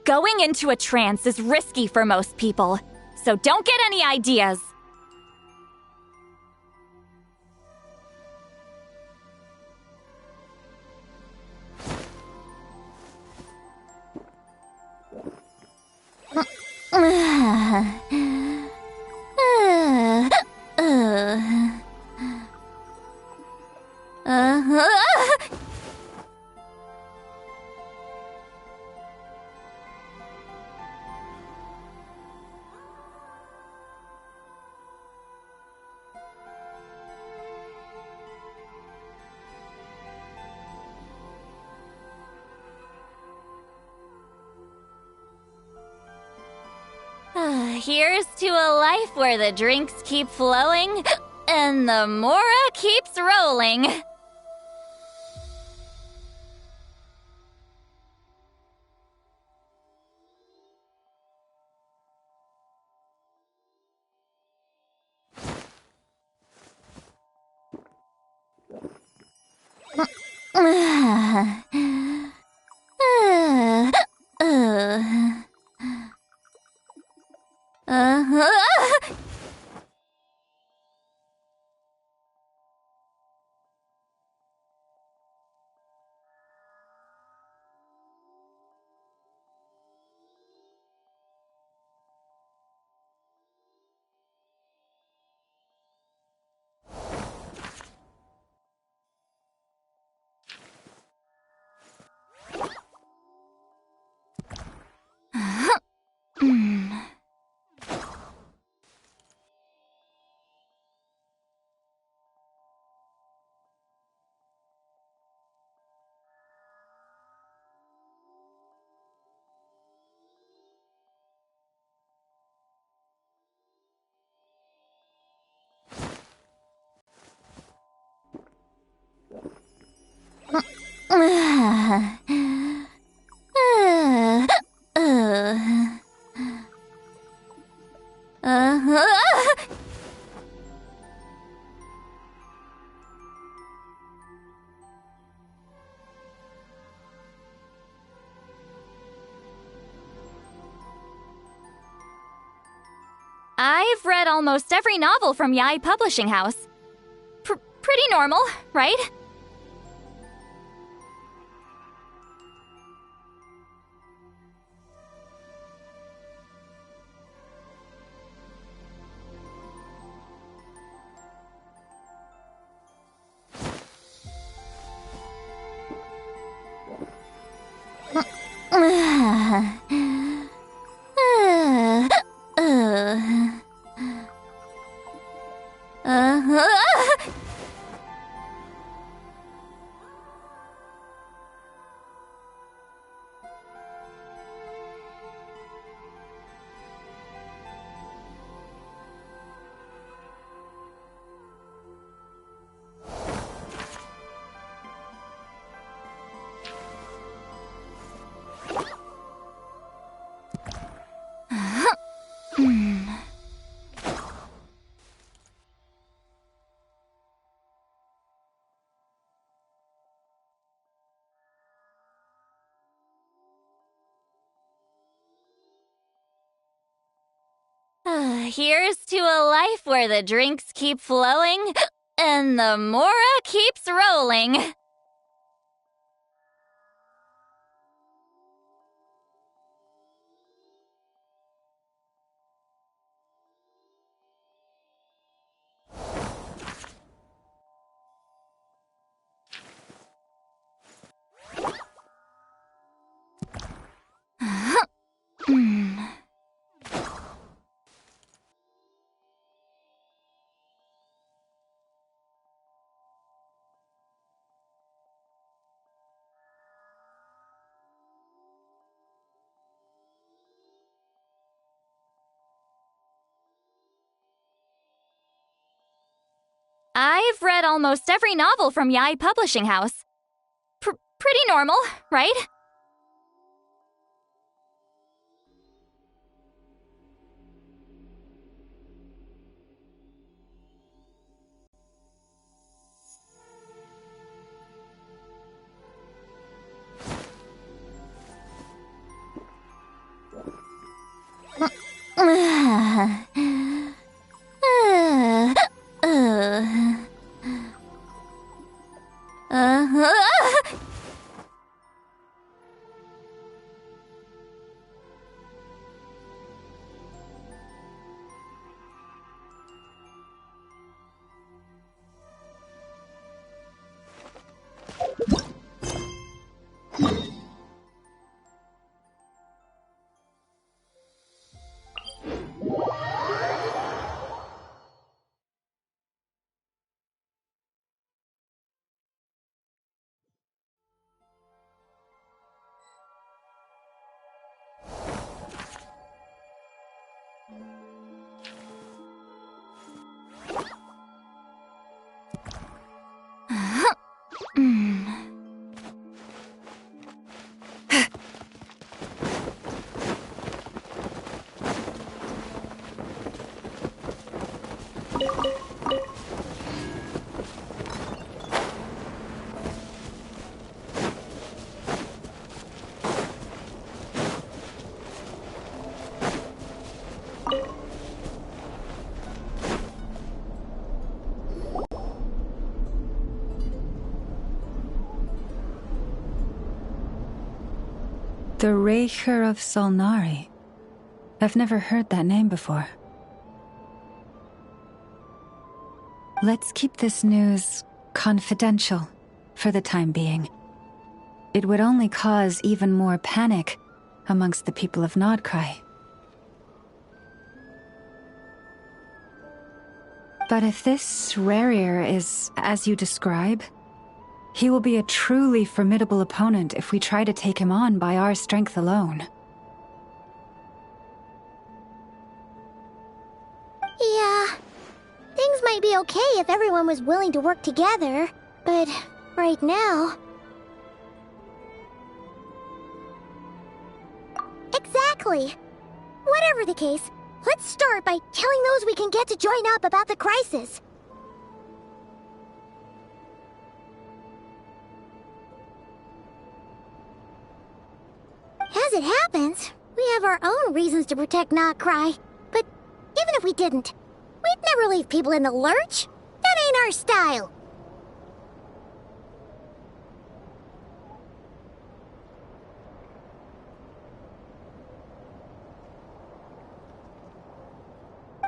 Going into a trance is risky for most people, so don't get any ideas. Here's to a life where the drinks keep flowing and the mora keeps rolling. I've read almost every novel from Yae Publishing House. Pretty normal, right? Here's to a life where the drinks keep flowing and the mora keeps rolling. I've read almost every novel from Yae Publishing House. Pretty normal, right? The Raker of Solnari. I've never heard that name before. Let's keep this news confidential for the time being. It would only cause even more panic amongst the people of Nodcry. But if this Rarir is as you describe, he will be a truly formidable opponent if we try to take him on by our strength alone. Yeah, things might be okay if everyone was willing to work together, but right now... Exactly! Whatever the case, let's start by telling those we can get to join up about the crisis. As it happens, we have our own reasons to protect Nodcry, but even if we didn't, we'd never leave people in the lurch. That ain't our style.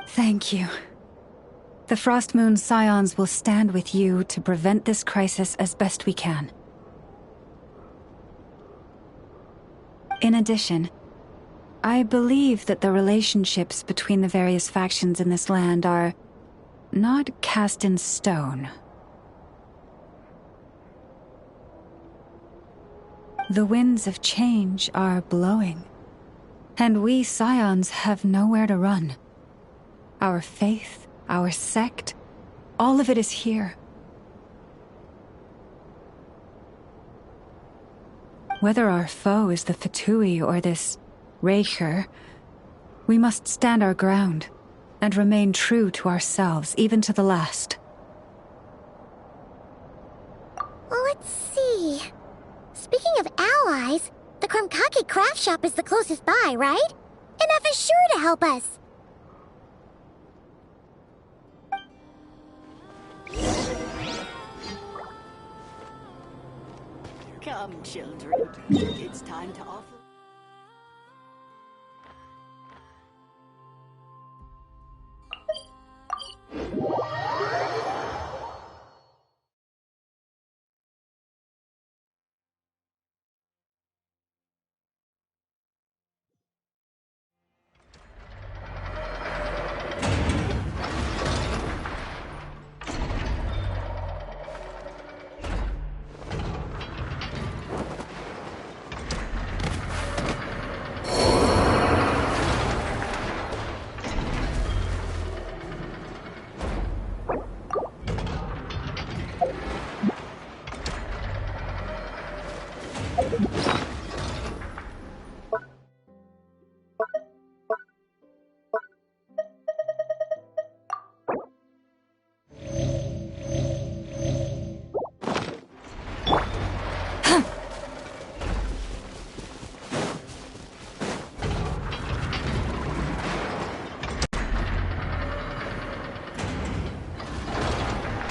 Thank you. The Frostmoon Scions will stand with you to prevent this crisis as best we can. In addition, I believe that the relationships between the various factions in this land are not cast in stone. The winds of change are blowing, and we Scions have nowhere to run. Our faith, our sect, all of it is here. Whether our foe is the Fatui or this Raker, we must stand our ground and remain true to ourselves, even to the last. Let's see... Speaking of allies, the Krumkake craft shop is the closest by, right? Enough is sure to help us. Come, children. It's time to offer...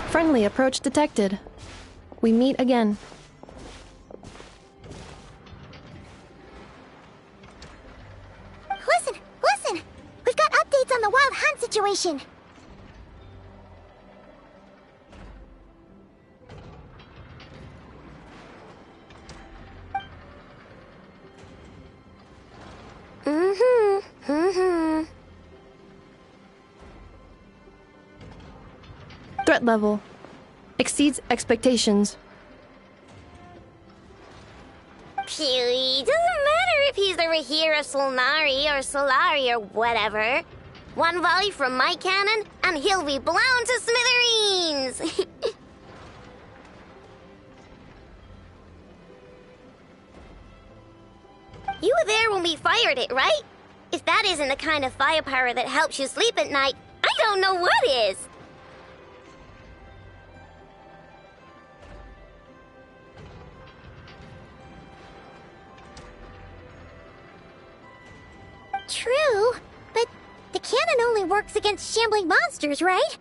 Friendly approach detected. We meet again. Listen! Listen! We've got updates on the Wild Hunt situation! Threat level. Exceeds expectations. Phew, doesn't matter if he's the Rahira Solnari or Solari or whatever. One volley from my cannon, and he'll be blown to smithereens! You were there when we fired it, right? If that isn't the kind of firepower that helps you sleep at night, I don't know what is! True, but the cannon only works against shambling monsters, right?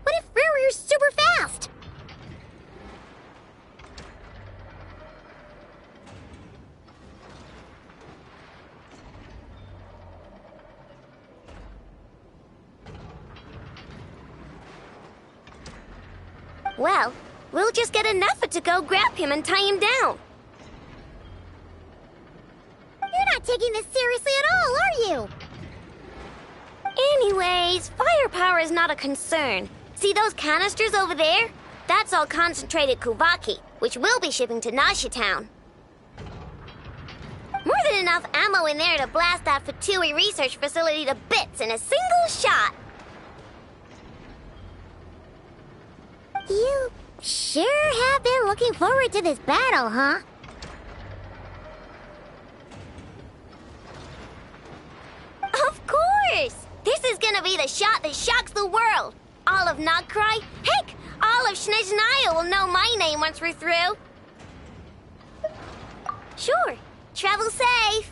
What if Furrier's super fast? Well, we'll just get enough to go grab him and tie him down. You're not taking this seriously at all, are you? Anyways, firepower is not a concern. See those canisters over there? That's all concentrated Kuvaki, which we'll be shipping to Nasha Town. More than enough ammo in there to blast that Fatui research facility to bits in a single shot. You sure have been looking forward to this battle, huh? Of course! This is gonna be the shot that shocks the world! All of Nagcry, heck, all of Snezhnaya will know my name once we're through. Sure, travel safe!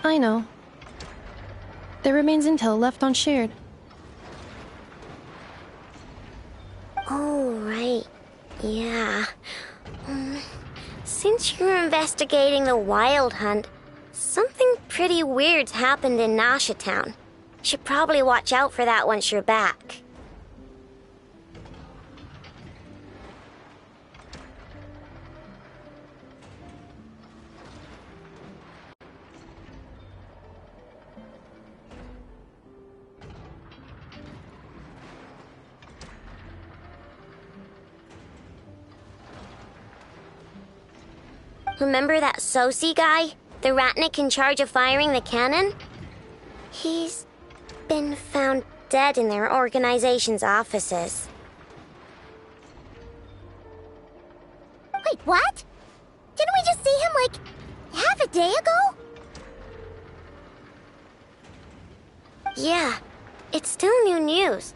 I know. There remains intel left unshared. Oh, right. Yeah. Since you're investigating the Wild Hunt, something pretty weird's happened in Nasha Town. Should probably watch out for that once you're back. Remember that Sosi guy? The Ratnik in charge of firing the cannon? He's been found dead in their organization's offices. Wait, what? Didn't we just see him, like, half a day ago? Yeah, it's still new news.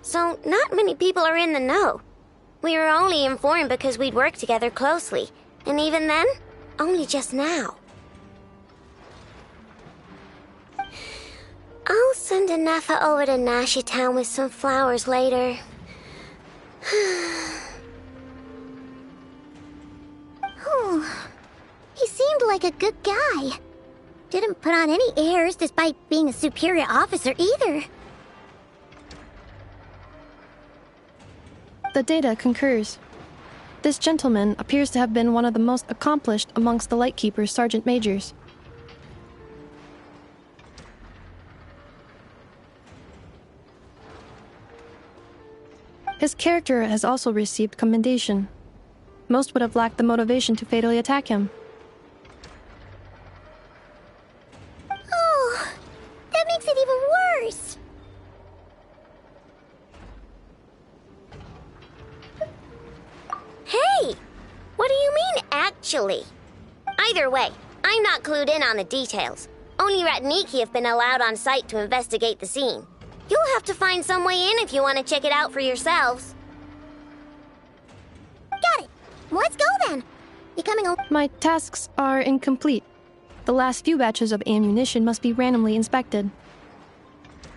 So not many people are in the know. We were only informed because we'd worked together closely. And even then, only just now. I'll send Anafa over to Nasha Town with some flowers later. He seemed like a good guy. Didn't put on any airs despite being a superior officer either. The data concurs. This gentleman appears to have been one of the most accomplished amongst the Lightkeeper's Sergeant Majors. His character has also received commendation. Most would have lacked the motivation to fatally attack him. Oh, that makes it even worse. Hey, what do you mean, actually? Either way, I'm not clued in on the details. Only Ratniki have been allowed on site to investigate the scene. You'll have to find some way in if you want to check it out for yourselves. Got it. Let's go then. Becoming a... My tasks are incomplete. The last few batches of ammunition must be randomly inspected.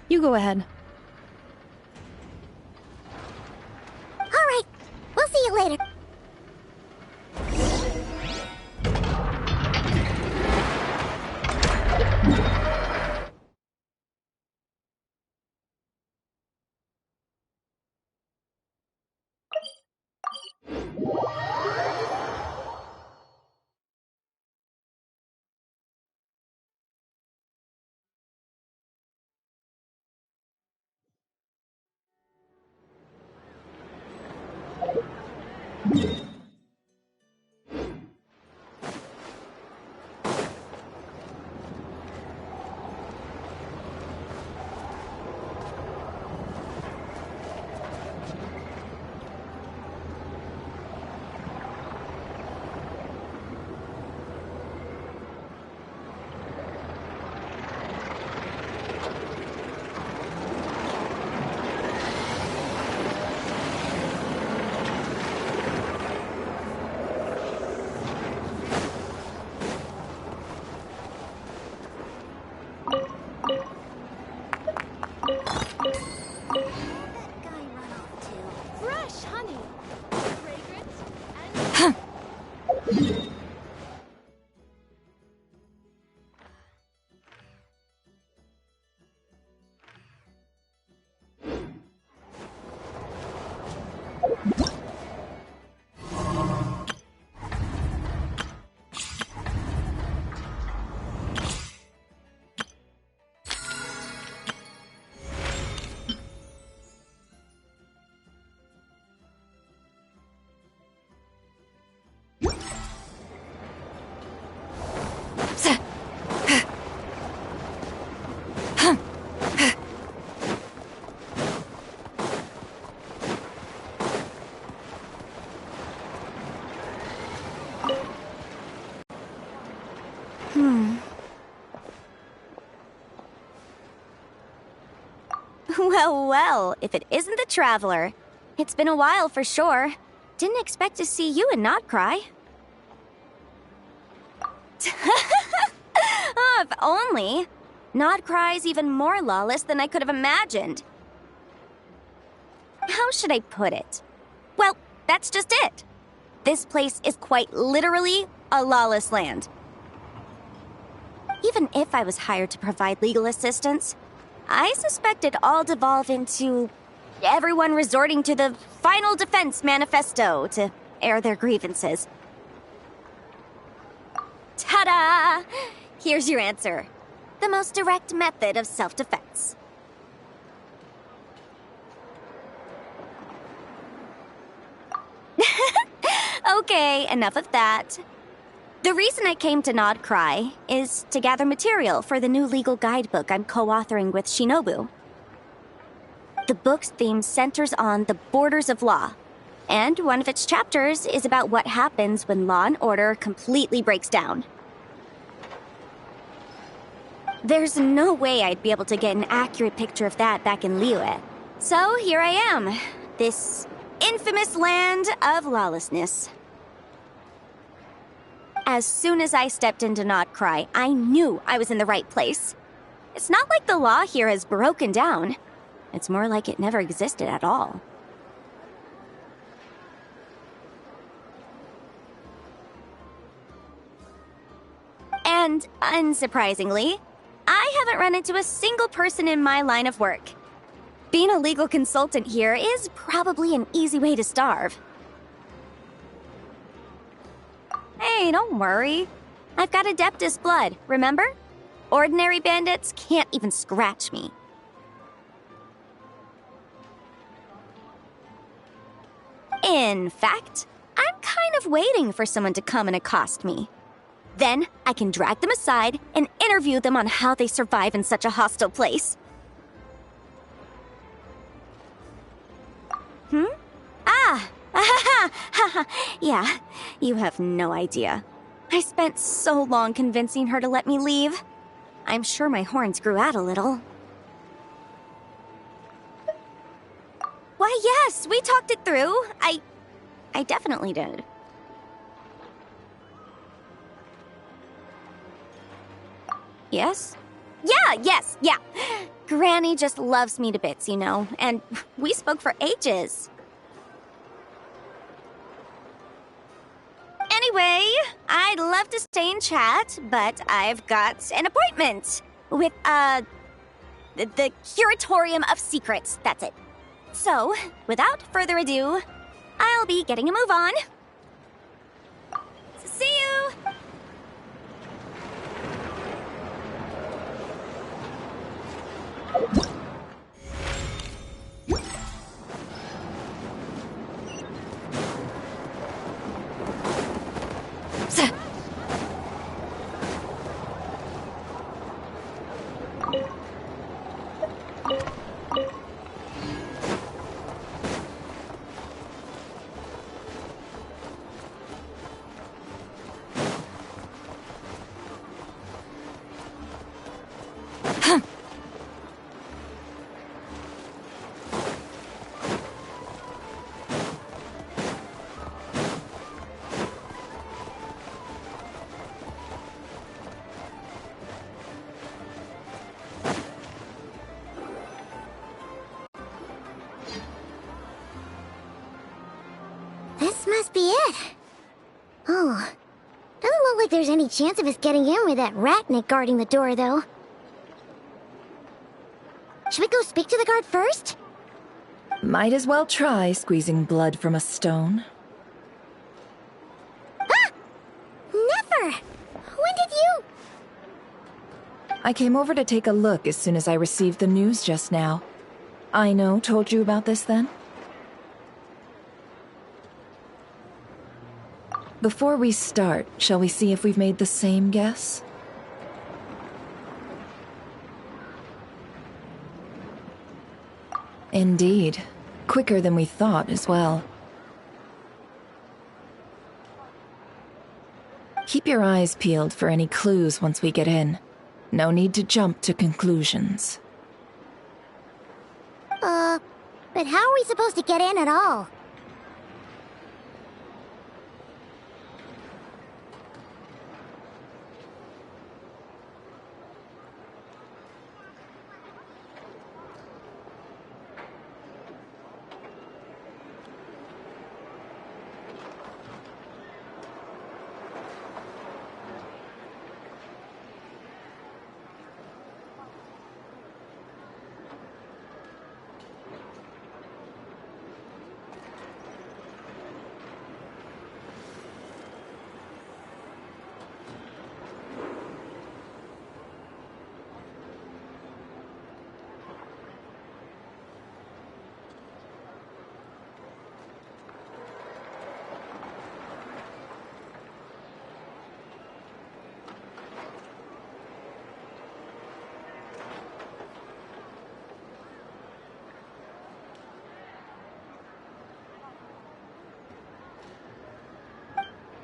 You go ahead. All right. We'll see you later. Well, well, if it isn't the Traveler. It's been a while for sure. Didn't expect to see you and not cry. Oh, if only. Nod Cry's even more lawless than I could have imagined. How should I put it? Well, that's just it. This place is quite literally a lawless land. Even if I was hired to provide legal assistance, I suspect it'd all devolve into everyone resorting to the Final Defense Manifesto to air their grievances. Ta-da! Here's your answer. The most direct method of self-defense. Okay, enough of that. The reason I came to Nod Cry is to gather material for the new legal guidebook I'm co-authoring with Shinobu. The book's theme centers on the borders of law, and one of its chapters is about what happens when law and order completely breaks down. There's no way I'd be able to get an accurate picture of that back in Liyue. So here I am, this infamous land of lawlessness. As soon as I stepped into Nod Cry, I knew I was in the right place. It's not like the law here has broken down. It's more like it never existed at all. And unsurprisingly, I haven't run into a single person in my line of work. Being a legal consultant here is probably an easy way to starve. Hey, don't worry. I've got Adeptus blood, remember? Ordinary bandits can't even scratch me. In fact, I'm kind of waiting for someone to come and accost me. Then I can drag them aside and interview them on how they survive in such a hostile place. Yeah, you have no idea. I spent so long convincing her to let me leave. I'm sure my horns grew out a little. Why, yes, we talked it through. I definitely did. Yes? Yeah. Granny just loves me to bits, you know, and we spoke for ages. Anyway, I'd love to stay and chat, but I've got an appointment with, the Curatorium of Secrets, that's it. So, without further ado, I'll be getting a move on. See you! This must be it. Oh, doesn't look like there's any chance of us getting in with that ratnik guarding the door, though. Should we go speak to the guard first? Might as well try squeezing blood from a stone. Ah! Never! When did you... I came over to take a look as soon as I received the news just now. Aino told you about this then? Before we start, shall we see if we've made the same guess? Indeed. Quicker than we thought as well. Keep your eyes peeled for any clues once we get in. No need to jump to conclusions. But how are we supposed to get in at all?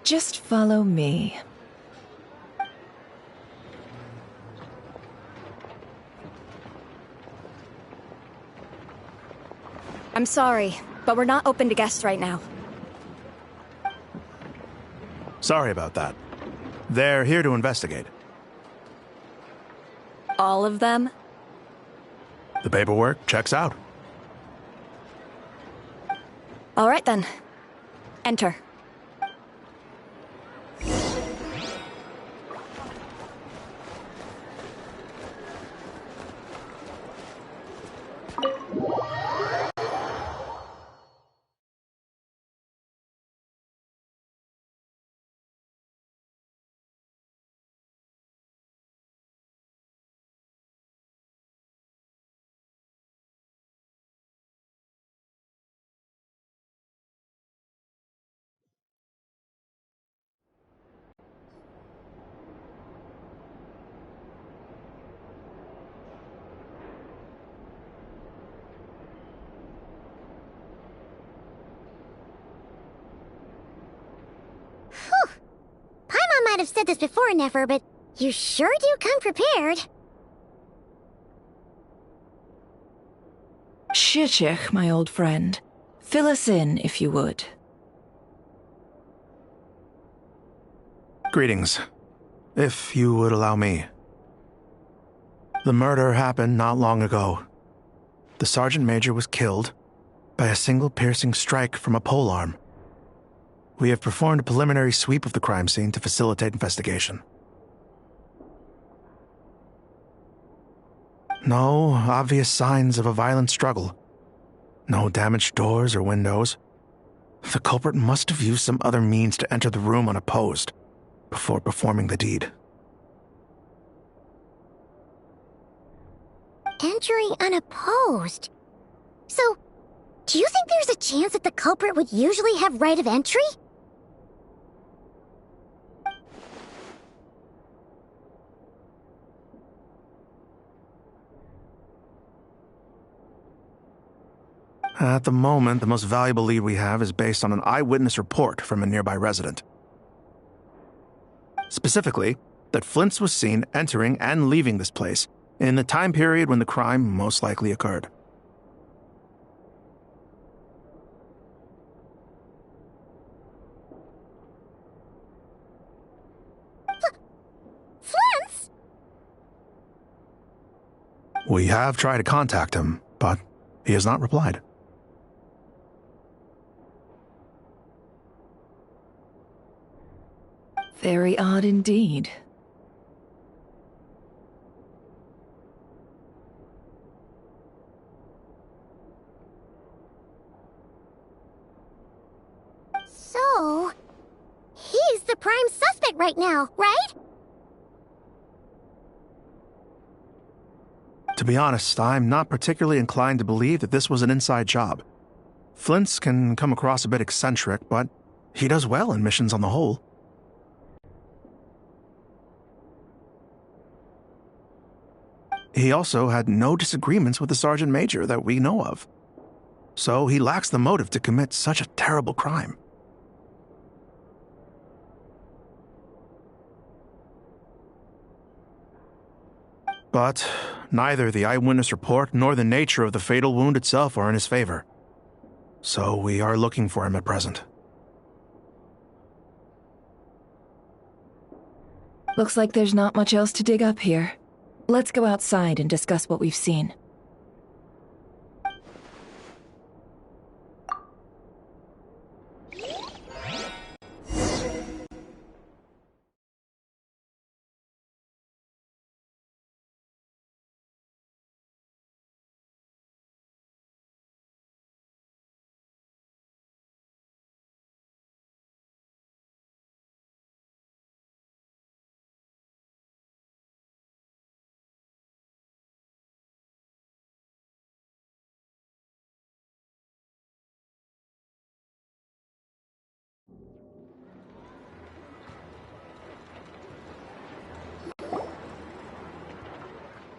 Just follow me. I'm sorry, but we're not open to guests right now. Sorry about that. They're here to investigate. All of them? The paperwork checks out. All right then. Enter. Paimon might have said this before, Nefer, but you sure do come prepared. Shishich, my old friend. Fill us in, if you would. Greetings. If you would allow me. The murder happened not long ago. The Sergeant Major was killed by a single piercing strike from a polearm. We have performed a preliminary sweep of the crime scene to facilitate investigation. No obvious signs of a violent struggle. No damaged doors or windows. The culprit must have used some other means to enter the room unopposed before performing the deed. Entering unopposed. So, do you think there's a chance that the culprit would usually have right of entry? At the moment, the most valuable lead we have is based on an eyewitness report from a nearby resident. Specifically, that Flint's was seen entering and leaving this place in the time period when the crime most likely occurred. Flint's? We have tried to contact him, but he has not replied. Very odd indeed. So, he's the prime suspect right now, right? To be honest, I'm not particularly inclined to believe that this was an inside job. Flint's can come across a bit eccentric, but he does well in missions on the whole. He also had no disagreements with the Sergeant Major that we know of. So he lacks the motive to commit such a terrible crime. But neither the eyewitness report nor the nature of the fatal wound itself are in his favor. So we are looking for him at present. Looks like there's not much else to dig up here. Let's go outside and discuss what we've seen.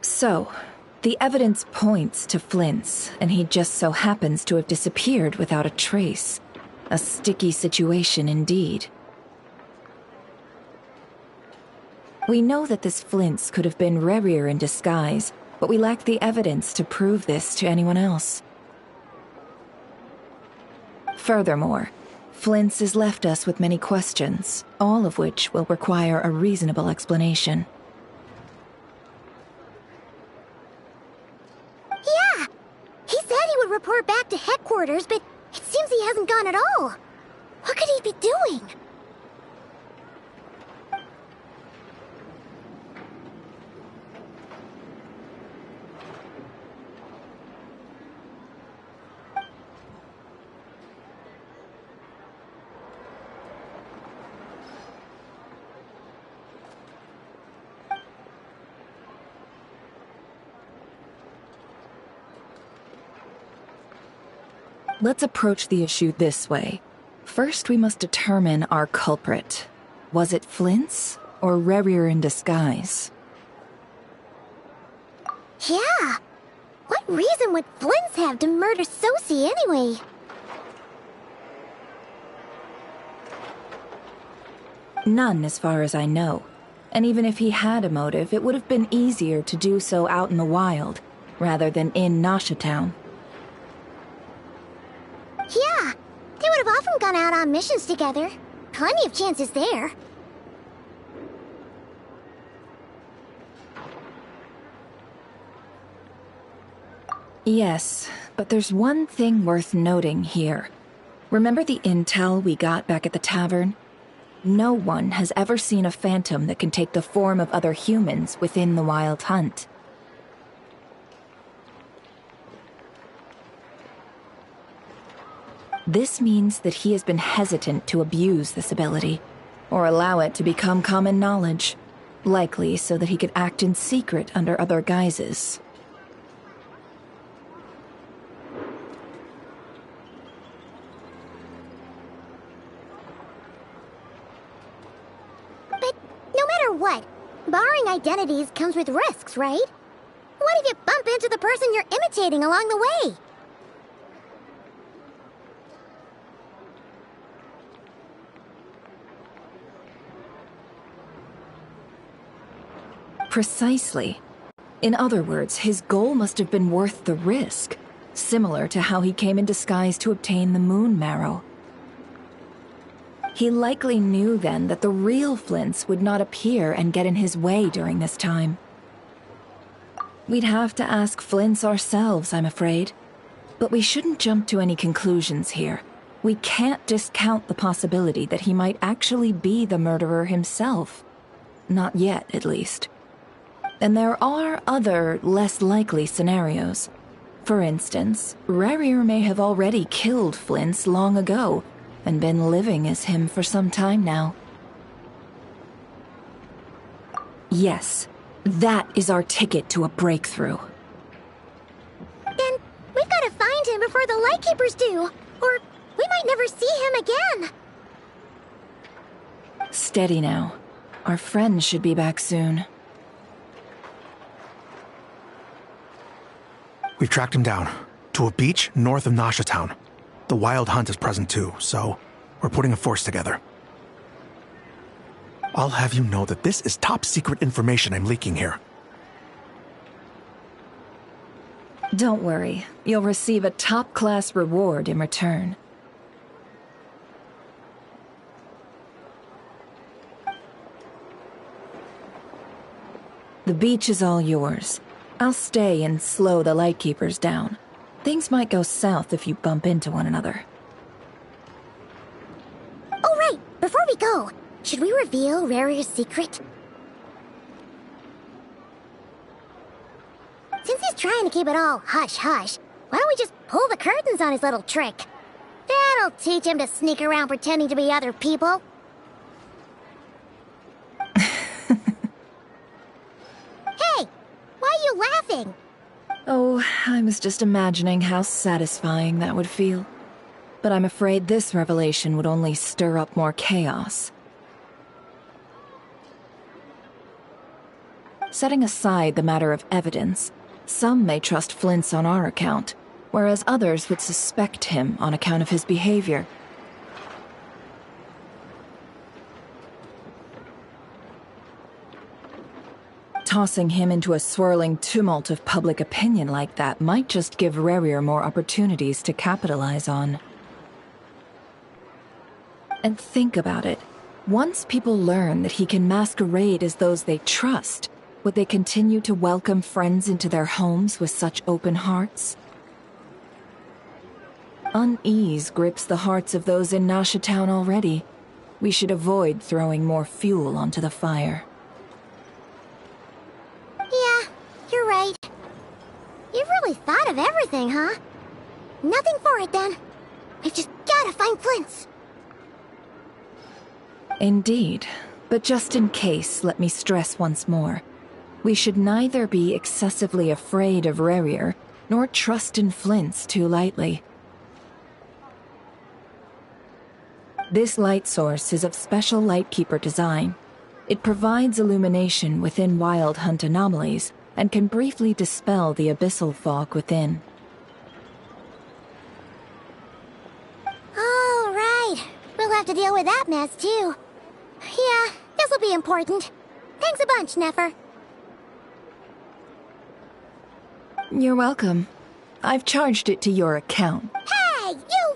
So, the evidence points to Flint's, and he just so happens to have disappeared without a trace. A sticky situation indeed. We know that this Flint's could have been Rerir in disguise, but we lack the evidence to prove this to anyone else. Furthermore, Flint's has left us with many questions, all of which will require a reasonable explanation. Yeah! He said he would report back to headquarters, but it seems he hasn't gone at all. What could he be doing? Let's approach the issue this way. First, we must determine our culprit. Was it Flint's or Rerir in disguise? Yeah! What reason would Flint's have to murder Sosie anyway? None, as far as I know. And even if he had a motive, it would have been easier to do so out in the wild, rather than in Nasha Town. Yeah, they would have often gone out on missions together. Plenty of chances there. Yes, but there's one thing worth noting here. Remember the intel we got back at the tavern? No one has ever seen a phantom that can take the form of other humans within the Wild Hunt. This means that he has been hesitant to abuse this ability, or allow it to become common knowledge, likely so that he could act in secret under other guises. But no matter what, borrowing identities comes with risks, right? What if you bump into the person you're imitating along the way? Precisely. In other words, his goal must have been worth the risk, similar to how he came in disguise to obtain the moon marrow. He likely knew then that the real Flints would not appear and get in his way during this time. We'd have to ask Flints ourselves, I'm afraid. But we shouldn't jump to any conclusions here. We can't discount the possibility that he might actually be the murderer himself. Not yet, at least. And there are other, less likely scenarios. For instance, Rerir may have already killed Flint's long ago, and been living as him for some time now. Yes, that is our ticket to a breakthrough. Then we've got to find him before the Lightkeepers do, or we might never see him again. Steady now. Our friends should be back soon. We've tracked him down to a beach north of Nasha Town. The Wild Hunt is present too, so we're putting a force together. I'll have you know that this is top secret information I'm leaking here. Don't worry, you'll receive a top-class reward in return. The beach is all yours. I'll stay and slow the Lightkeepers down. Things might go south if you bump into one another. Oh, right! Before we go, should we reveal Rarier's secret? Since he's trying to keep it all hush-hush, why don't we just pull the curtains on his little trick? That'll teach him to sneak around pretending to be other people. Hey! Why are you laughing? Oh, I was just imagining how satisfying that would feel. But I'm afraid this revelation would only stir up more chaos. Setting aside the matter of evidence, some may trust Flint's on our account, whereas others would suspect him on account of his behavior. Tossing him into a swirling tumult of public opinion like that might just give Rarier more opportunities to capitalize on. And think about it. Once people learn that he can masquerade as those they trust, would they continue to welcome friends into their homes with such open hearts? Unease grips the hearts of those in Nasha Town already. We should avoid throwing more fuel onto the fire. Yeah, you're right. You've really thought of everything, huh? Nothing for it, then. We've just gotta find Flint's. Indeed. But just in case, let me stress once more. We should neither be excessively afraid of Rarier, nor trust in Flint's too lightly. This light source is of special Lightkeeper design. It provides illumination within Wild Hunt anomalies, and can briefly dispel the abyssal fog within. Oh, right. We'll have to deal with that mess, too. Yeah, this'll be important. Thanks a bunch, Nefer. You're welcome. I've charged it to your account. Hey, you!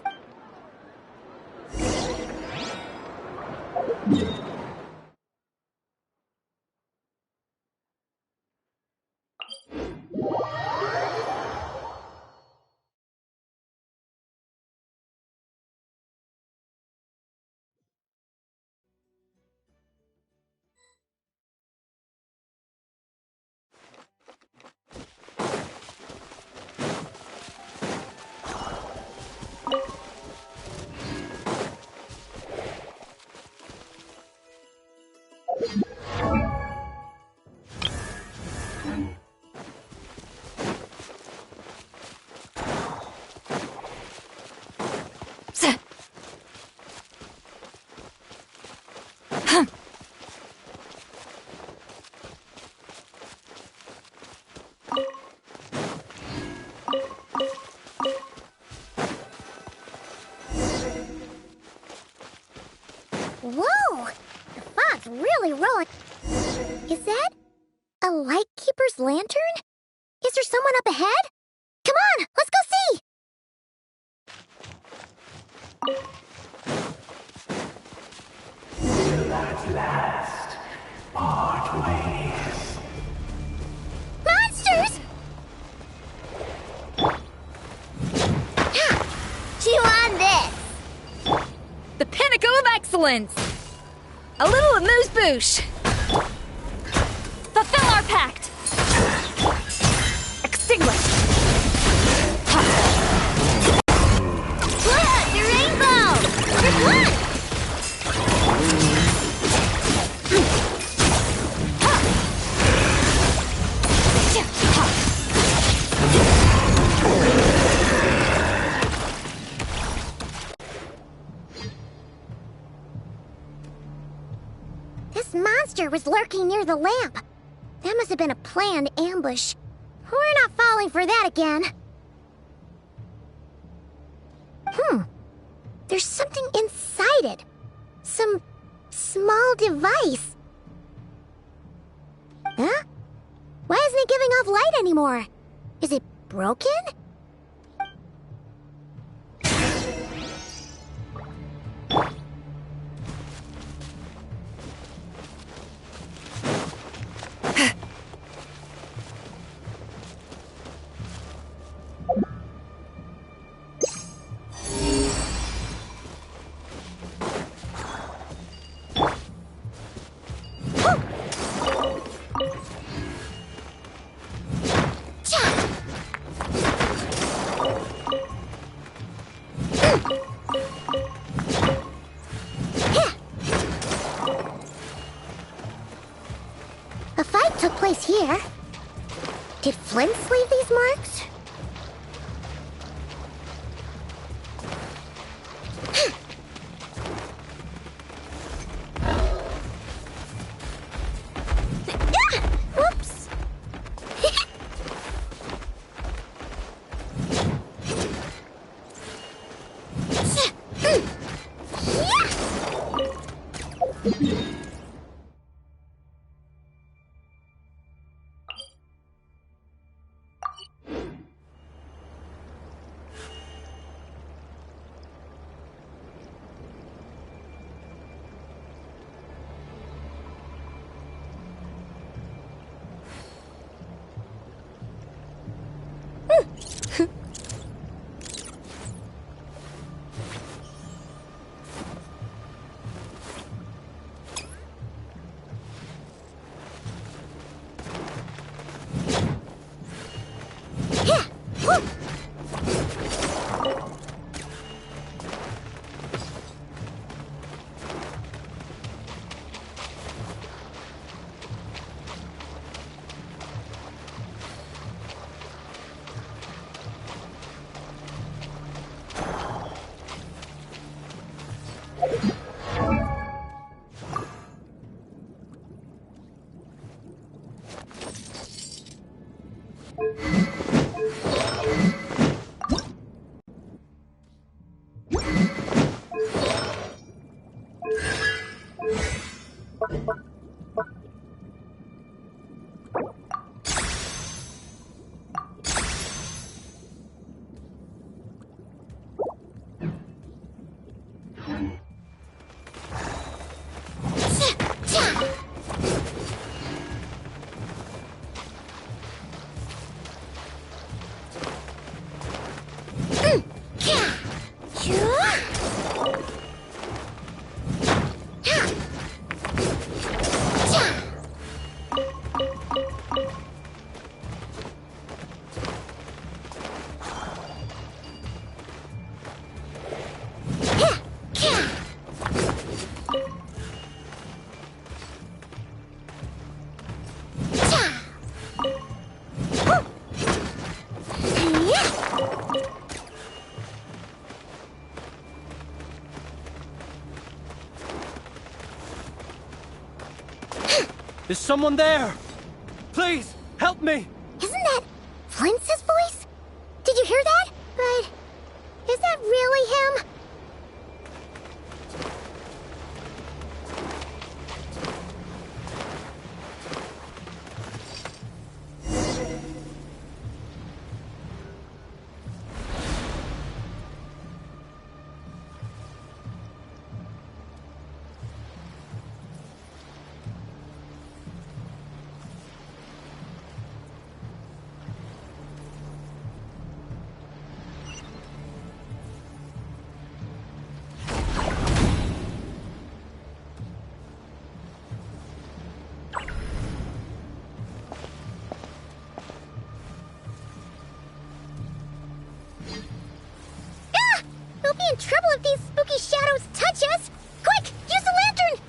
Whoa! The fog's really rolling. Is that a Lightkeeper's lantern? Is there someone up ahead? Come on, let's go see! Will at last part ways. Monsters! Ha! Chew on this! The pinnacle of excellence! A little amuse-bouche! Fulfill our pact! Extinguish! Look, the rainbow! There's one! This monster was lurking near the lamp. That must have been a planned ambush. We're not falling for that again. There's something inside it. Some small device. Huh? Why isn't it giving off light anymore? Is it broken? A fight took place here. Did Flint leave these marks? Whoops! Is someone there? Please, help me! Isn't that Flint's voice? Did you hear that? But is that really him? We'll be in trouble if these spooky shadows touch us! Quick, use the lantern!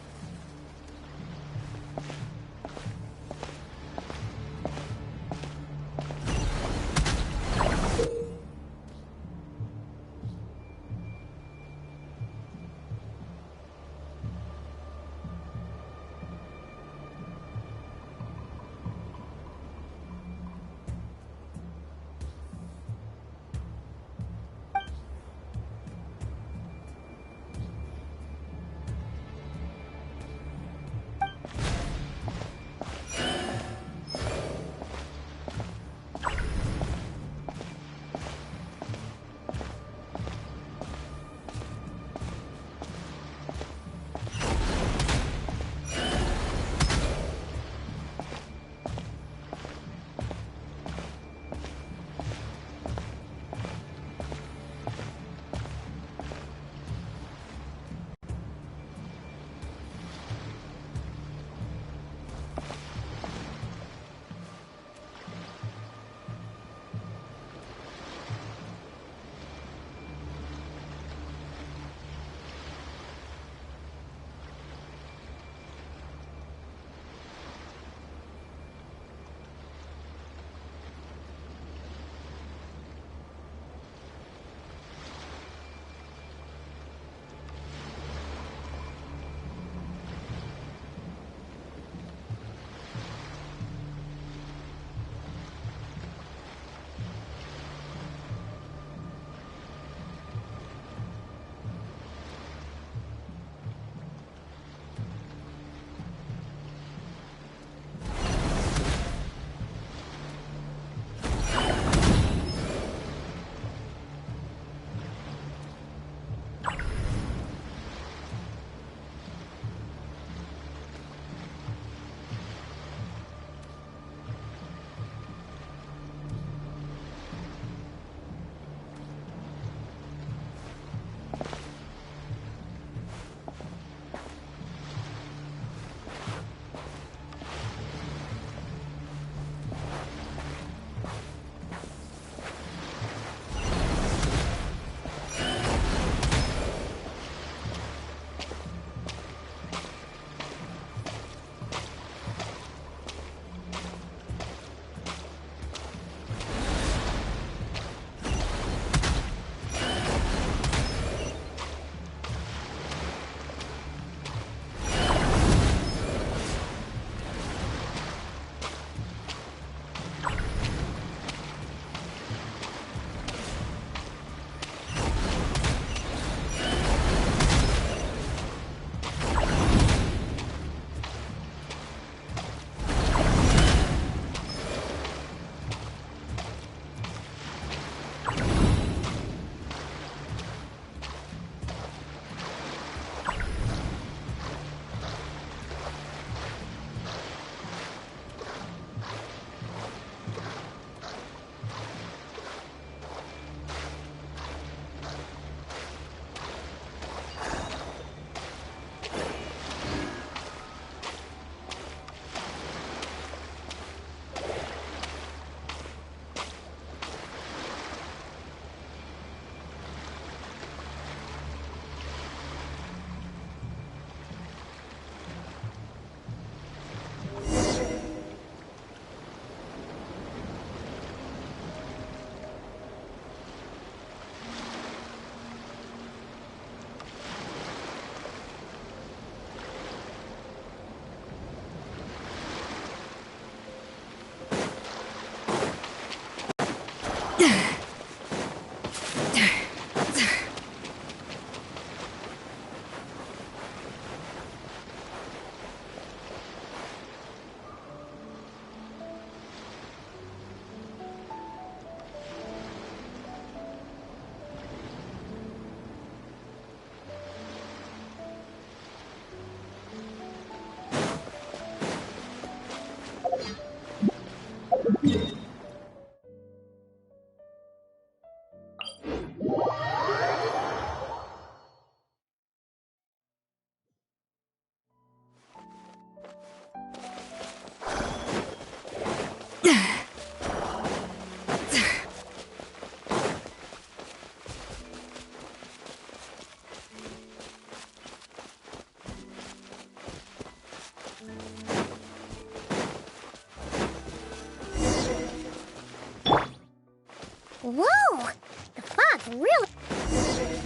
Whoa! The fog's really...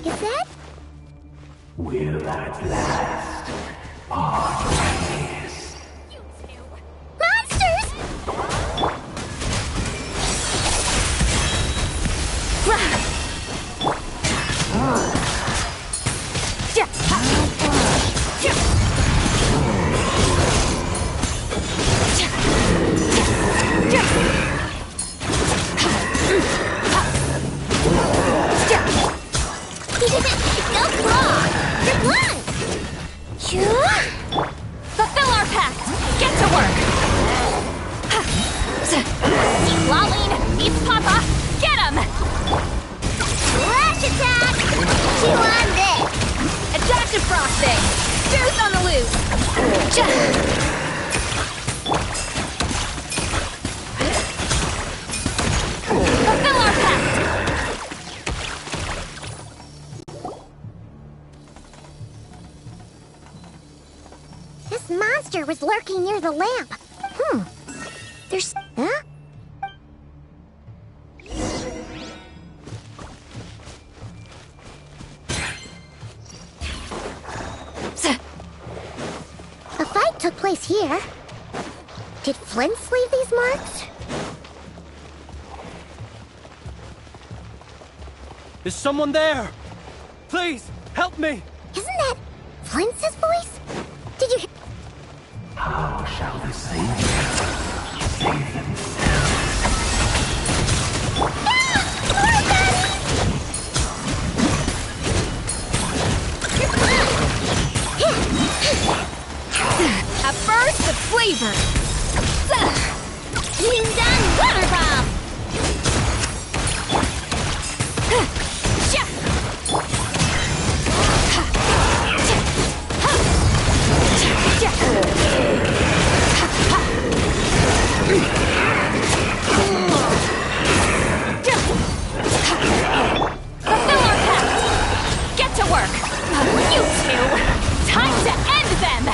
Is that... Will at last part ways. Monsters! No claw! You're blind! Fulfill our pact! Get to work! Eat Lolene! Eats Papa! Get him! Flash attack! Chew on this! Adaptive frosting! Juice on the loose! Fulfill our pact! This monster was lurking near the lamp. There's... Huh? A fight took place here. Did Flint's leave these marks? Is someone there? Please, help me! Isn't that Flint's voice? Did you hear... How shall the saviors save themselves? A burst of flavor! Ding dong water bomb! Fulfill our pact! Get to work! You two! Time to end them!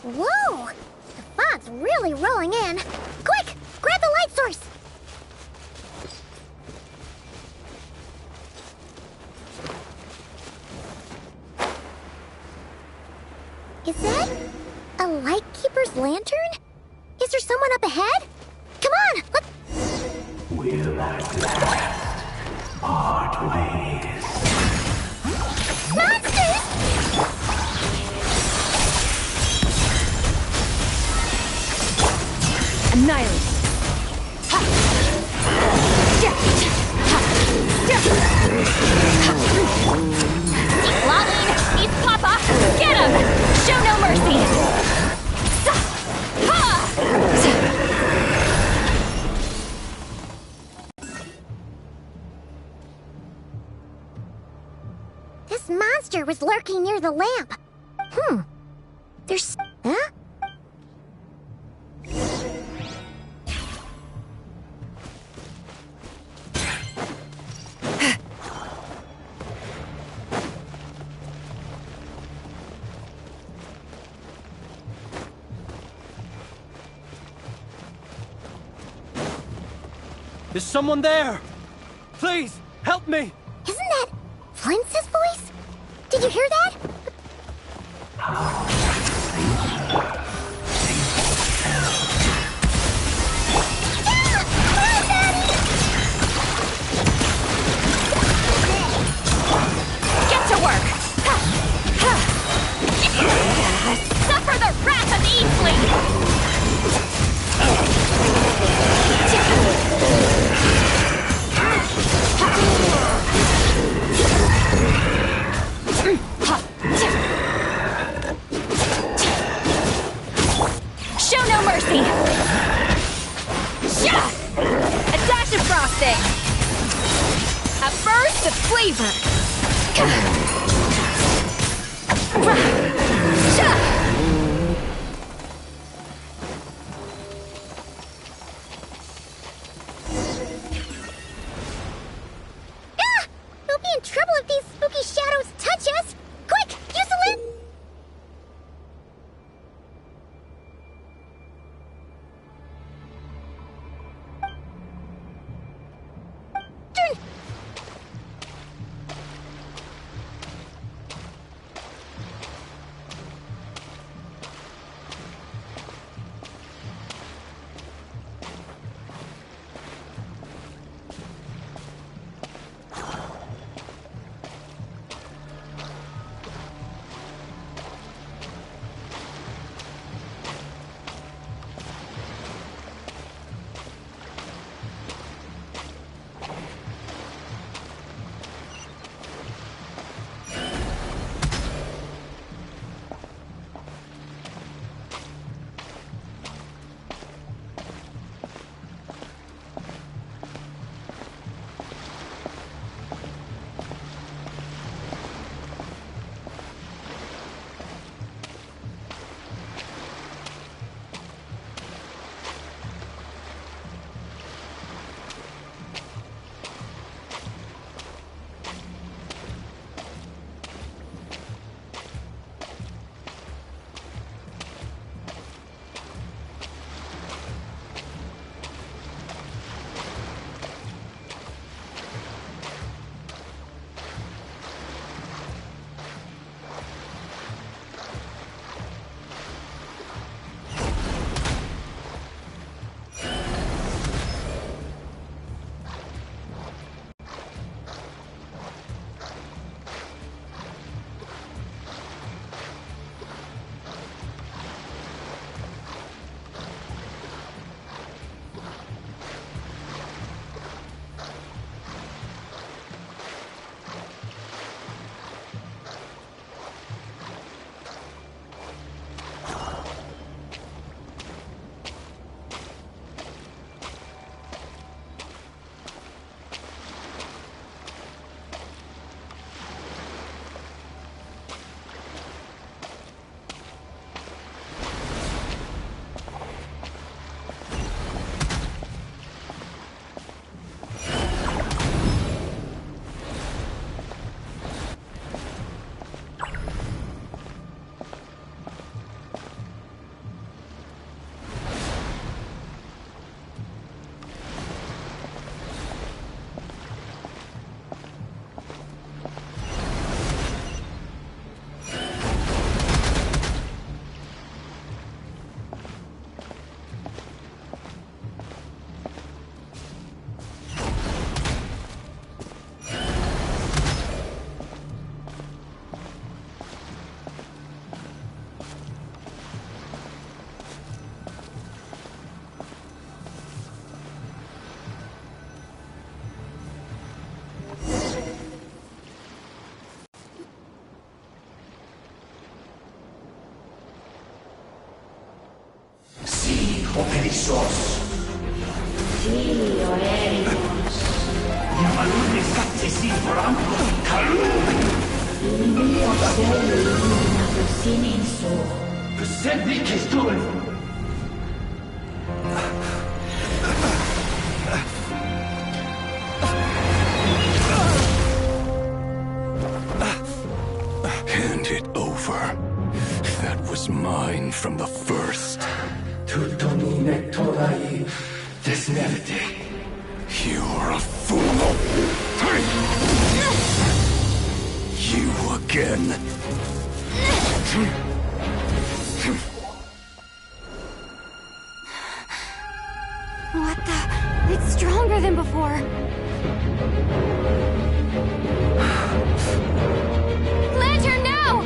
Whoa! The fog's really rolling in. Quick! Grab the light source! Is that a lightkeeper's lantern? Is there someone up ahead? Come on! Will at last part ways. Monsters! Annihilate. Lolene, he's Papa! Get him! Show no mercy! This monster was lurking near the lamp. There's... Huh? Is someone there? Please, help me! Isn't that Flint's voice? Did you hear that? Get to work! Suffer the wrath of Eastling! Show no mercy! A dash of frosting! A burst of flavor! We'll be in trouble if these spooky shadows touch us! Quick, use the lamp! sos. Filii oeribus. Llamalude saccessi foramco calum. In mio celli sinin so. Sedi che stuen. Hand it over. That was mine from the first. Tutto mi nectorai desnerte. You're a fool. You again. What the? It's stronger than before. Lantern, now!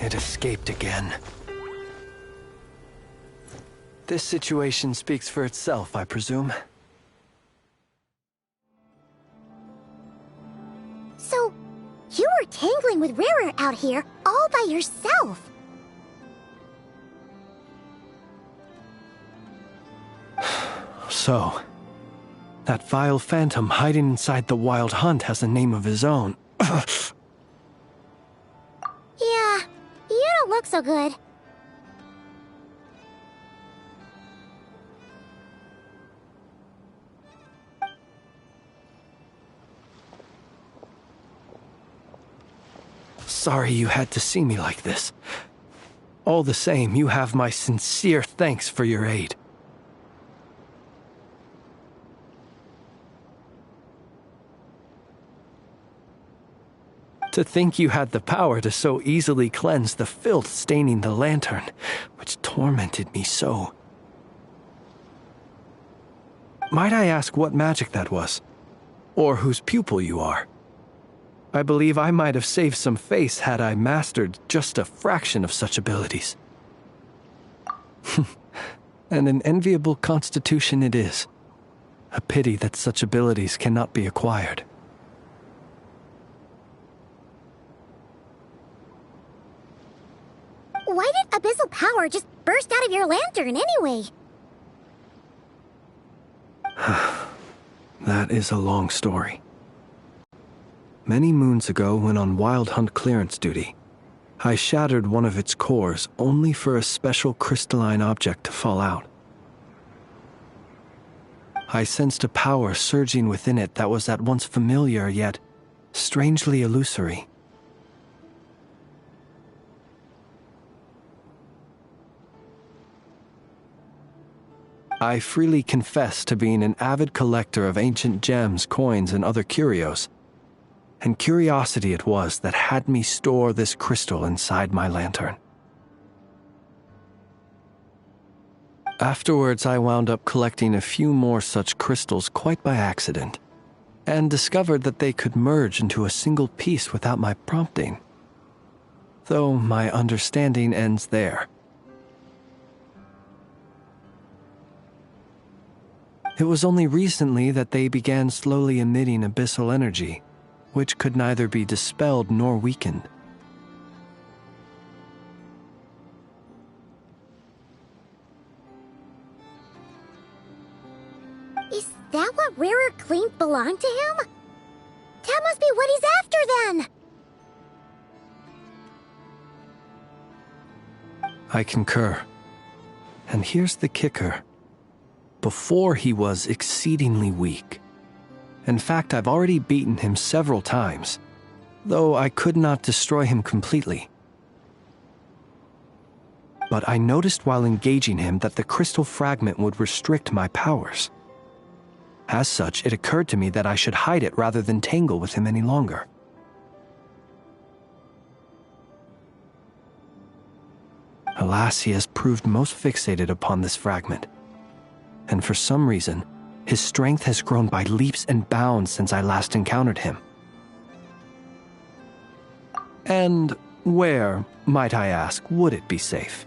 It escaped again. This situation speaks for itself, I presume. So, you were tangling with Rarer out here all by yourself. So, that vile phantom hiding inside the Wild Hunt has a name of his own. Yeah, you don't look so good. Sorry you had to see me like this. All the same, you have my sincere thanks for your aid. To think you had the power to so easily cleanse the filth staining the lantern, which tormented me so. Might I ask what magic that was? Or whose pupil you are? I believe I might have saved some face had I mastered just a fraction of such abilities. And an enviable constitution it is. A pity that such abilities cannot be acquired. Why did abyssal power just burst out of your lantern anyway? That is a long story. Many moons ago, when on Wild Hunt clearance duty, I shattered one of its cores only for a special crystalline object to fall out. I sensed a power surging within it that was at once familiar yet strangely illusory. I freely confess to being an avid collector of ancient gems, coins, and other curios, and curiosity it was that had me store this crystal inside my lantern. Afterwards, I wound up collecting a few more such crystals quite by accident, and discovered that they could merge into a single piece without my prompting. Though my understanding ends there. It was only recently that they began slowly emitting abyssal energy, which could neither be dispelled nor weakened. Is that what Rarer claimed belonged to him? That must be what he's after then! I concur. And here's the kicker. Before he was exceedingly weak. In fact, I've already beaten him several times, though I could not destroy him completely. but I noticed while engaging him that the crystal fragment would restrict my powers. As such, it occurred to me that I should hide it rather than tangle with him any longer. Alas, he has proved most fixated upon this fragment, and for some reason, his strength has grown by leaps and bounds since I last encountered him. And where, might I ask, would it be safe?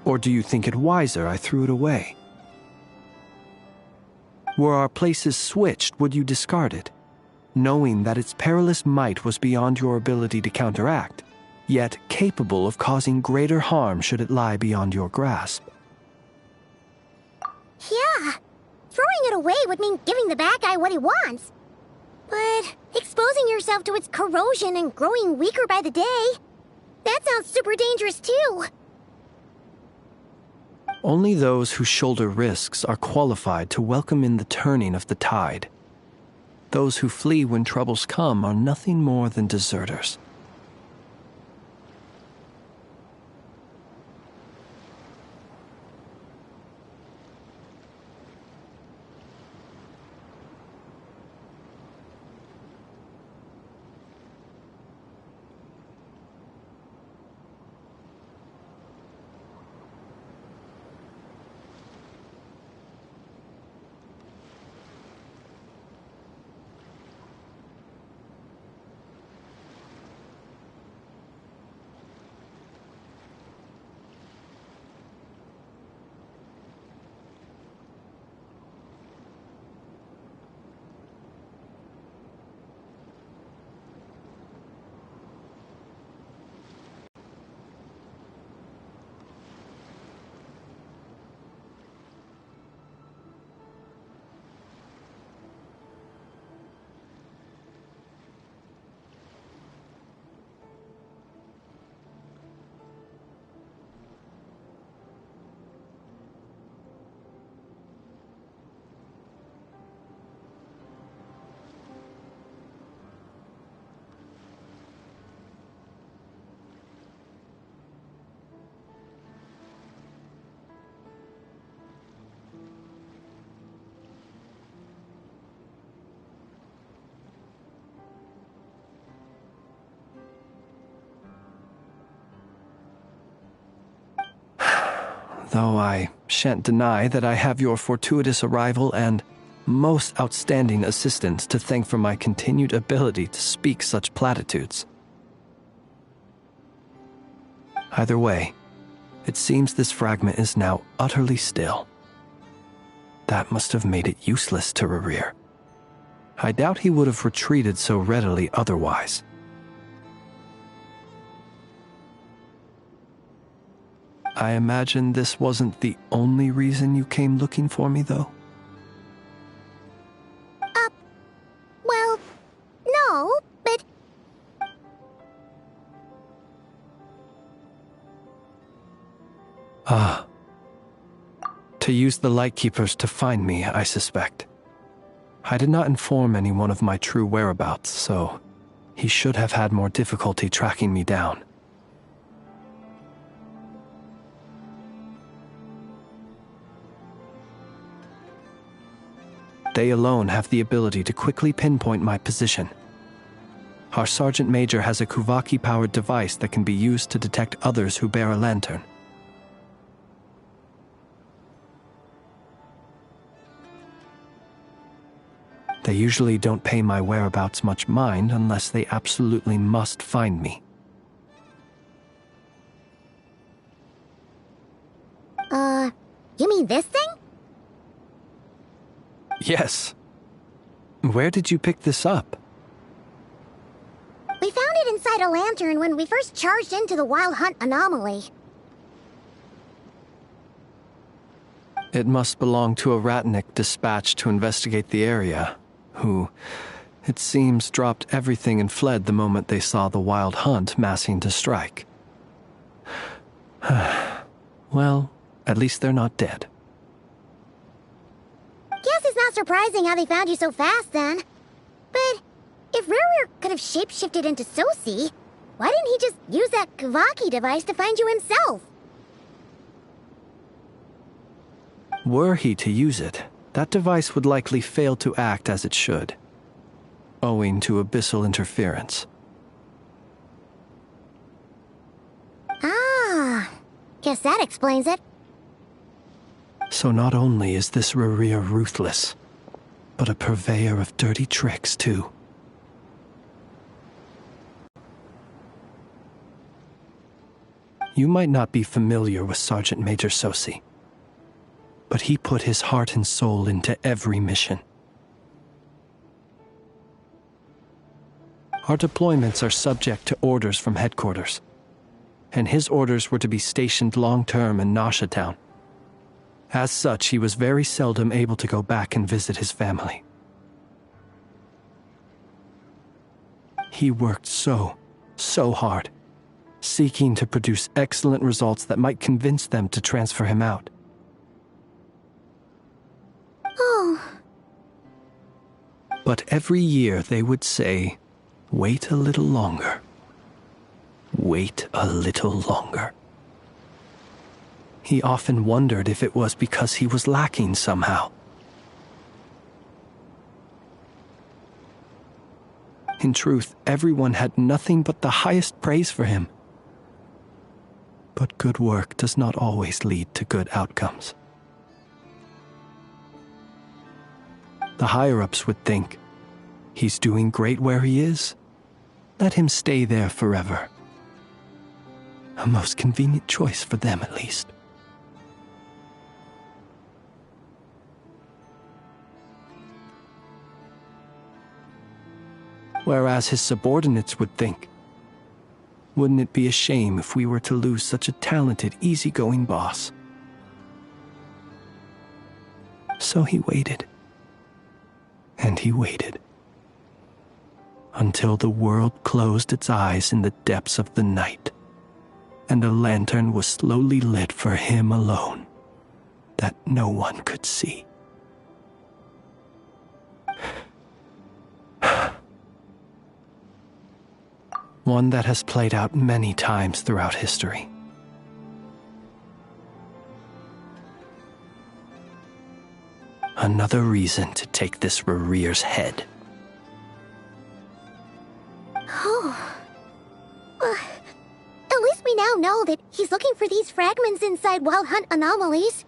Or do you think it wiser I threw it away? Were our places switched, would you discard it, knowing that its perilous might was beyond your ability to counteract, yet capable of causing greater harm should it lie beyond your grasp? Yeah. Throwing it away would mean giving the bad guy what he wants. But exposing yourself to its corrosion and growing weaker by the day, that sounds super dangerous too. Only those who shoulder risks are qualified to welcome in the turning of the tide. Those who flee when troubles come are nothing more than deserters. Though I shan't deny that I have your fortuitous arrival and most outstanding assistance to thank for my continued ability to speak such platitudes. Either way, it seems this fragment is now utterly still. That must have made it useless to Rerir. I doubt he would have retreated so readily otherwise. I imagine this wasn't the only reason you came looking for me, though? Well, no, but... To use the Lightkeepers to find me, I suspect. I did not inform anyone of my true whereabouts, so he should have had more difficulty tracking me down. They alone have the ability to quickly pinpoint my position. Our Sergeant Major has a Kuvaki-powered device that can be used to detect others who bear a lantern. They usually don't pay my whereabouts much mind unless they absolutely must find me. You mean this thing? Yes. Where did you pick this up? We found it inside a lantern when we first charged into the Wild Hunt anomaly. It must belong to a Ratnik dispatched to investigate the area, who, it seems, dropped everything and fled the moment they saw the Wild Hunt massing to strike. Well, at least they're not dead. Guess it's not surprising how they found you so fast, then. But if Rerir could have shapeshifted into Sosi, why didn't he just use that Kavaki device to find you himself? Were he to use it, that device would likely fail to act as it should, owing to abyssal interference. Ah, guess that explains it. So not only is this Rerir ruthless, but a purveyor of dirty tricks, too. You might not be familiar with Sergeant Major Sosi, but he put his heart and soul into every mission. Our deployments are subject to orders from headquarters, and his orders were to be stationed long-term in Nasha Town. As such, he was very seldom able to go back and visit his family. He worked so hard, seeking to produce excellent results that might convince them to transfer him out. Oh. But every year they would say, "Wait a little longer. Wait a little longer." He often wondered if it was because he was lacking somehow. In truth, everyone had nothing but the highest praise for him. But good work does not always lead to good outcomes. The higher-ups would think, he's doing great where he is. Let him stay there forever. A most convenient choice for them, at least. Whereas his subordinates would think, wouldn't it be a shame if we were to lose such a talented, easygoing boss? So he waited. And he waited. Until the world closed its eyes in the depths of the night, and a lantern was slowly lit for him alone, that no one could see. One that has played out many times throughout history. Another reason to take this Rerir's head. Oh. At least we now know that he's looking for these fragments inside Wild Hunt anomalies.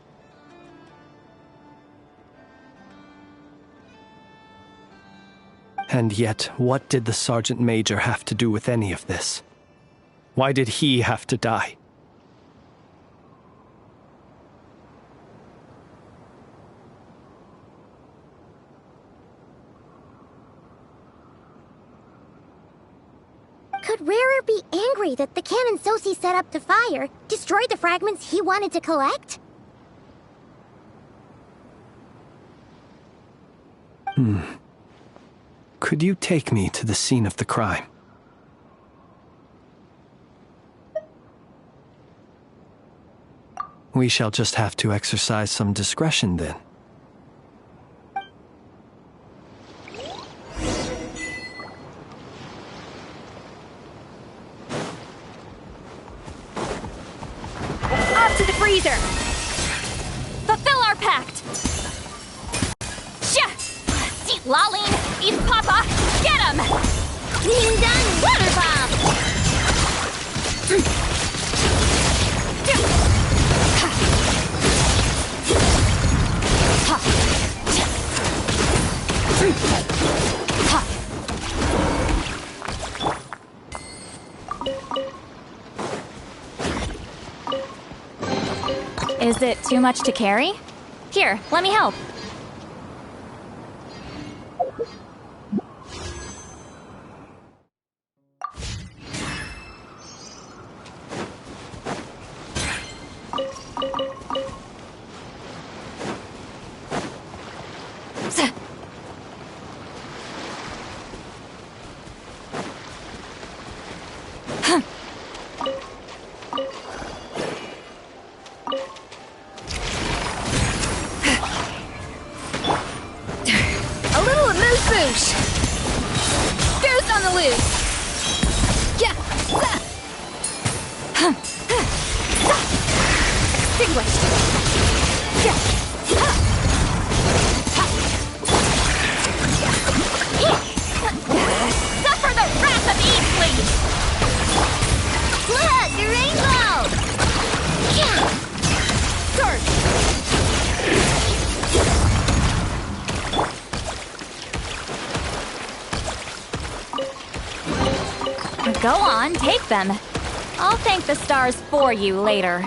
And yet, what did the Sergeant Major have to do with any of this? Why did he have to die? Could Rerir be angry that the cannon Sosi set up to fire destroyed the fragments he wanted to collect? Could you take me to the scene of the crime? We shall just have to exercise some discretion then. Up to the freezer! Fulfill our pact! Sha! Seat Laline! Eat Papa! Get him! Being done! Water bomb! Is it too much to carry? Here, let me help. Suffer the wrath of Eastleaf! Look, a rainbow! Start! Go on, take them. I'll thank the stars for you later.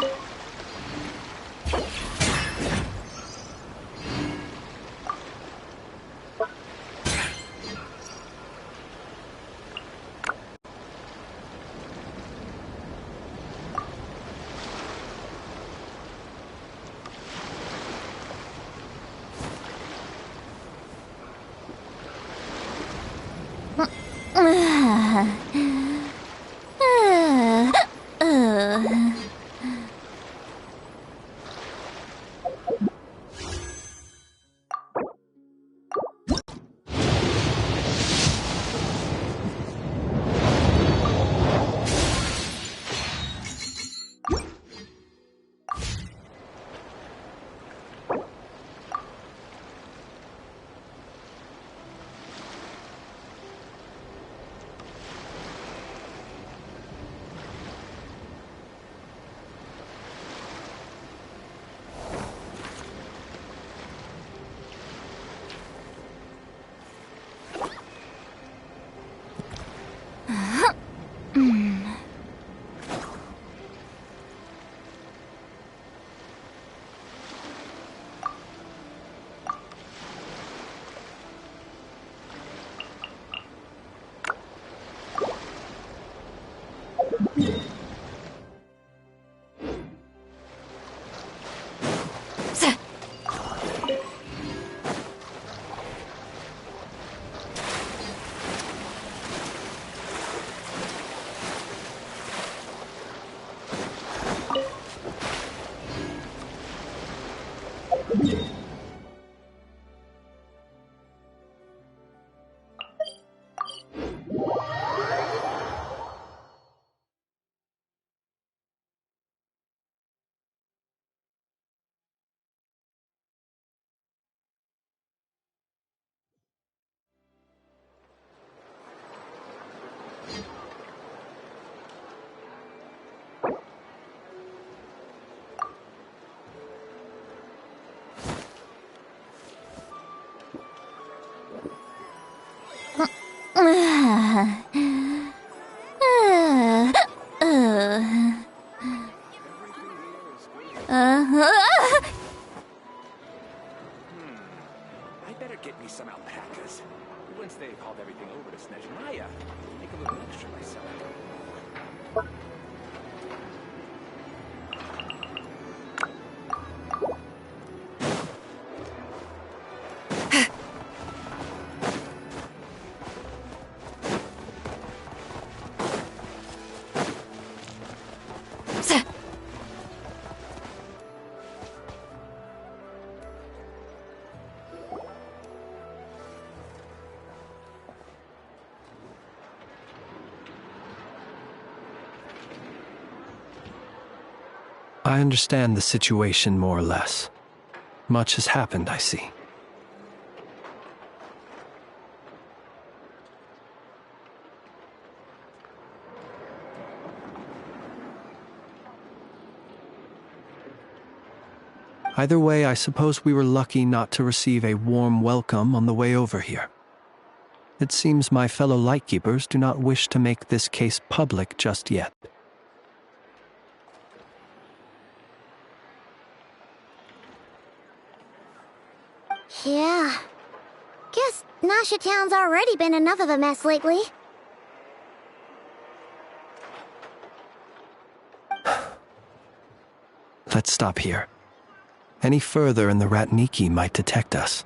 I better get me some alpacas. Once they've hauled everything over to Snezhnaya, make a little extra myself. I understand the situation more or less. Much has happened, I see. Either way, I suppose we were lucky not to receive a warm welcome on the way over here. It seems my fellow Lightkeepers do not wish to make this case public just yet. Yeah. Guess Nasha Town's already been enough of a mess lately. Let's stop here. Any further and the Ratniki might detect us.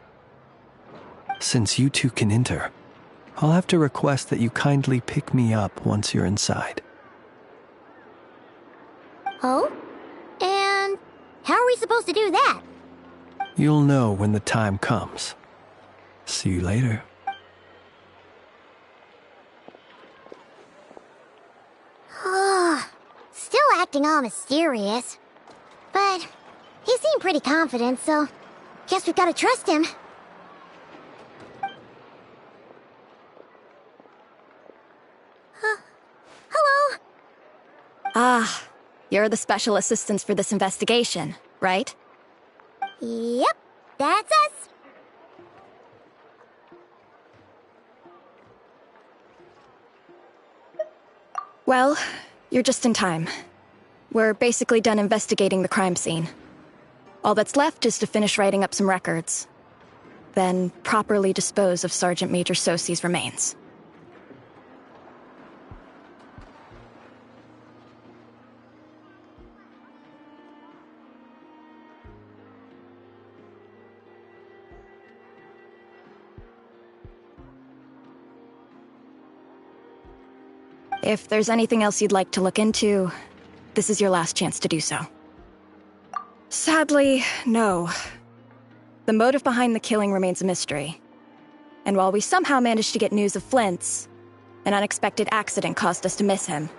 Since you two can enter, I'll have to request that you kindly pick me up once you're inside. Oh? And how are we supposed to do that? You'll know when the time comes. See you later. Still acting all mysterious. But he seemed pretty confident, so Guess we've gotta trust him. Hello? Ah, you're the special assistants for this investigation, right? Yep, that's us. Well, you're just in time. We're basically done investigating the crime scene. All that's left is to finish writing up some records. Then properly dispose of Sergeant Major Sosie's remains. If there's anything else you'd like to look into, this is your last chance to do so. Sadly, no. The motive behind the killing remains a mystery. And while we somehow managed to get news of Flint's, an unexpected accident caused us to miss him.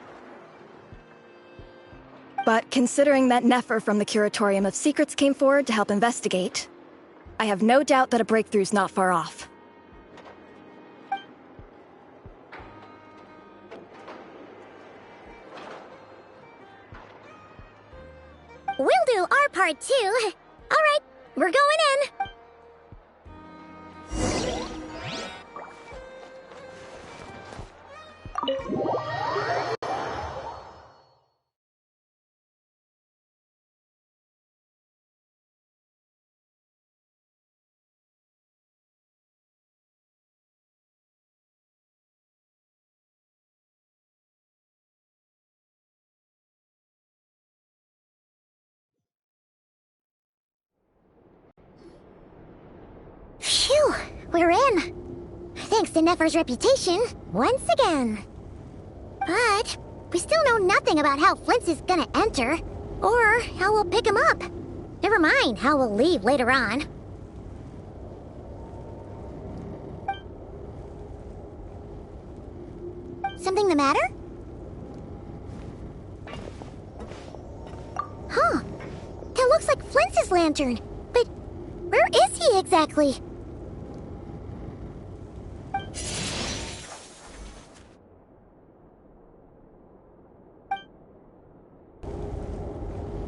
But considering that Nefer from the Curatorium of Secrets came forward to help investigate, I have no doubt that a breakthrough's not far off. We'll do our part too. All right, we're going in. Phew, we're in. Thanks to Nefer's reputation, once again. But we still know nothing about how Flint's is gonna enter, or how we'll pick him up. Never mind how we'll leave later on. Something the matter? Huh. That looks like Flint's lantern. But where is he exactly?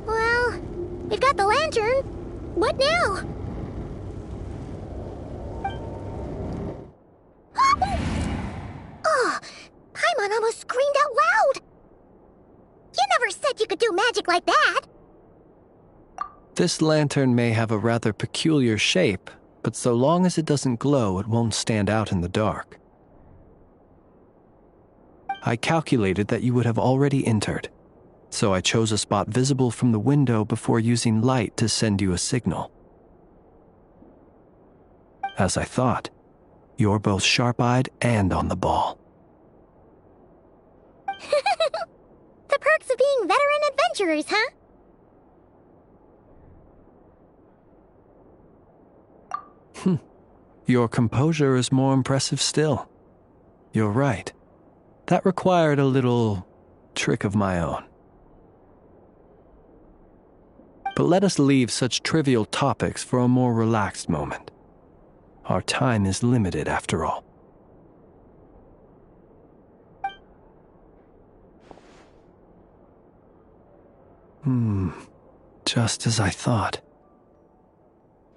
Well, we've got the lantern. What now? Oh, Paimon almost screamed out loud. You never said you could do magic like that. This lantern may have a rather peculiar shape, but so long as it doesn't glow, it won't stand out in the dark. I calculated that you would have already entered, so I chose a spot visible from the window before using light to send you a signal. As I thought, you're both sharp-eyed and on the ball. The perks of being veteran adventurers, huh? Your composure is more impressive still. You're right. That required a little trick of my own. But let us leave such trivial topics for a more relaxed moment. Our time is limited after all. Just as I thought.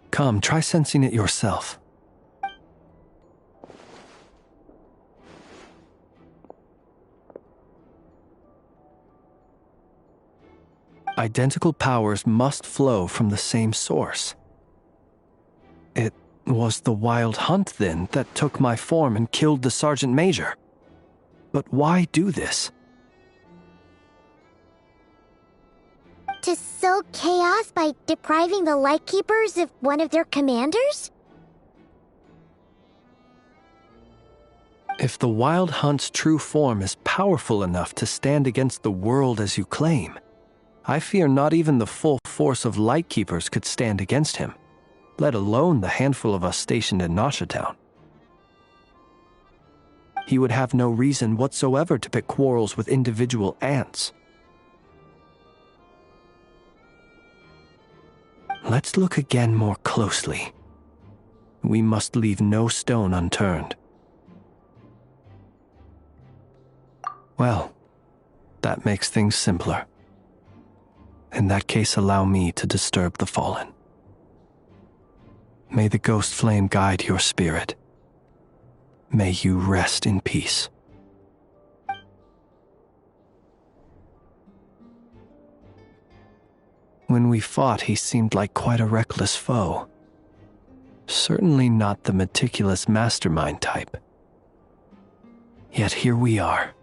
Come, try sensing it yourself. Identical powers must flow from the same source. It was the Wild Hunt, then, that took my form and killed the Sergeant Major. But why do this? To sow chaos by depriving the Lightkeepers of one of their commanders? If the Wild Hunt's true form is powerful enough to stand against the world as you claim, I fear not even the full force of Lightkeepers could stand against him, let alone the handful of us stationed in Nasha Town. He would have no reason whatsoever to pick quarrels with individual ants. Let's look again more closely. We must leave no stone unturned. Well, that makes things simpler. In that case, allow me to disturb the fallen. May the ghost flame guide your spirit. May you rest in peace. When we fought, he seemed like quite a reckless foe. Certainly not the meticulous mastermind type. Yet here we are,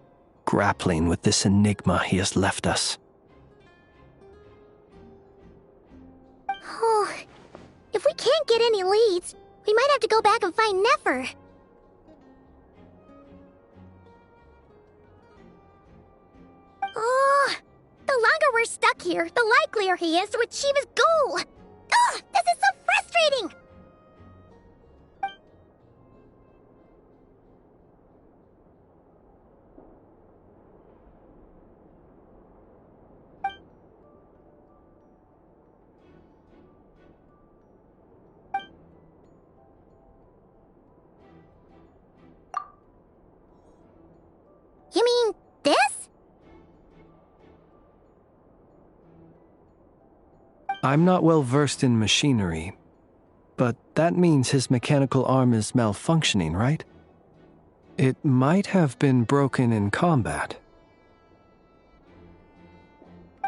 grappling with this enigma he has left us. Oh, if we can't get any leads, we might have to go back and find Nefer. Oh, the longer we're stuck here, the likelier he is to achieve his goal. Oh, this is so frustrating! You mean this? I'm not well versed in machinery, but that means his mechanical arm is malfunctioning, right? It might have been broken in combat.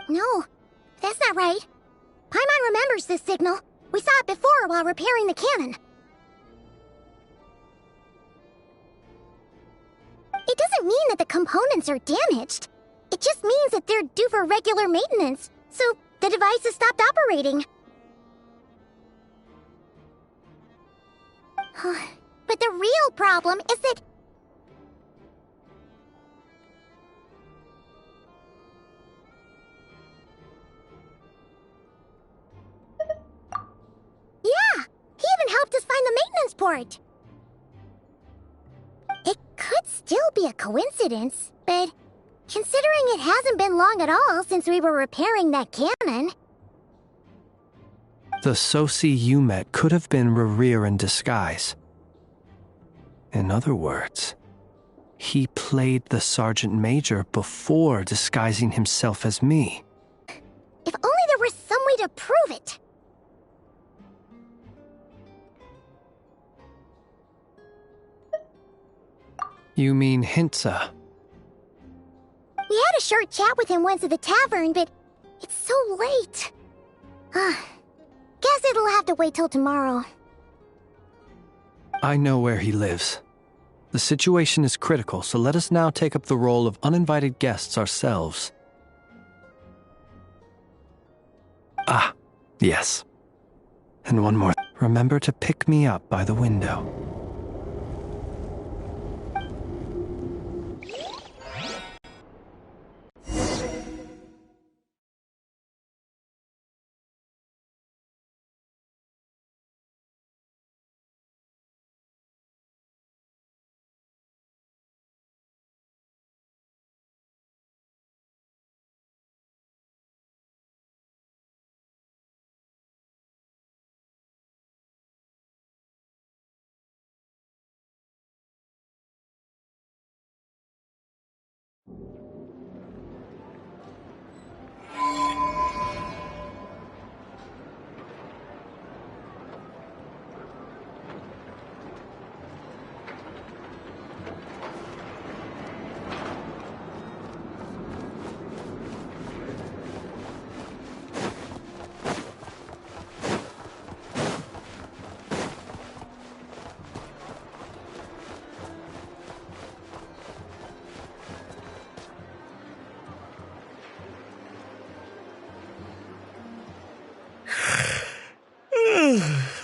No, that's not right. Paimon remembers this signal. We saw it before while repairing the cannon. It doesn't mean that the components are damaged. It just means that they're due for regular maintenance, so the device has stopped operating. But the real problem is that... Yeah! He even helped us find the maintenance port! It could still be a coincidence, but considering it hasn't been long at all since we were repairing that cannon... The Sosi you met could have been Rerir in disguise. In other words, he played the Sergeant Major before disguising himself as me. If only there was some way to prove it! You mean Hintsa? We had a short chat with him once at the tavern, but it's so late. Guess it'll have to wait till tomorrow. I know where he lives. The situation is critical, so let us now take up the role of uninvited guests ourselves. Ah, yes. And one more. Remember to pick me up by the window.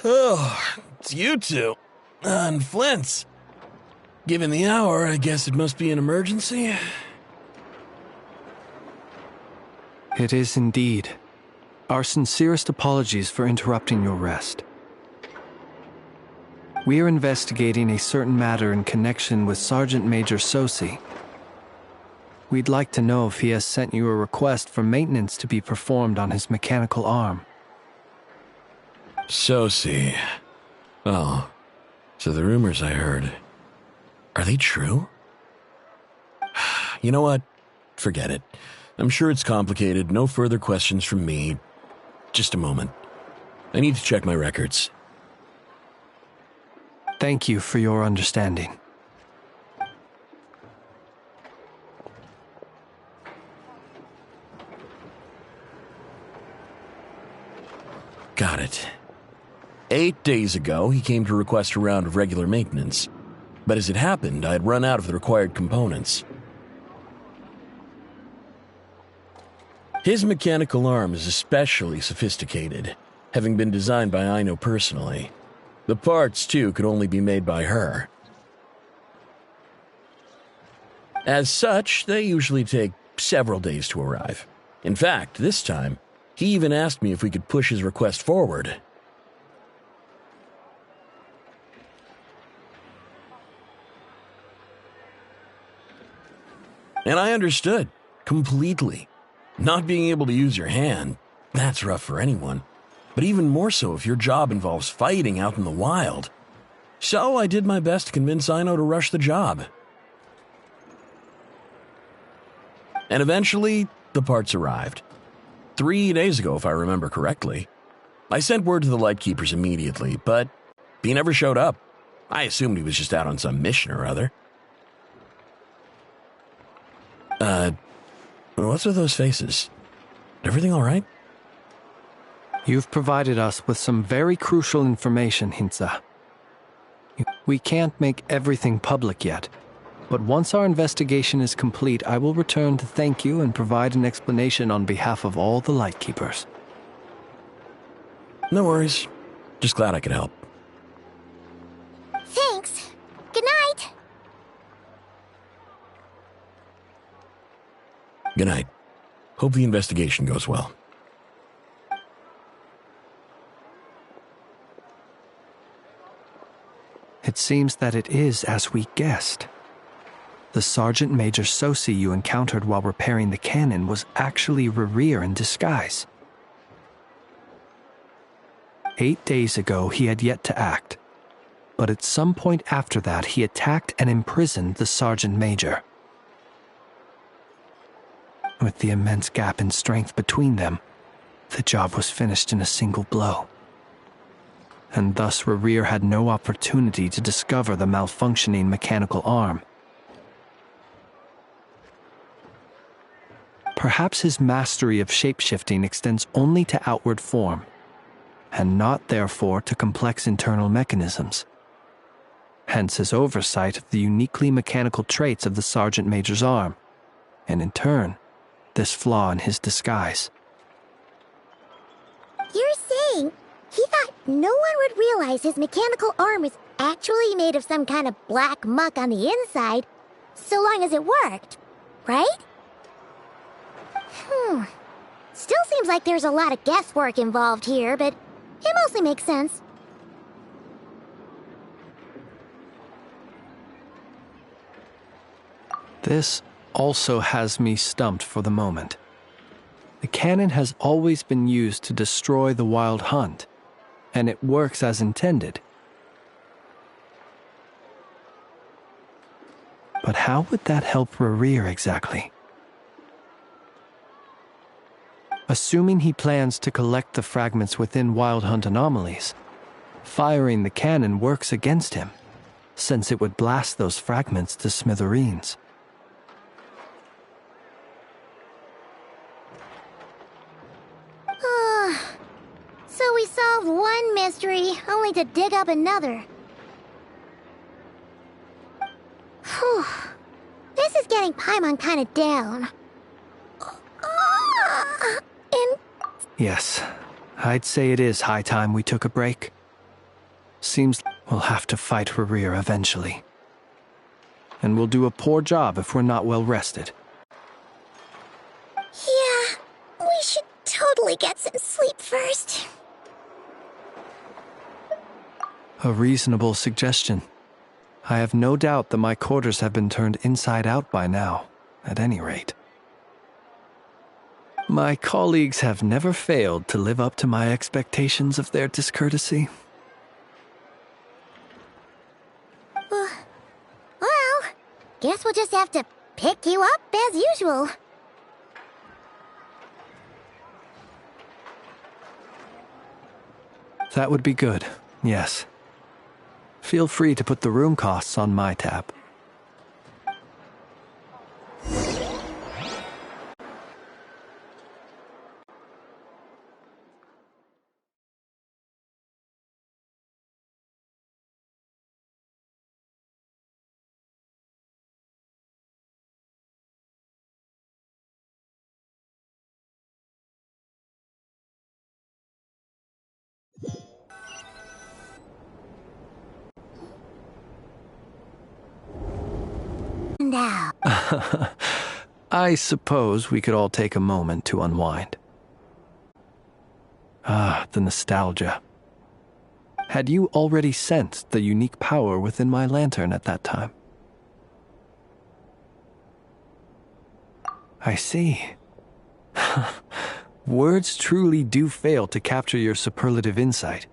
Oh, it's you two. And Flint's. Given the hour, I guess it must be an emergency. It is indeed. Our sincerest apologies for interrupting your rest. We are investigating a certain matter in connection with Sergeant Major Sosi. We'd like to know if he has sent you a request for maintenance to be performed on his mechanical arm. So see. Oh, so the rumors I heard, are they true? You know what? Forget it. I'm sure it's complicated. No further questions from me. Just a moment. I need to check my records. Thank you for your understanding. Got it. 8 days ago, he came to request a round of regular maintenance. But as it happened, I had run out of the required components. His mechanical arm is especially sophisticated, having been designed by Aino personally. The parts, too, could only be made by her. As such, they usually take several days to arrive. In fact, this time, he even asked me if we could push his request forward. And I understood, completely. Not being able to use your hand, that's rough for anyone. But even more so if your job involves fighting out in the wild. So I did my best to convince Aino to rush the job. And eventually, the parts arrived. 3 days ago, if I remember correctly. I sent word to the Lightkeepers immediately, but he never showed up. I assumed he was just out on some mission or other. What's with those faces? Everything all right? You've provided us with some very crucial information, Hintsa. We can't make everything public yet, but once our investigation is complete, I will return to thank you and provide an explanation on behalf of all the Lightkeepers. No worries. Just glad I could help. Thanks. Good night. Good night. Hope the investigation goes well. It seems that it is as we guessed. The Sergeant Major Sosi you encountered while repairing the cannon was actually Rerir in disguise. 8 days ago, he had yet to act, but at some point after that, he attacked and imprisoned the Sergeant Major. With the immense gap in strength between them, the job was finished in a single blow. And thus Rerir had no opportunity to discover the malfunctioning mechanical arm. Perhaps his mastery of shapeshifting extends only to outward form, and not therefore to complex internal mechanisms. Hence his oversight of the uniquely mechanical traits of the Sergeant Major's arm, and in turn, this flaw in his disguise. You're saying he thought no one would realize his mechanical arm is actually made of some kind of black muck on the inside, so long as it worked, right? Still seems like there's a lot of guesswork involved here, but it mostly makes sense. This also has me stumped for the moment. The cannon has always been used to destroy the wild hunt, and it works as intended. But how would that help Rerir exactly? Assuming he plans to collect the fragments within wild hunt anomalies, firing the cannon works against him, since it would blast those fragments to smithereens. So we solved one mystery, only to dig up another. Whew. This is getting Paimon kind of down. Yes, I'd say it is high time we took a break. Seems we'll have to fight Rerir eventually. And we'll do a poor job if we're not well rested. Yeah, we should totally get some sleep first. A reasonable suggestion. I have no doubt that my quarters have been turned inside out by now, at any rate. My colleagues have never failed to live up to my expectations of their discourtesy. Well, guess we'll just have to pick you up as usual. That would be good, yes. Feel free to put the room costs on my tab. Now. I suppose we could all take a moment to unwind. Ah, the nostalgia. Had you already sensed the unique power within my lantern at that time? I see. Words truly do fail to capture your superlative insight.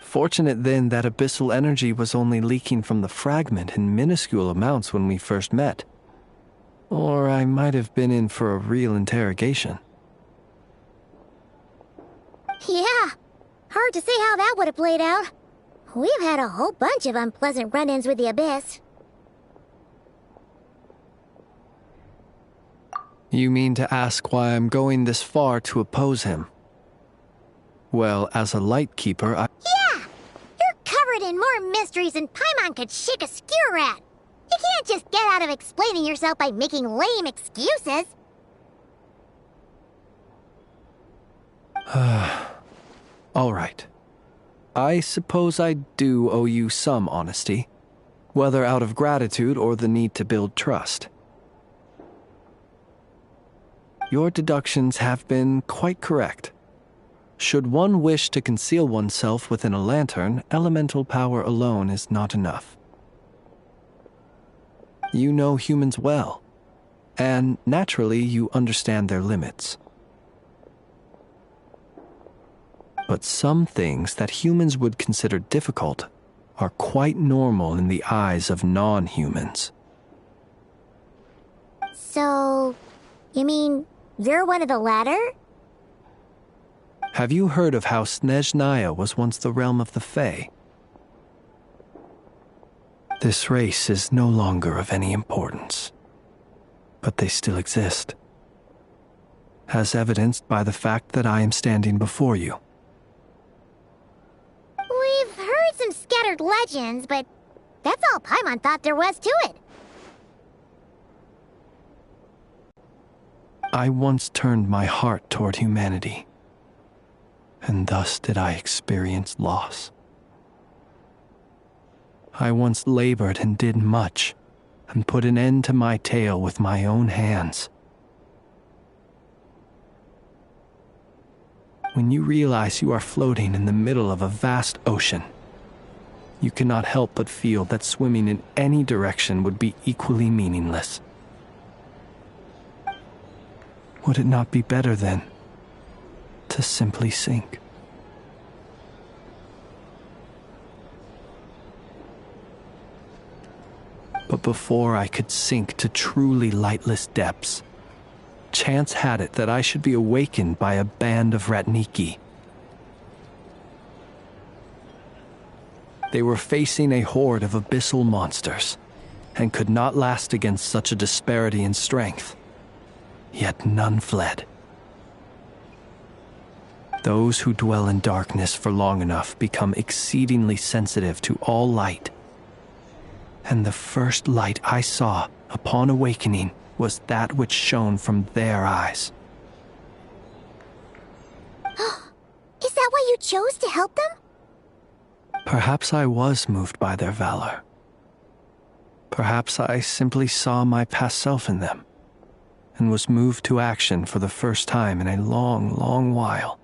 Fortunate then that abyssal energy was only leaking from the fragment in minuscule amounts when we first met. Or I might have been in for a real interrogation. Yeah, hard to say how that would have played out. We've had a whole bunch of unpleasant run-ins with the Abyss. You mean to ask why I'm going this far to oppose him? Well, as a light keeper, Yeah! You're covered in more mysteries than Paimon could shake a skewer at. You can't just get out of explaining yourself by making lame excuses. All right. I suppose I do owe you some honesty, whether out of gratitude or the need to build trust. Your deductions have been quite correct. Should one wish to conceal oneself within a lantern, elemental power alone is not enough. You know humans well, and naturally you understand their limits. But some things that humans would consider difficult are quite normal in the eyes of non-humans. So, you mean you're one of the latter? Have you heard of how Snezhnaya was once the realm of the Fae? This race is no longer of any importance, but they still exist, as evidenced by the fact that I am standing before you. We've heard some scattered legends, but that's all Paimon thought there was to it. I once turned my heart toward humanity, and thus did I experience loss. I once labored and did much, and put an end to my tale with my own hands. When you realize you are floating in the middle of a vast ocean, you cannot help but feel that swimming in any direction would be equally meaningless. Would it not be better, then, to simply sink? But before I could sink to truly lightless depths, chance had it that I should be awakened by a band of Ratniki. They were facing a horde of abyssal monsters, and could not last against such a disparity in strength. Yet none fled. Those who dwell in darkness for long enough become exceedingly sensitive to all light. And the first light I saw upon awakening was that which shone from their eyes. Is that why you chose to help them? Perhaps I was moved by their valor. Perhaps I simply saw my past self in them, and was moved to action for the first time in a long, long while.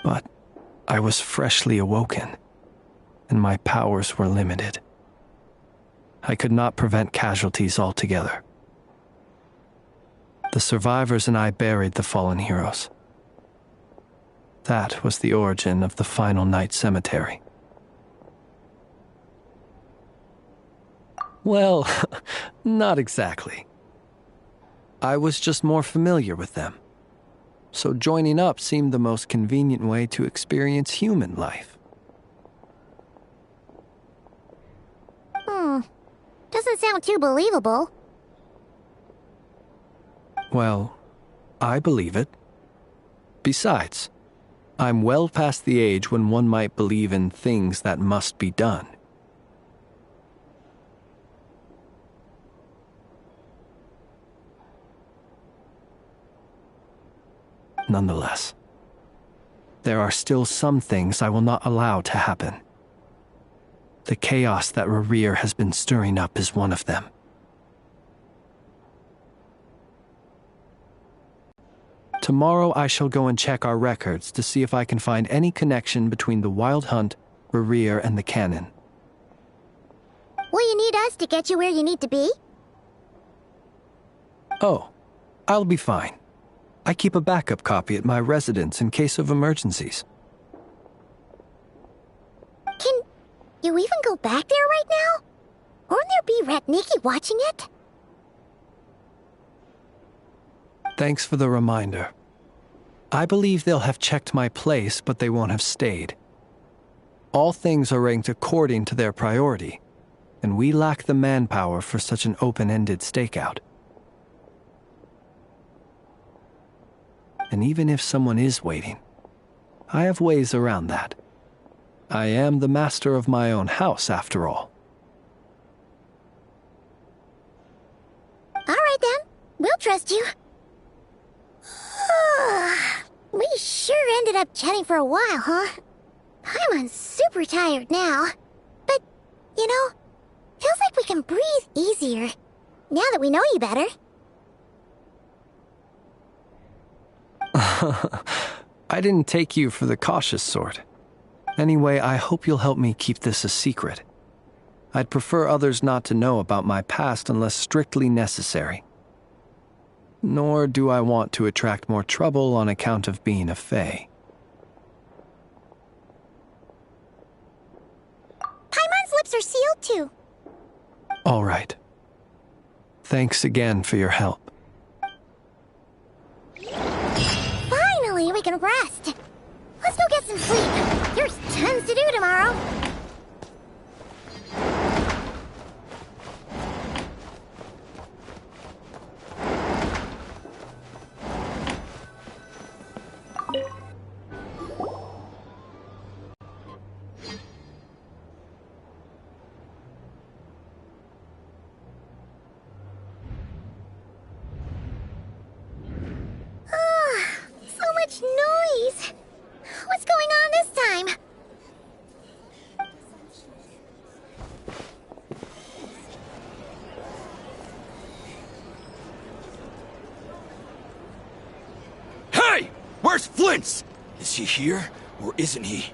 But I was freshly awoken, and my powers were limited. I could not prevent casualties altogether. The survivors and I buried the fallen heroes. That was the origin of the final night cemetery. Well, not exactly. I was just more familiar with them, so joining up seemed the most convenient way to experience human life. Doesn't sound too believable. Well, I believe it. Besides, I'm well past the age when one might believe in things that must be done. Nonetheless, there are still some things I will not allow to happen. The chaos that Rerir has been stirring up is one of them. Tomorrow I shall go and check our records to see if I can find any connection between the Wild Hunt, Rerir, and the cannon. Will you need us to get you where you need to be? Oh, I'll be fine. I keep a backup copy at my residence in case of emergencies. Can you even go back there right now? Won't there be Ratniki watching it? Thanks for the reminder. I believe they'll have checked my place, but they won't have stayed. All things are ranked according to their priority, and we lack the manpower for such an open-ended stakeout. And even if someone is waiting, I have ways around that. I am the master of my own house, after all. All right then, we'll trust you. We sure ended up chatting for a while, huh? I'm super tired now. But, you know, feels like we can breathe easier now that we know you better. I didn't take you for the cautious sort. Anyway, I hope you'll help me keep this a secret. I'd prefer others not to know about my past unless strictly necessary. Nor do I want to attract more trouble on account of being a fae. Paimon's lips are sealed too. All right. Thanks again for your help. Finally, we can rest. Let's go get some sleep. There's tons to do tomorrow. So much noise. What's going on this time? Hey! Where's Flint's? Is he here, or isn't he?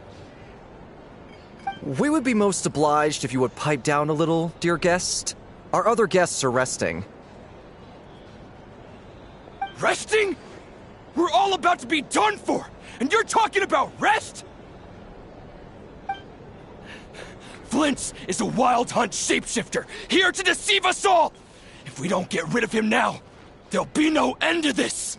We would be most obliged if you would pipe down a little, dear guest. Our other guests are resting. Resting? We're all about to be done for, and you're talking about rest? Flint's is a Wild Hunt shapeshifter, here to deceive us all! If we don't get rid of him now, there'll be no end to this!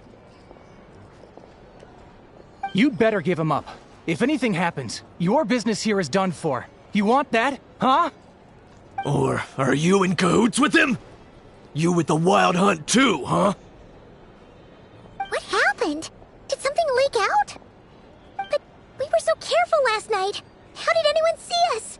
You'd better give him up. If anything happens, your business here is done for. You want that, huh? Or are you in cahoots with him? You with the Wild Hunt too, huh? What happened? Did something leak out? But we were so careful last night. How did anyone see us?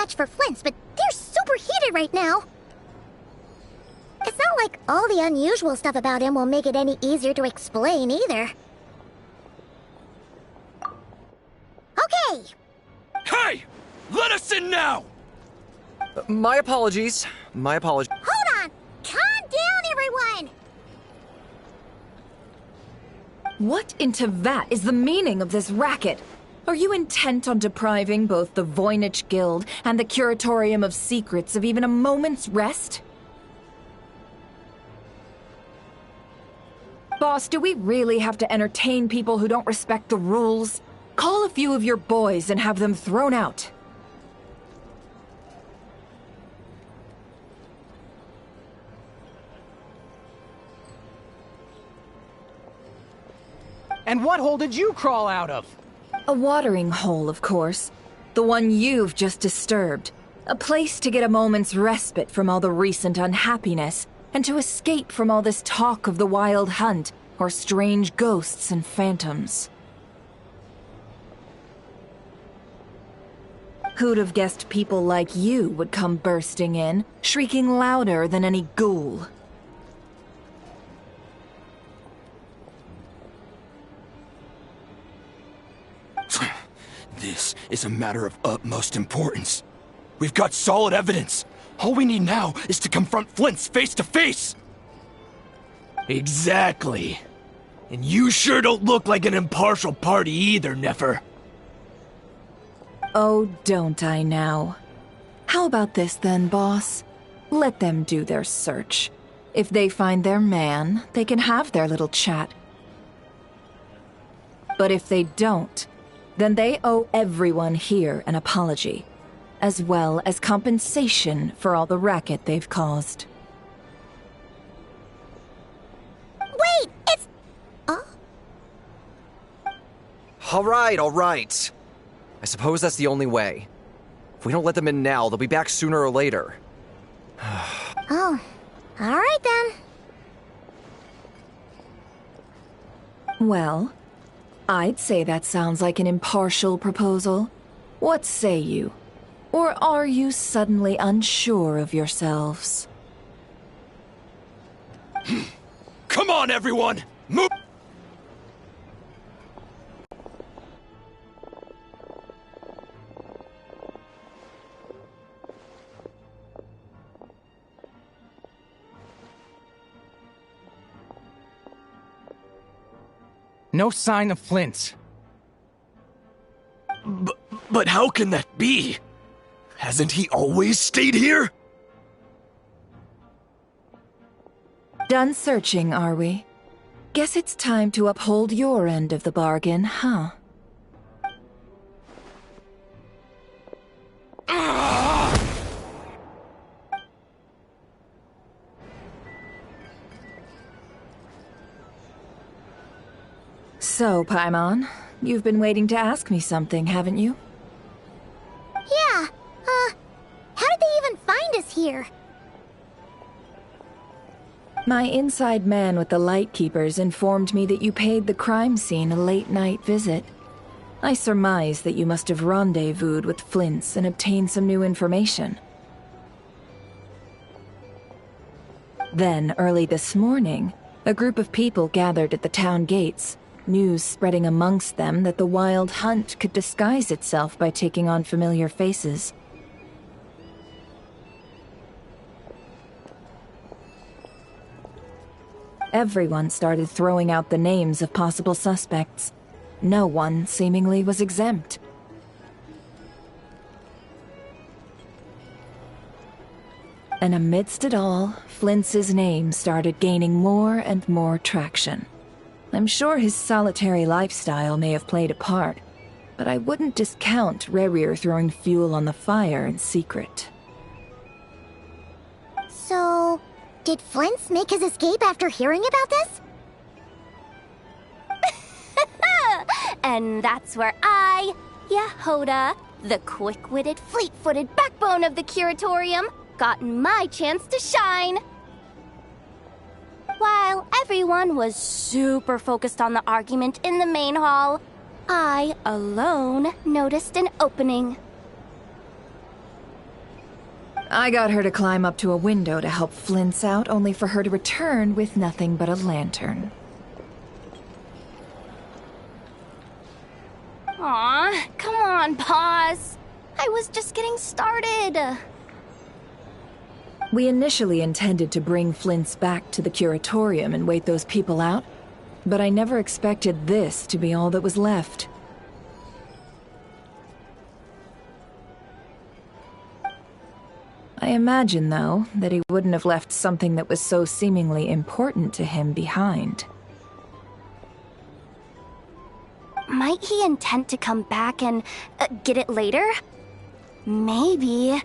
match for Flint's, but they're super heated right now. It's not like all the unusual stuff about him will make it any easier to explain either. Okay! Hey! Let us in now! My apologies. My apologies. Hold on! Calm down, everyone! What into that is the meaning of this racket? Are you intent on depriving both the Voynich Guild and the Curatorium of Secrets of even a moment's rest? Boss, do we really have to entertain people who don't respect the rules? Call a few of your boys and have them thrown out. And what hole did you crawl out of? A watering hole, of course. The one you've just disturbed. A place to get a moment's respite from all the recent unhappiness, and to escape from all this talk of the wild hunt, or strange ghosts and phantoms. Who'd have guessed people like you would come bursting in, shrieking louder than any ghoul? This is a matter of utmost importance. We've got solid evidence. All we need now is to confront Flint's face to face. Exactly. And you sure don't look like an impartial party either, Nefer. Oh, don't I now? How about this then, boss? Let them do their search. If they find their man, they can have their little chat. But if they don't, then they owe everyone here an apology, as well as compensation for all the racket they've caused. Wait, it's... All right. I suppose that's the only way. If we don't let them in now, they'll be back sooner or later. Oh, all right then. Well, I'd say that sounds like an impartial proposal. What say you? Or are you suddenly unsure of yourselves? Come on, everyone! Move! No sign of Flint's. But how can that be? Hasn't he always stayed here? Done searching, are we? Guess it's time to uphold your end of the bargain, huh? So, Paimon, you've been waiting to ask me something, haven't you? Yeah, how did they even find us here? My inside man with the Lightkeepers informed me that you paid the crime scene a late-night visit. I surmise that you must have rendezvoused with Flint's and obtained some new information. Then, early this morning, a group of people gathered at the town gates, news spreading amongst them that the wild hunt could disguise itself by taking on familiar faces. Everyone started throwing out the names of possible suspects. No one, seemingly, was exempt. And amidst it all, Flint's name started gaining more and more traction. I'm sure his solitary lifestyle may have played a part, but I wouldn't discount Rerir throwing fuel on the fire in secret. So, did Flint's make his escape after hearing about this? And that's where I, Yahoda, the quick-witted, fleet-footed backbone of the Curatorium, got my chance to shine. While everyone was super focused on the argument in the main hall, I alone noticed an opening. I got her to climb up to a window to help Flint's out, only for her to return with nothing but a lantern. Aw, come on, pause. I was just getting started. We initially intended to bring Flint's back to the curatorium and wait those people out, but I never expected this to be all that was left. I imagine, though, that he wouldn't have left something that was so seemingly important to him behind. Might he intend to come back and get it later? Maybe.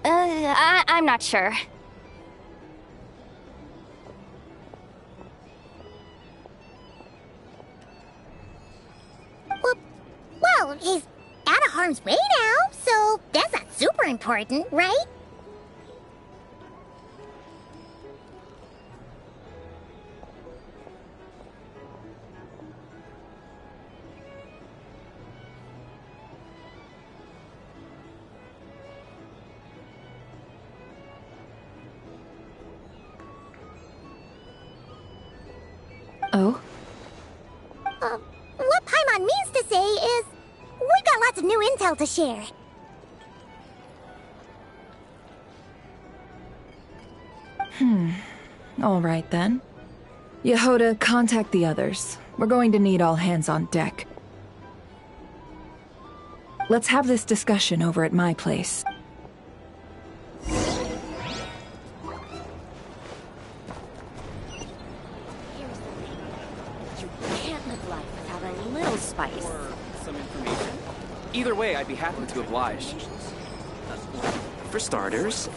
I'm not sure. Well, he's out of harm's way now, so that's not super important, right? Oh? What Paimon means to say is, we've got lots of new intel to share. All right then. Yehoda, contact the others. We're going to need all hands on deck. Let's have this discussion over at my place. Either way, I'd be happy to oblige. For starters,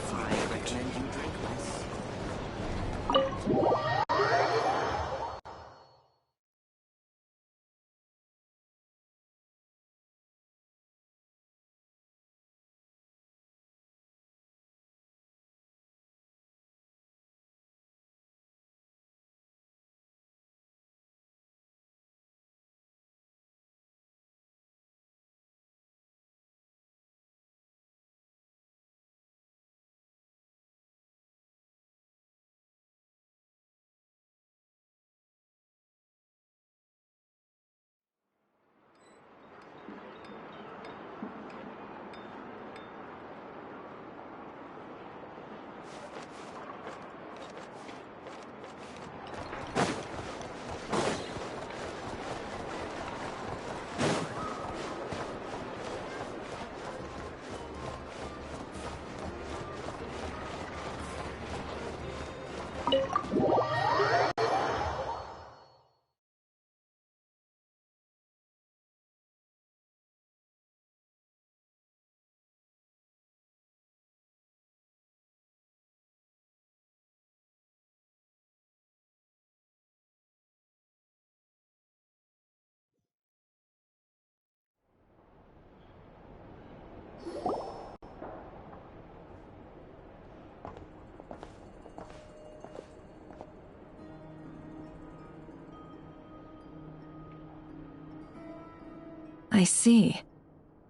I see.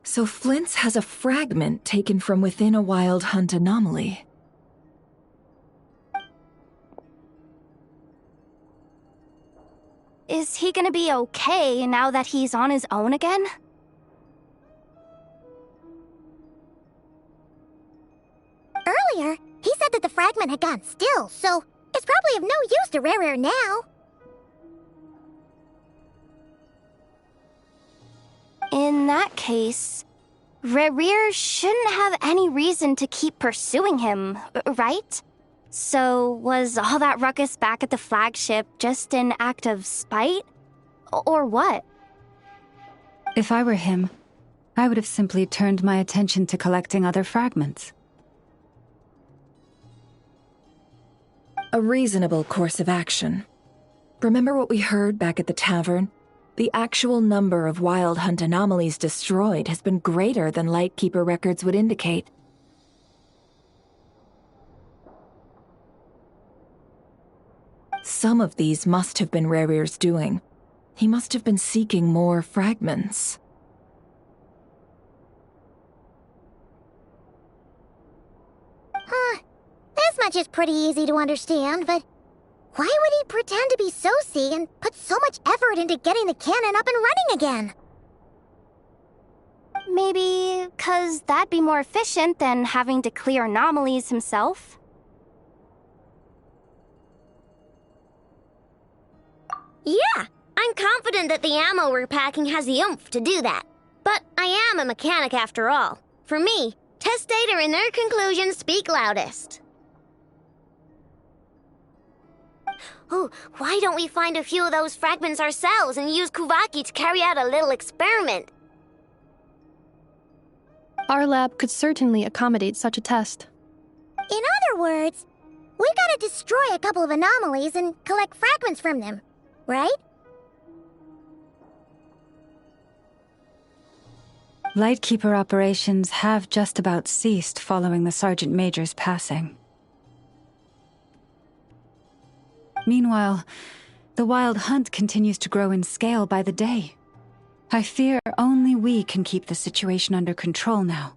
So Flint's has a fragment taken from within a wild hunt anomaly. Is he gonna be okay now that he's on his own again? Earlier, he said that the fragment had gone still, so it's probably of no use to Rare now. In that case, Rerir shouldn't have any reason to keep pursuing him, right? So was all that ruckus back at the flagship just an act of spite? Or what? If I were him, I would have simply turned my attention to collecting other fragments. A reasonable course of action. Remember what we heard back at the tavern? The actual number of wild hunt anomalies destroyed has been greater than Lightkeeper records would indicate. Some of these must have been Rerir's doing. He must have been seeking more fragments. much is pretty easy to understand, but why would he pretend to be Soci and put so much effort into getting the cannon up and running again? Maybe 'cause that'd be more efficient than having to clear anomalies himself. Yeah, I'm confident that the ammo we're packing has the oomph to do that. But I am a mechanic after all. For me, test data and their conclusions speak loudest. Oh, why don't we find a few of those fragments ourselves and use Kuvaki to carry out a little experiment? Our lab could certainly accommodate such a test. In other words, we gotta destroy a couple of anomalies and collect fragments from them, right? Lightkeeper operations have just about ceased following the Sergeant Major's passing. Meanwhile, the wild hunt continues to grow in scale by the day. I fear only we can keep the situation under control now.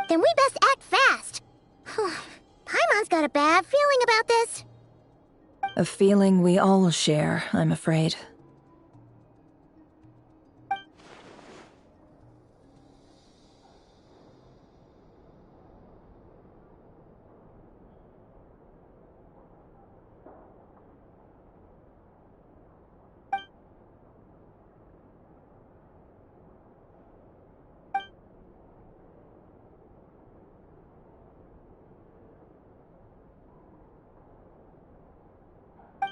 Then we best act fast. Paimon's got a bad feeling about this. A feeling we all share, I'm afraid.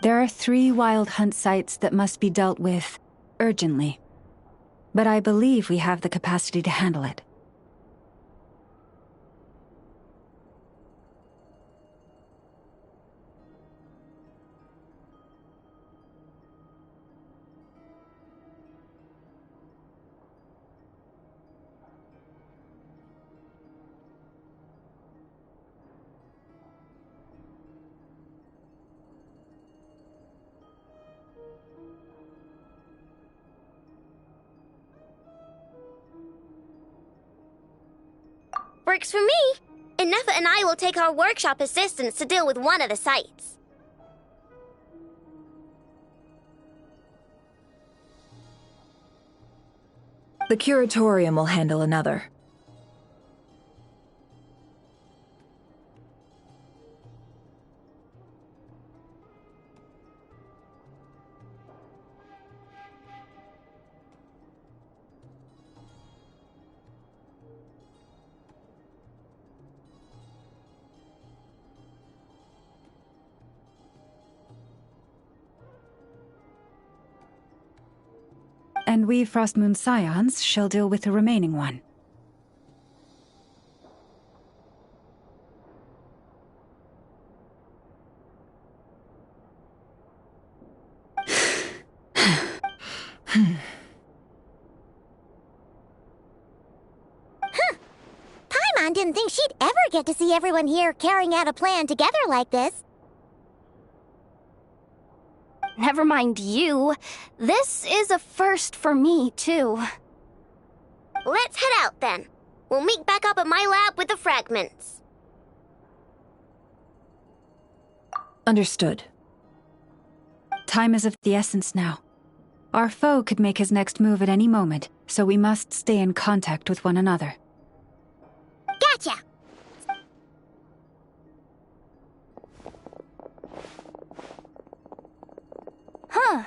There are 3 wild hunt sites that must be dealt with urgently. But I believe we have the capacity to handle it. Works for me. Inefa and I will take our workshop assistants to deal with one of the sites. The curatorium will handle another. And we Frostmoon Scions shall deal with the remaining one. Paimon didn't think she'd ever get to see everyone here carrying out a plan together like this. Never mind you. This is a first for me, too. Let's head out, then. We'll meet back up at my lab with the fragments. Understood. Time is of the essence now. Our foe could make his next move at any moment, so we must stay in contact with one another. Gotcha! Huh.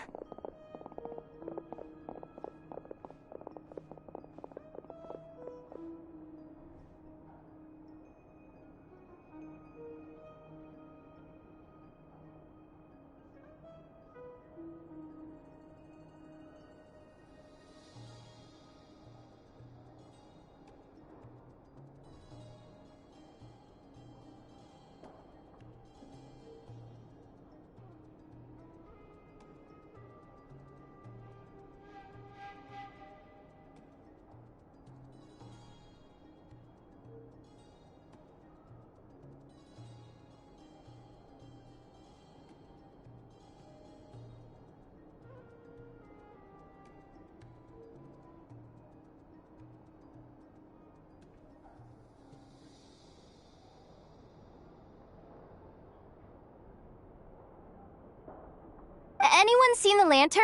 anyone seen the lantern?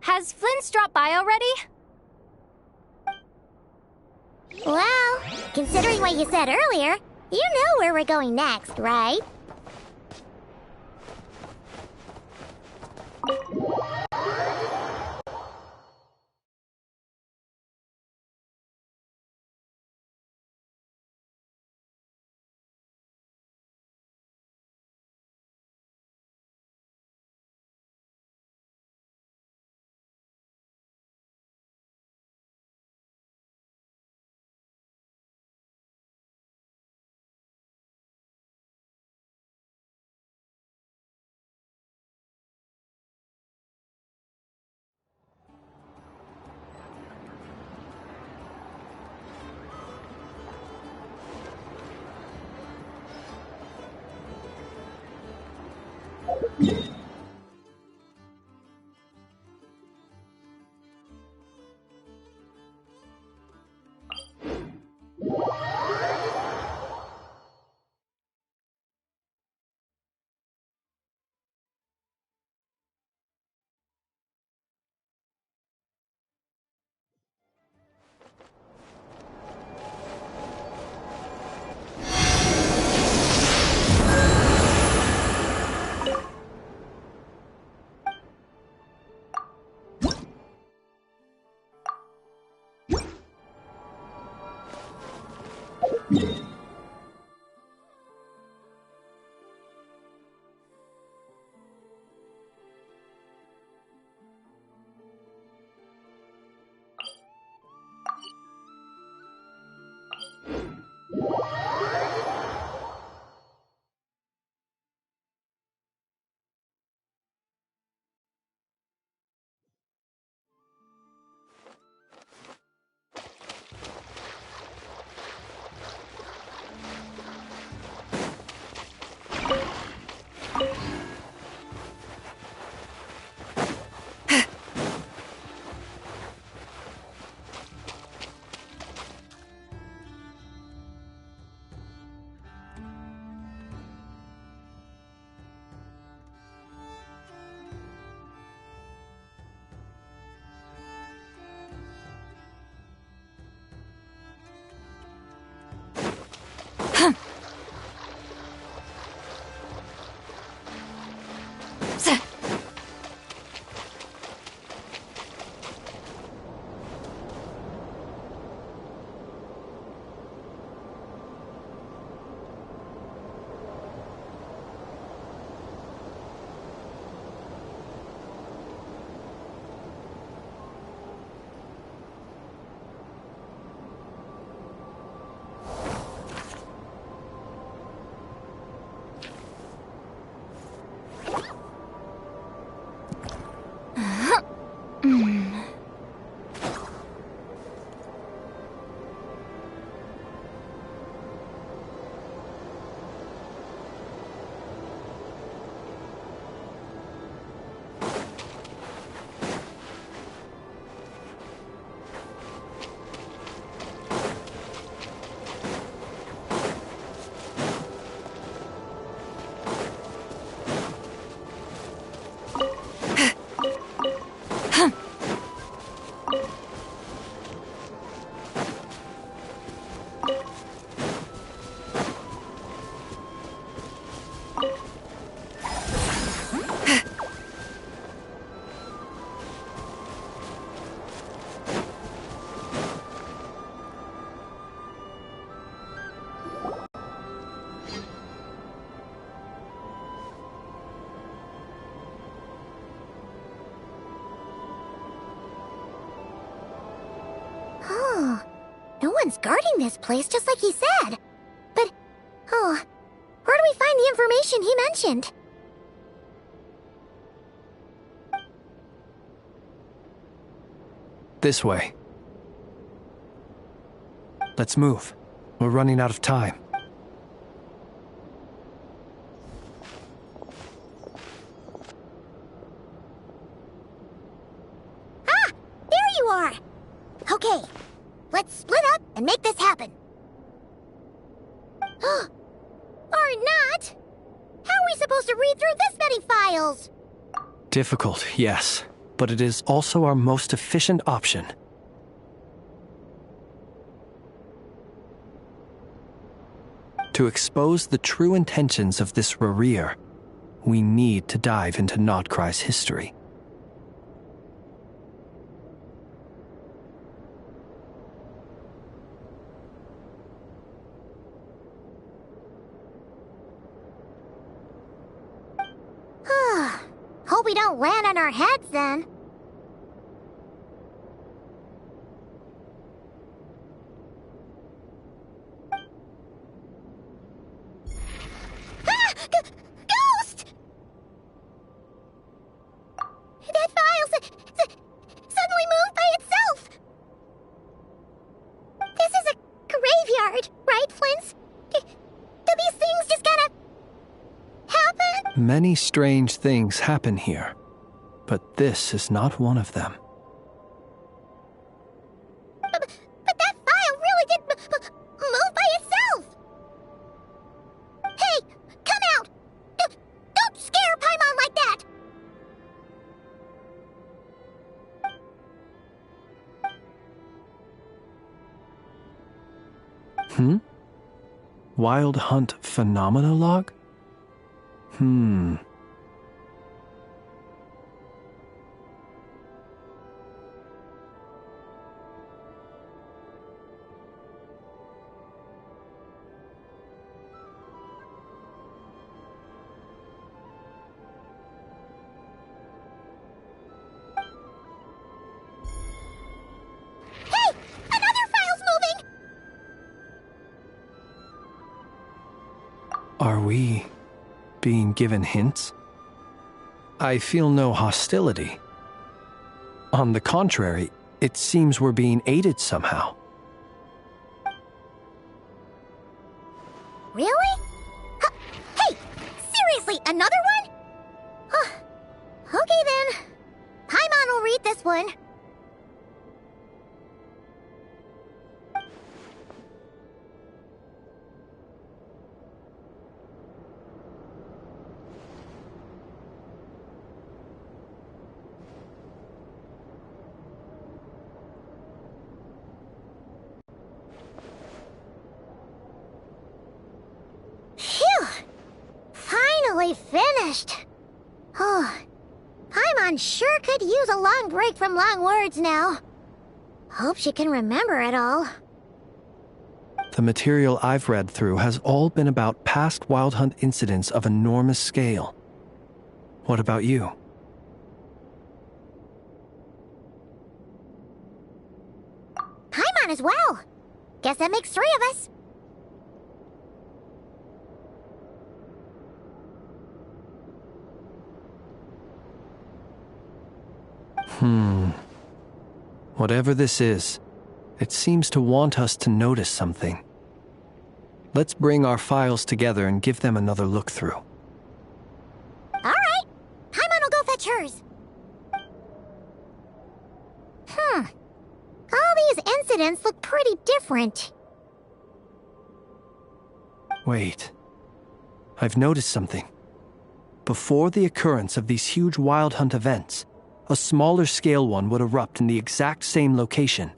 Has Flint's dropped by already? Well, considering what you said earlier, you know where we're going next, right? No one's guarding this place, just like he said. But, where do we find the information he mentioned? This way. Let's move. We're running out of time. Ah! There you are! Okay, let's split up and make this happen. Or not! How are we supposed to read through this many files? Difficult, yes, but it is also our most efficient option. To expose the true intentions of this Rerir, we need to dive into Nodcry's history. Hope we don't land on our heads then. Ghost! That file suddenly moved by itself. This is a graveyard, right, Flint? Do these things just kind of happen? Many strange things happen here, but this is not one of them. But that file really did move by itself! Hey, come out! Don't scare Paimon like that! Wild Hunt Phenomena Log? Hey! Another file's moving! Are we being given hints? I feel no hostility. On the contrary, it seems we're being aided somehow. Really? Hey! Seriously, another one? Okay then. Paimon will read this one. Phew! Finally finished. Oh, Paimon sure could use a long break from long words now. Hope she can remember it all. The material I've read through has all been about past Wild Hunt incidents of enormous scale. What about you? Paimon as well. Guess that makes 3 of us. Whatever this is, it seems to want us to notice something. Let's bring our files together and give them another look through. Alright. Paimon will go fetch hers. All these incidents look pretty different. Wait. I've noticed something. Before the occurrence of these huge Wild Hunt events, a smaller scale one would erupt in the exact same location.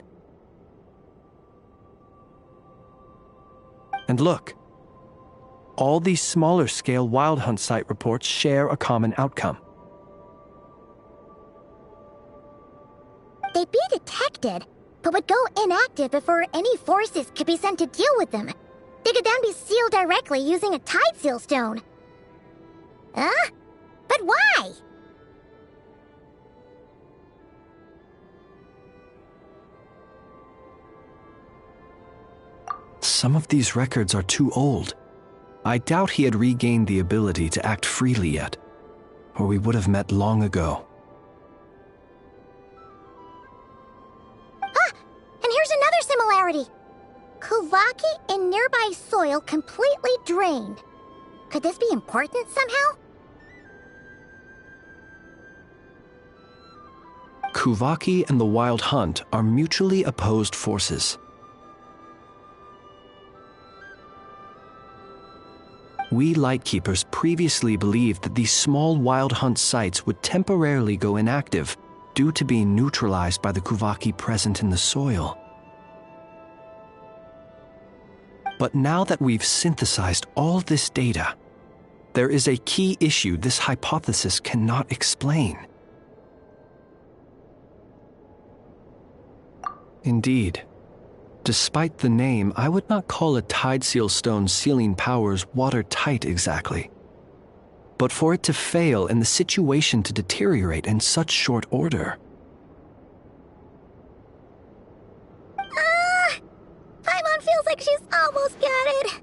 And look. All these smaller scale Wild Hunt site reports share a common outcome. They'd be detected, but would go inactive before any forces could be sent to deal with them. They could then be sealed directly using a tide seal stone. Huh? But why? Some of these records are too old. I doubt he had regained the ability to act freely yet, or we would have met long ago. And here's another similarity. Kuvaki in nearby soil completely drained. Could this be important somehow? Kuvaki and the Wild Hunt are mutually opposed forces. We Lightkeepers previously believed that these small wild hunt sites would temporarily go inactive due to being neutralized by the Kuvaki present in the soil. But now that we've synthesized all this data, there is a key issue this hypothesis cannot explain. Indeed, despite the name, I would not call a Tide Seal Stone's sealing powers watertight exactly. But for it to fail and the situation to deteriorate in such short order. Paimon feels like she's almost got it.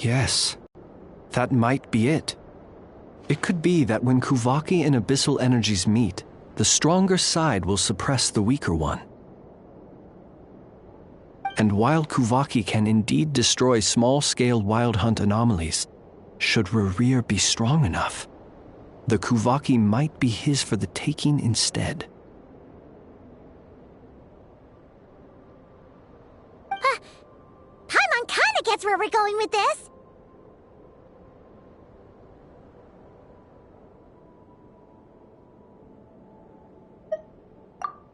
Yes, that might be it. It could be that when Kuvaki and Abyssal energies meet, the stronger side will suppress the weaker one. And while Kuvaki can indeed destroy small-scale wild hunt anomalies, should Rerir be strong enough, the Kuvaki might be his for the taking instead. Paimon kinda gets where we're going with this.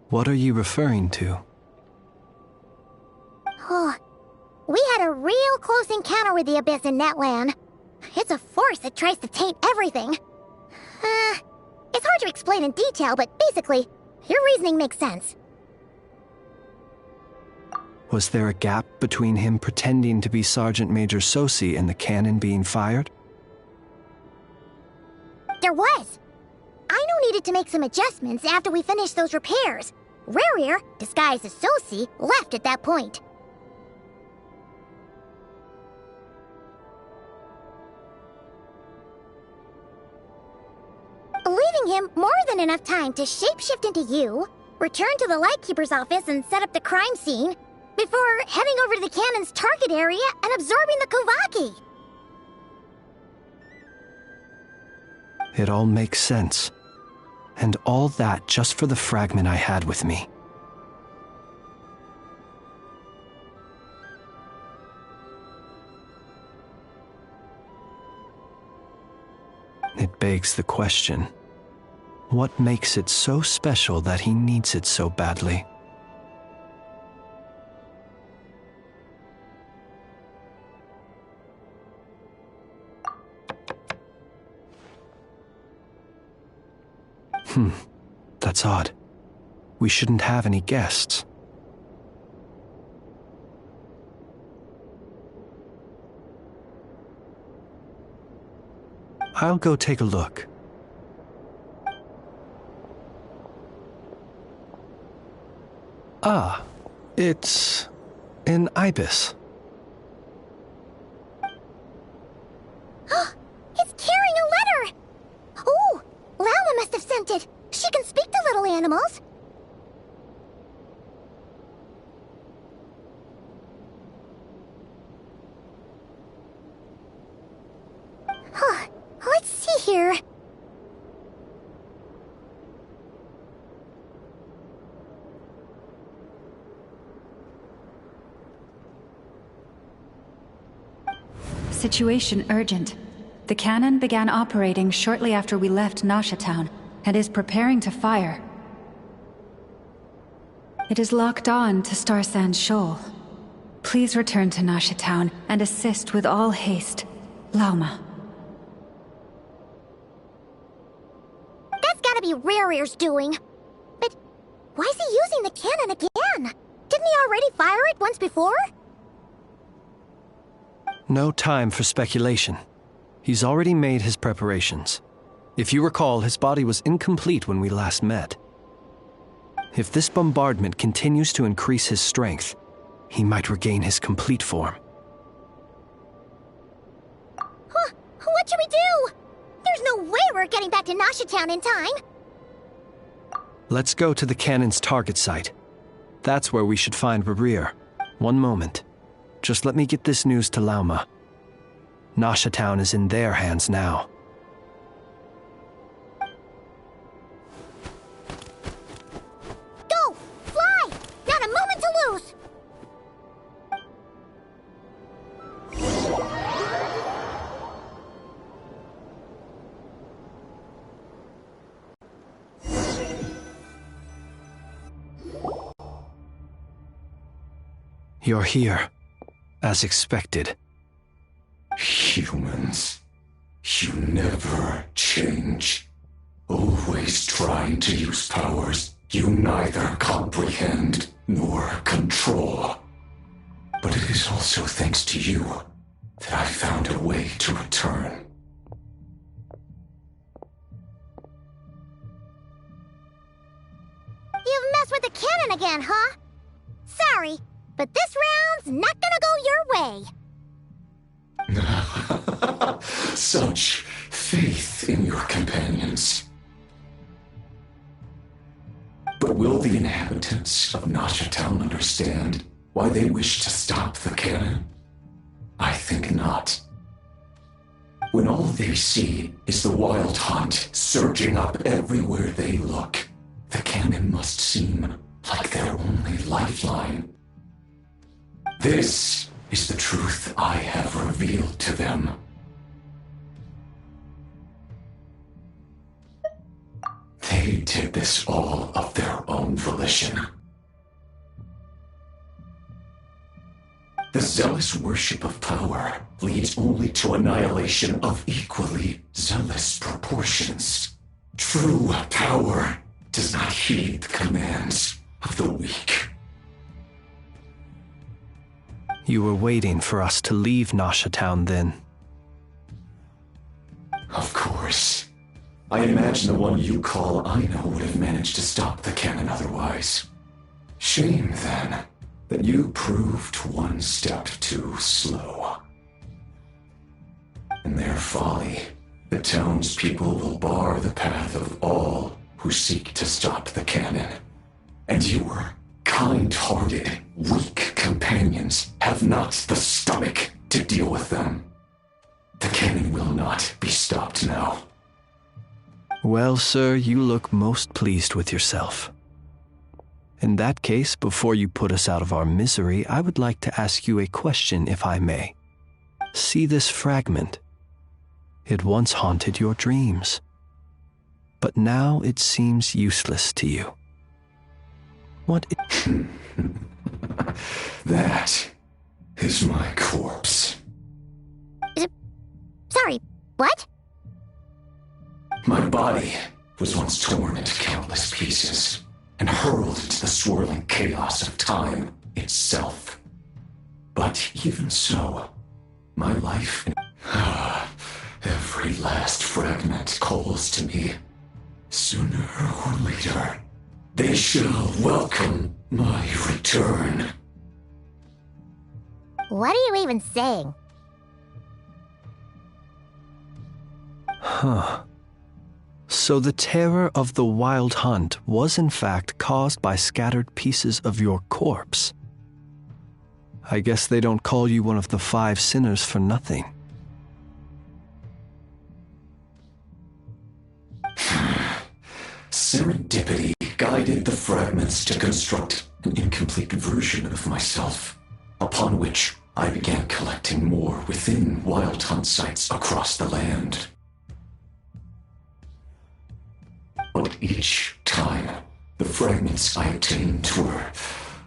What are you referring to? We had a real close encounter with the Abyss in Netland. It's a force that tries to taint everything. It's hard to explain in detail, but basically, your reasoning makes sense. Was there a gap between him pretending to be Sergeant Major Sosi and the cannon being fired? There was. Aino needed to make some adjustments after we finished those repairs. Rerir, disguised as Sosi, left at that point. Leaving him more than enough time to shapeshift into you, return to the Lightkeeper's office and set up the crime scene, before heading over to the cannon's target area and absorbing the Kuvaki. It all makes sense. And all that just for the fragment I had with me. It begs the question, what makes it so special that he needs it so badly? That's odd. We shouldn't have any guests. I'll go take a look. Ah, it's an ibis. It's carrying a letter! Oh, Lauma must have sent it. She can speak to little animals. Let's see here. Situation urgent. The cannon began operating shortly after we left Nasha Town and is preparing to fire. It is locked on to Star Sand Shoal. Please return to Nasha Town and assist with all haste. Lauma. That's gotta be Rerir's doing. But why is he using the cannon again? Didn't he already fire it once before? No time for speculation. He's already made his preparations. If you recall, his body was incomplete when we last met. If this bombardment continues to increase his strength, he might regain his complete form. What should we do? There's no way we're getting back to Nasha Town in time. Let's go to the cannon's target site. That's where we should find Rerir. One moment. Just let me get this news to Lauma. Nasha Town is in their hands now. Go! Fly! Not a moment to lose! You're here, as expected. Humans, you never change. Always trying to use powers you neither comprehend nor control. But it is also thanks to you that I found a way to return. You've messed with the cannon again, huh? Sorry, but this round's not gonna go your way. Such faith in your companions. But will the inhabitants of Nasha Town understand why they wish to stop the cannon? I think not. When all they see is the wild hunt surging up everywhere they look, the cannon must seem like their only lifeline. This is the truth I have revealed to them. They did this all of their own volition. The zealous worship of power leads only to annihilation of equally zealous proportions. True power does not heed the commands of the weak. You were waiting for us to leave Nasha Town then. Of course. I imagine the one you call Aino would have managed to stop the cannon otherwise. Shame, then, that you proved one step too slow. In their folly, the townspeople will bar the path of all who seek to stop the cannon. And your kind-hearted, weak companions have not the stomach to deal with them. The cannon will not be stopped now. Well, sir, you look most pleased with yourself. In that case, before you put us out of our misery, I would like to ask you a question, if I may. See this fragment? It once haunted your dreams, but now it seems useless to you. That is my corpse. Sorry, what? My body was once torn into countless pieces and hurled into the swirling chaos of time itself. But even so, my life... every last fragment calls to me. Sooner or later, they shall welcome my return. What are you even saying? Huh. So the terror of the wild hunt was in fact caused by scattered pieces of your corpse. I guess they don't call you one of the 5 sinners for nothing. Serendipity guided the fragments to construct an incomplete version of myself, upon which I began collecting more within wild hunt sites across the land. But each time, the fragments I obtained were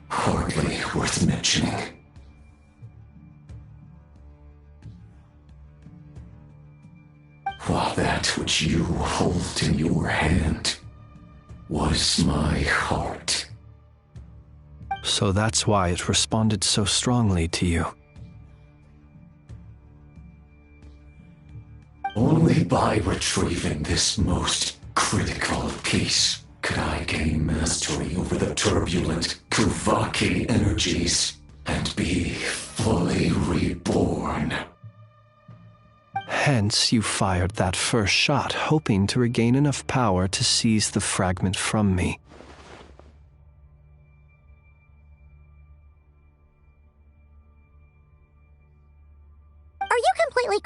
hardly worth mentioning. While that which you hold in your hand was my heart. So that's why it responded so strongly to you. Only by retrieving this most critical piece could I gain mastery over the turbulent Kuvaki energies and be fully reborn. Hence, you fired that first shot, hoping to regain enough power to seize the fragment from me.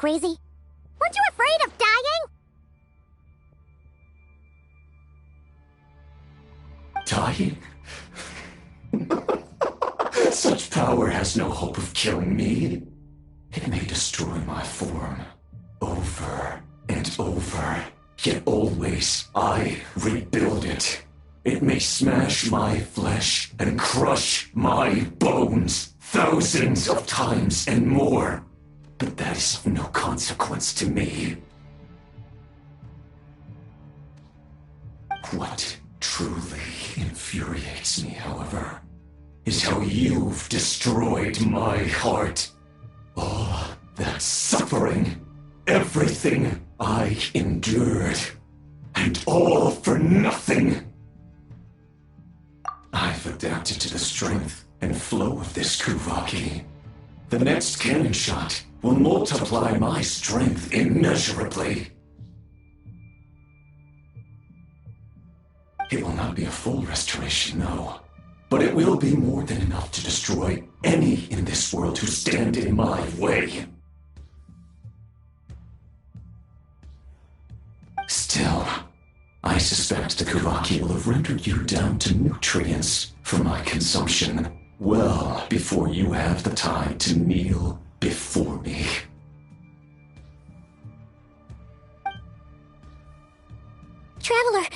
crazy? Weren't you afraid of dying? Dying? Such power has no hope of killing me. It may destroy my form over and over, yet always I rebuild it. It may smash my flesh and crush my bones thousands of times and more, but that is of no consequence to me. What truly infuriates me, however, is how you've destroyed my heart. All that suffering, everything I endured, and all for nothing. I've adapted to the strength and flow of this Kuvaki. The next cannon shot will multiply my strength immeasurably. It will not be a full restoration, no. But it will be more than enough to destroy any in this world who stand in my way. Still, I suspect the Kuvaki will have rendered you down to nutrients for my consumption well before you have the time to kneel before me. Traveler!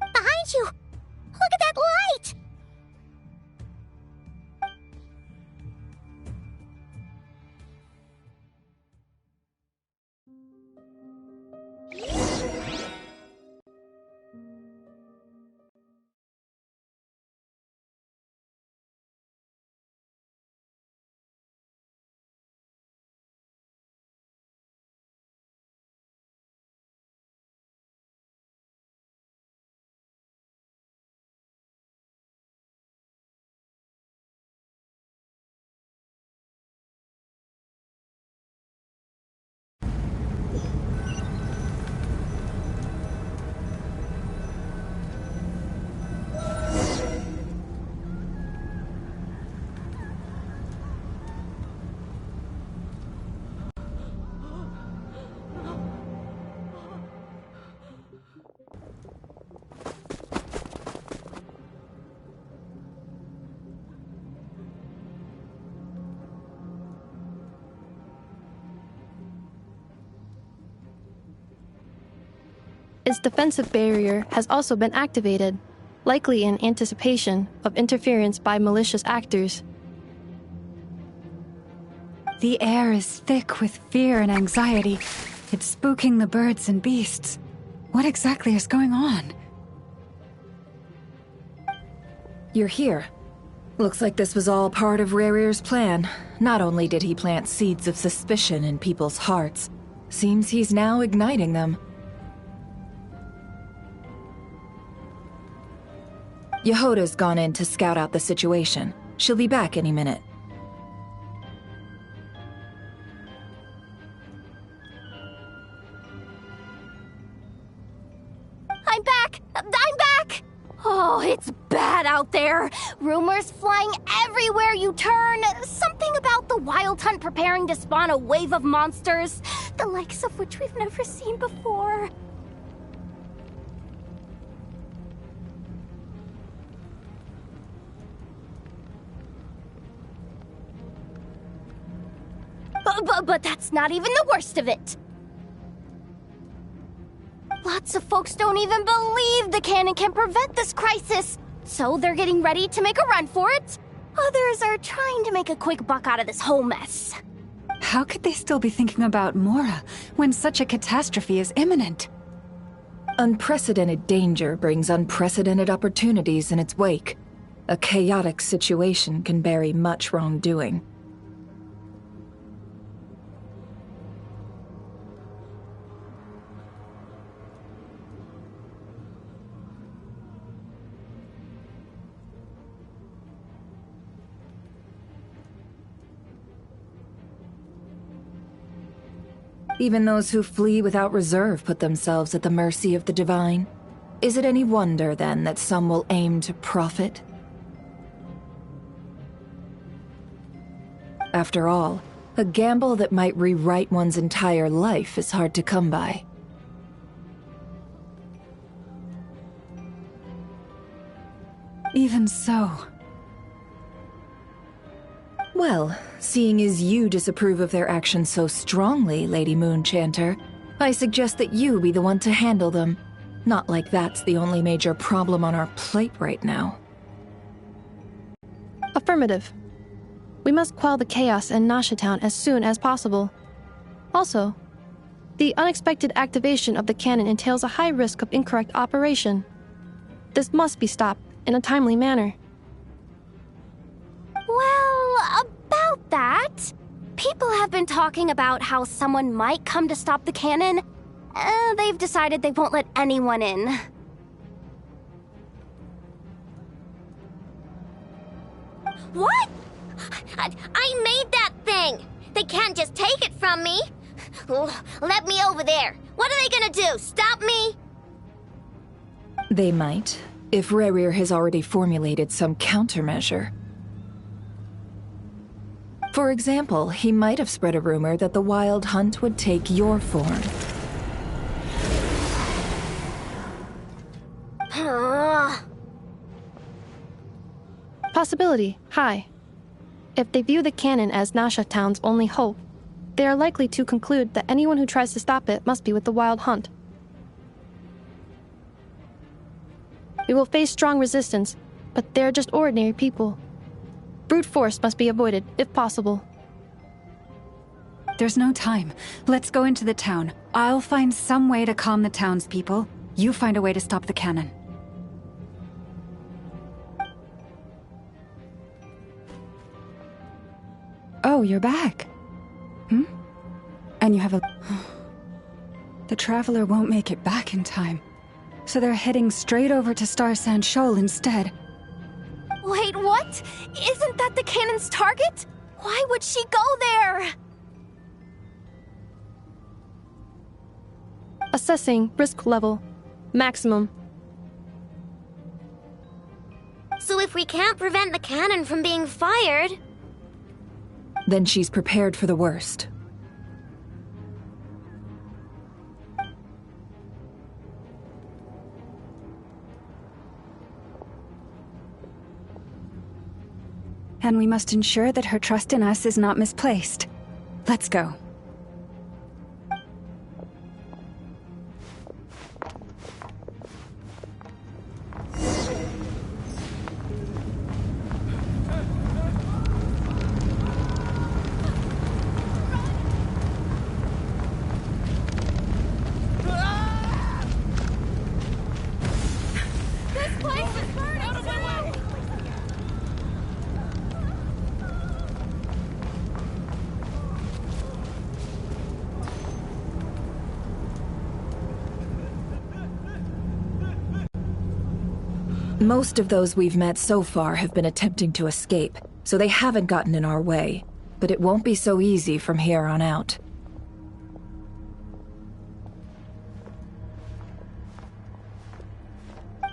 Behind you! Look at that light! Its defensive barrier has also been activated, likely in anticipation of interference by malicious actors. The air is thick with fear and anxiety. It's spooking the birds and beasts. What exactly is going on? You're here. Looks like this was all part of Rerir's plan. Not only did he plant seeds of suspicion in people's hearts, seems he's now igniting them. Yehoda's gone in to scout out the situation. She'll be back any minute. I'm back! I'm back! Oh, it's bad out there. Rumors flying everywhere you turn. Something about the Wild Hunt preparing to spawn a wave of monsters, the likes of which we've never seen before. But that's not even the worst of it. Lots of folks don't even believe the cannon can prevent this crisis, so they're getting ready to make a run for it. Others are trying to make a quick buck out of this whole mess. How could they still be thinking about Mora when such a catastrophe is imminent? Unprecedented danger brings unprecedented opportunities in its wake. A chaotic situation can bury much wrongdoing. Even those who flee without reserve put themselves at the mercy of the divine. Is it any wonder, then, that some will aim to profit? After all, a gamble that might rewrite one's entire life is hard to come by. Even so. Well, seeing as you disapprove of their actions so strongly, Lady Moonchanter, I suggest that you be the one to handle them. Not like that's the only major problem on our plate right now. Affirmative. We must quell the chaos in Nasha Town as soon as possible. Also, the unexpected activation of the cannon entails a high risk of incorrect operation. This must be stopped in a timely manner. Well, about that, people have been talking about how someone might come to stop the cannon. They've decided they won't let anyone in. What? I made that thing! They can't just take it from me! Let me over there! What are they gonna do? Stop me? They might, if Rerir has already formulated some countermeasure. For example, he might have spread a rumor that the Wild Hunt would take your form. Possibility high. If they view the cannon as Nasha Town's only hope, they are likely to conclude that anyone who tries to stop it must be with the Wild Hunt. We will face strong resistance, but they're just ordinary people. Brute force must be avoided, if possible. There's no time. Let's go into the town. I'll find some way to calm the townspeople. You find a way to stop the cannon. Oh, you're back. And you have a... The Traveler won't make it back in time. So they're heading straight over to Star Sand Shoal instead. Wait, what? Isn't that the cannon's target? Why would she go there? Assessing risk level. Maximum. So if we can't prevent the cannon from being fired... Then she's prepared for the worst. And we must ensure that her trust in us is not misplaced. Let's go. Most of those we've met so far have been attempting to escape, so they haven't gotten in our way. But it won't be so easy from here on out.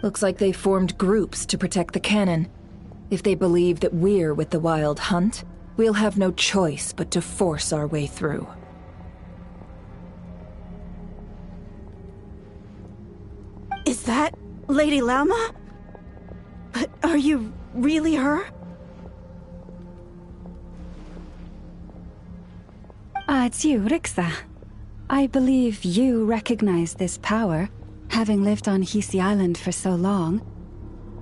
Looks like they formed groups to protect the cannon. If they believe that we're with the Wild Hunt, we'll have no choice but to force our way through. Is that Lady Lama? But are you really her? It's you, Rixa. I believe you recognize this power, having lived on Hisi Island for so long.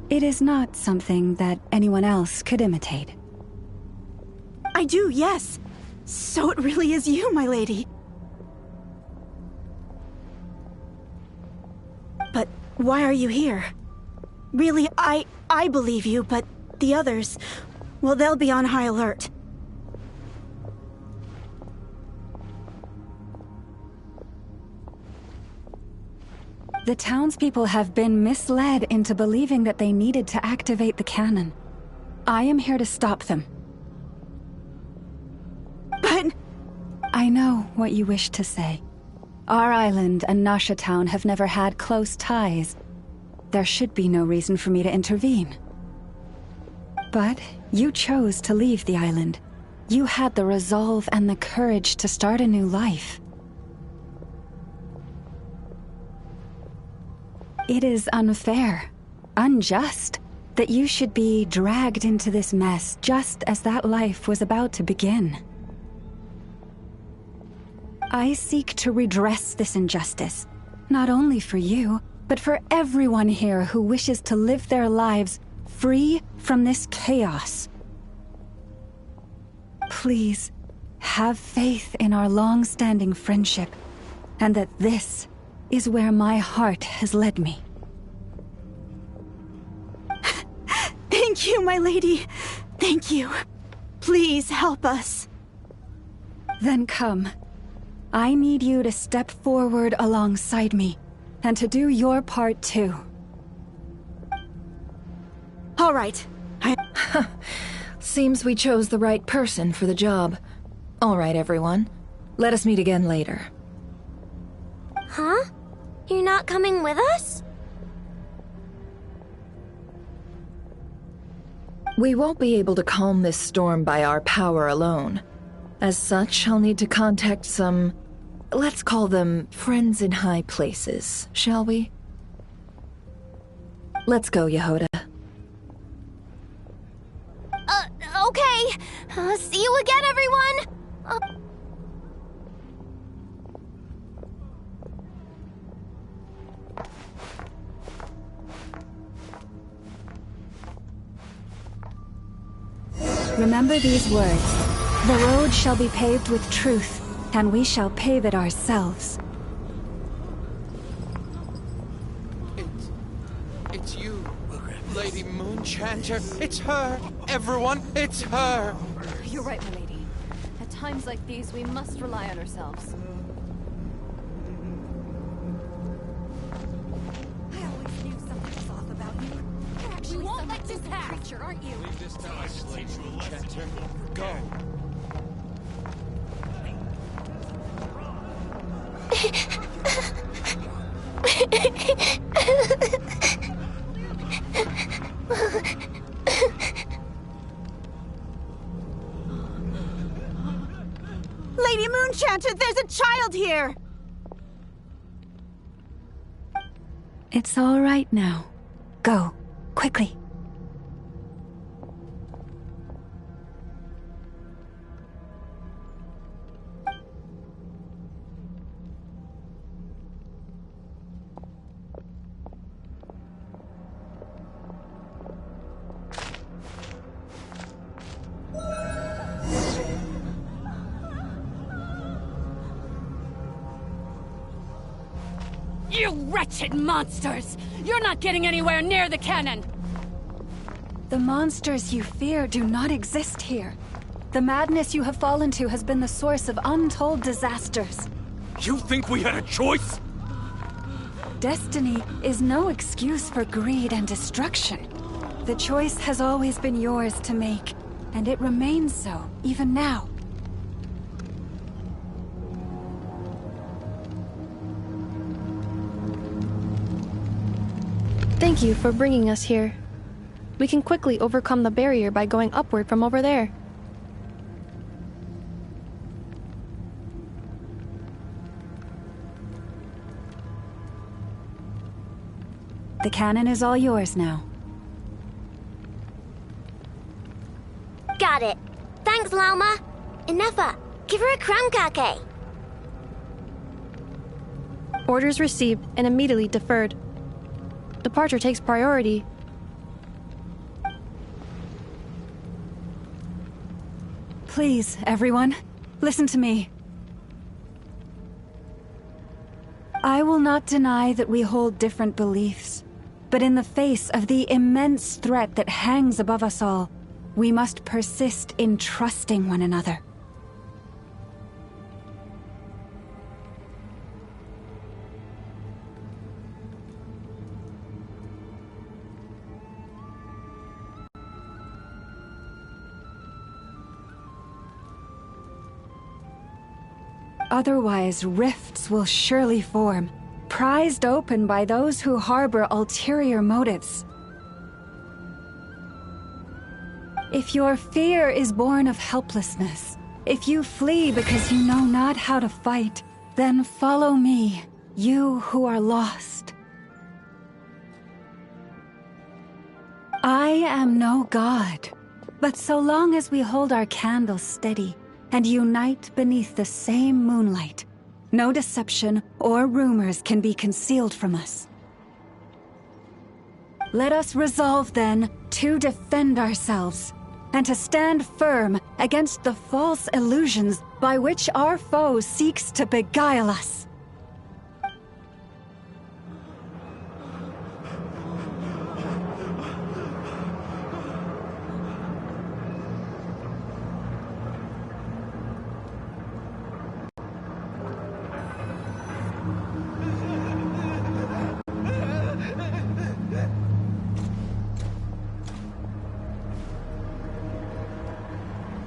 It is not something that anyone else could imitate. I do, yes. So it really is you, my lady. But why are you here? Really, I believe you, but the others, well, they'll be on high alert. The townspeople have been misled into believing that they needed to activate the cannon. I am here to stop them. But... I know what you wish to say. Our island and Nasha Town have never had close ties. There should be no reason for me to intervene. But you chose to leave the island. You had the resolve and the courage to start a new life. It is unfair, unjust, that you should be dragged into this mess just as that life was about to begin. I seek to redress this injustice, not only for you, but for everyone here who wishes to live their lives free from this chaos. Please, have faith in our long-standing friendship, and that this is where my heart has led me. Thank you, my lady. Thank you. Please help us. Then come. I need you to step forward alongside me, and to do your part too. All right. Seems we chose the right person for the job. All right, everyone. Let us meet again later. Huh? You're not coming with us? We won't be able to calm this storm by our power alone. As such, I'll need to contact some... let's call them friends in high places, shall we? Let's go, Yehoda. Okay. See you again, everyone! Remember these words. The road shall be paved with truth, and we shall pave it ourselves. It's you, Lady Moonchanter. It's her! Everyone, it's her! You're right, my lady. At times like these, we must rely on ourselves. I always knew something was off about you. You're actually we won't let this creature, aren't you? Leave this to us, Lady Moonchanter. Go! Lady Moonchanter, there's a child here! It's all right now. Go, quickly. You wretched monsters! You're not getting anywhere near the cannon! The monsters you fear do not exist here. The madness you have fallen to has been the source of untold disasters. You think we had a choice? Destiny is no excuse for greed and destruction. The choice has always been yours to make, and it remains so, even now. Thank you for bringing us here. We can quickly overcome the barrier by going upward from over there. The cannon is all yours now. Got it. Thanks, Lauma. Enougha, give her a crumb cake. Orders received and immediately deferred. Departure takes priority. Please, everyone, listen to me. I will not deny that we hold different beliefs, but in the face of the immense threat that hangs above us all, we must persist in trusting one another. Otherwise, rifts will surely form, prized open by those who harbor ulterior motives. If your fear is born of helplessness, if you flee because you know not how to fight, then follow me, you who are lost. I am no god, but so long as we hold our candles steady and unite beneath the same moonlight, no deception or rumors can be concealed from us. Let us resolve then to defend ourselves and to stand firm against the false illusions by which our foe seeks to beguile us.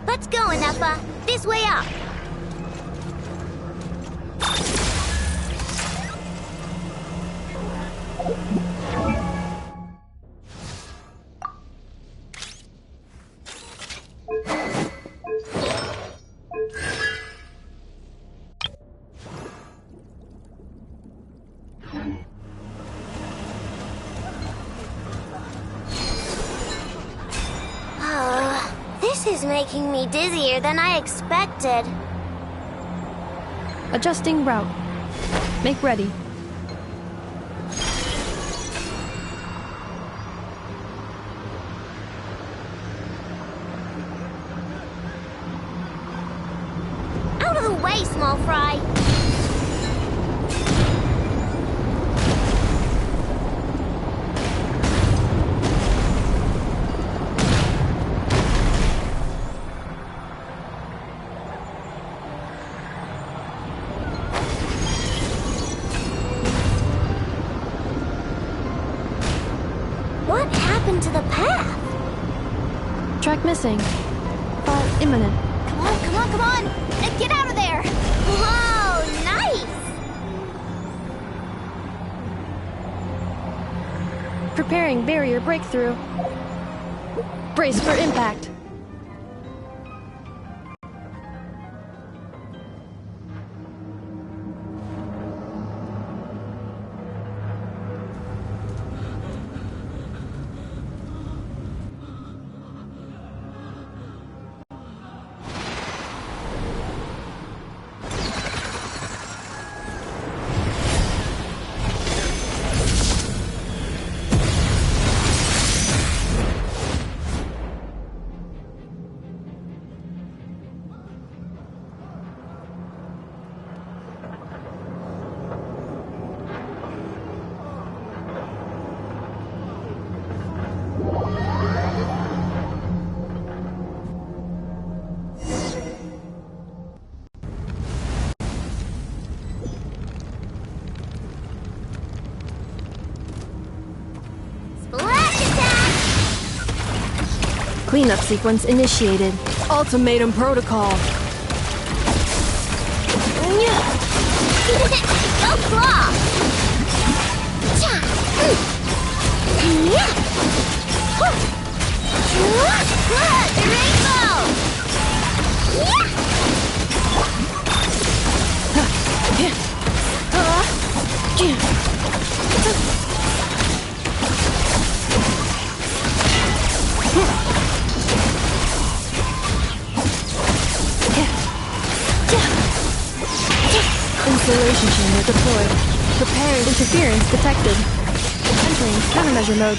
Let's go, Anafa. This way up. This is making me dizzier than I expected. Adjusting route. Make ready. Out of the way, small fry! What happened to the path? Track missing. Fall imminent. Come on, come on, come on! And get out of there! Whoa, nice! Preparing barrier breakthrough. Brace for impact. Cleanup sequence initiated. Ultimatum protocol. Go claw! Look, the Installation chamber deployed. Prepared. Interference detected. Entering countermeasure mode.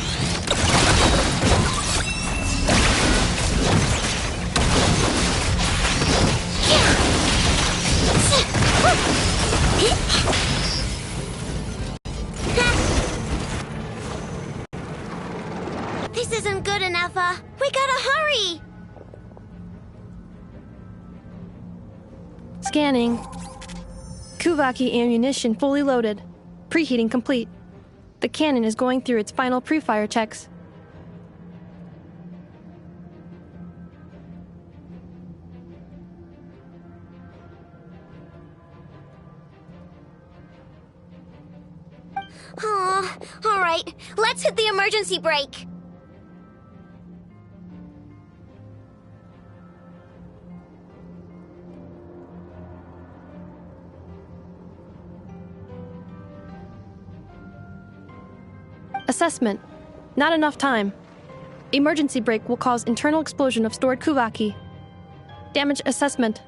This isn't good enough, we gotta hurry! Scanning. Kuvaki ammunition fully loaded. Preheating complete. The cannon is going through its final pre-fire checks. Aw, all right, let's hit the emergency brake. Assessment. Not enough time. Emergency brake will cause internal explosion of stored Kuvaki. Damage assessment.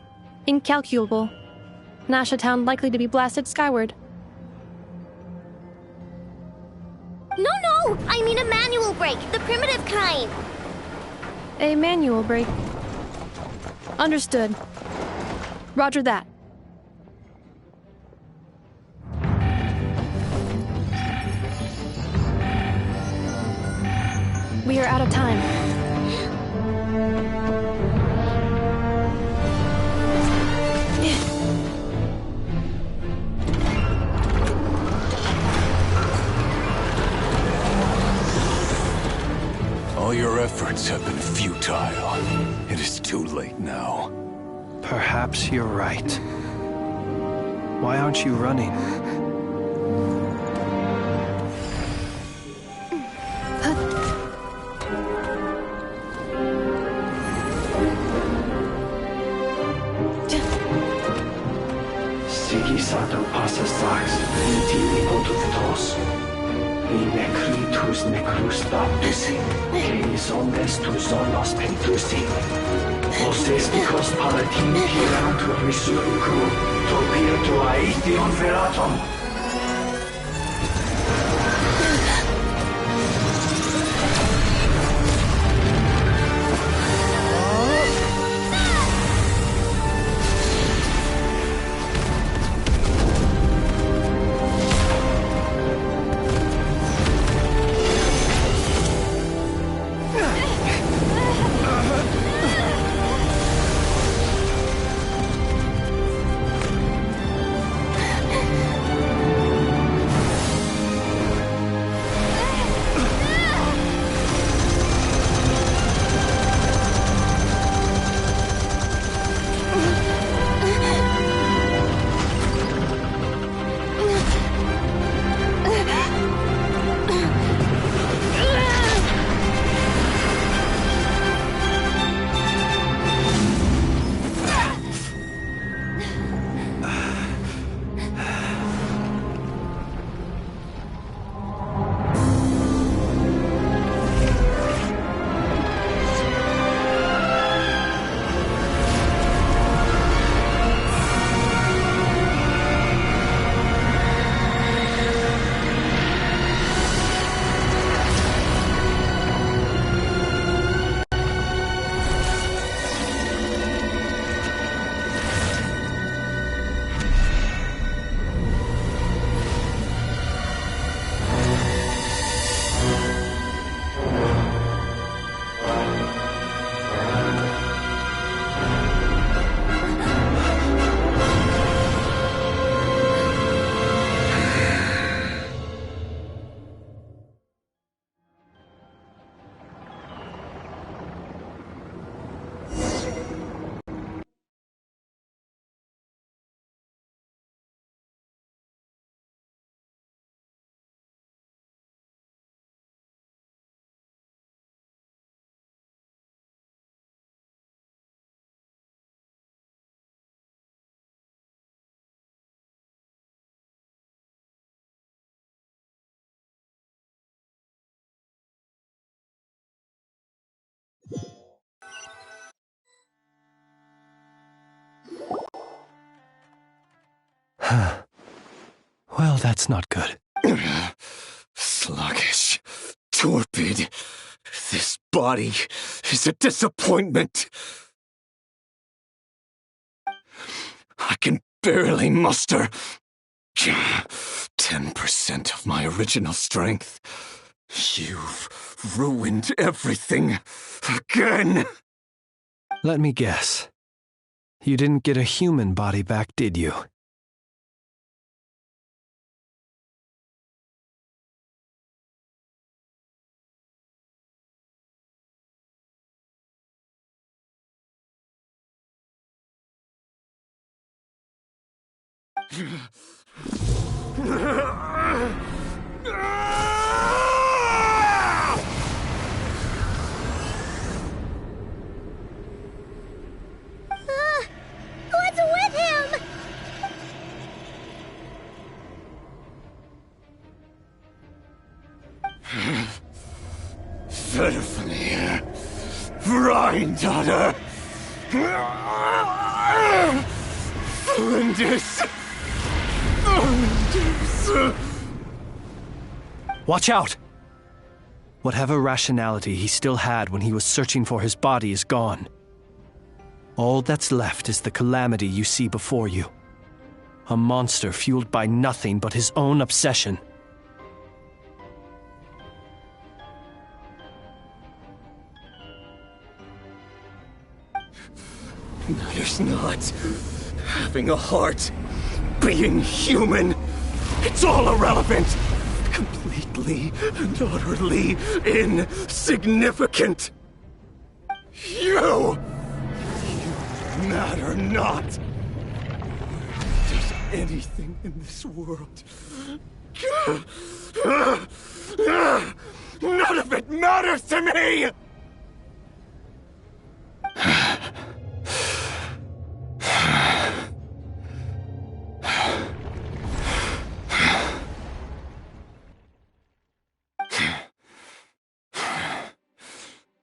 Incalculable. Nasha Town likely to be blasted skyward. No! I mean a manual brake, the primitive kind. A manual brake. Understood. Roger that. We are out of time. All your efforts have been futile. It is too late now. Perhaps you're right. Why aren't you running? Sigisato passa sax, intili potutos. In necritus necrus baptisi, celis omnes tu zonos pentusi. Osesticos palatini pirantur resurrecru, topirtu aethion veratum. Well, that's not good. Sluggish. Torpid. This body is a disappointment. I can barely muster 10% of my original strength. You've ruined everything again. Let me guess. You didn't get a human body back, did you? What's with him? Verfnir. Vreindaughter. Flinders. Watch out! Whatever rationality he still had when he was searching for his body is gone. All that's left is the calamity you see before you. A monster fueled by nothing but his own obsession. Matters not. Having a heart. Being human. It's all irrelevant. Completely and utterly insignificant. You matter not. Does anything in this world. None of it matters to me!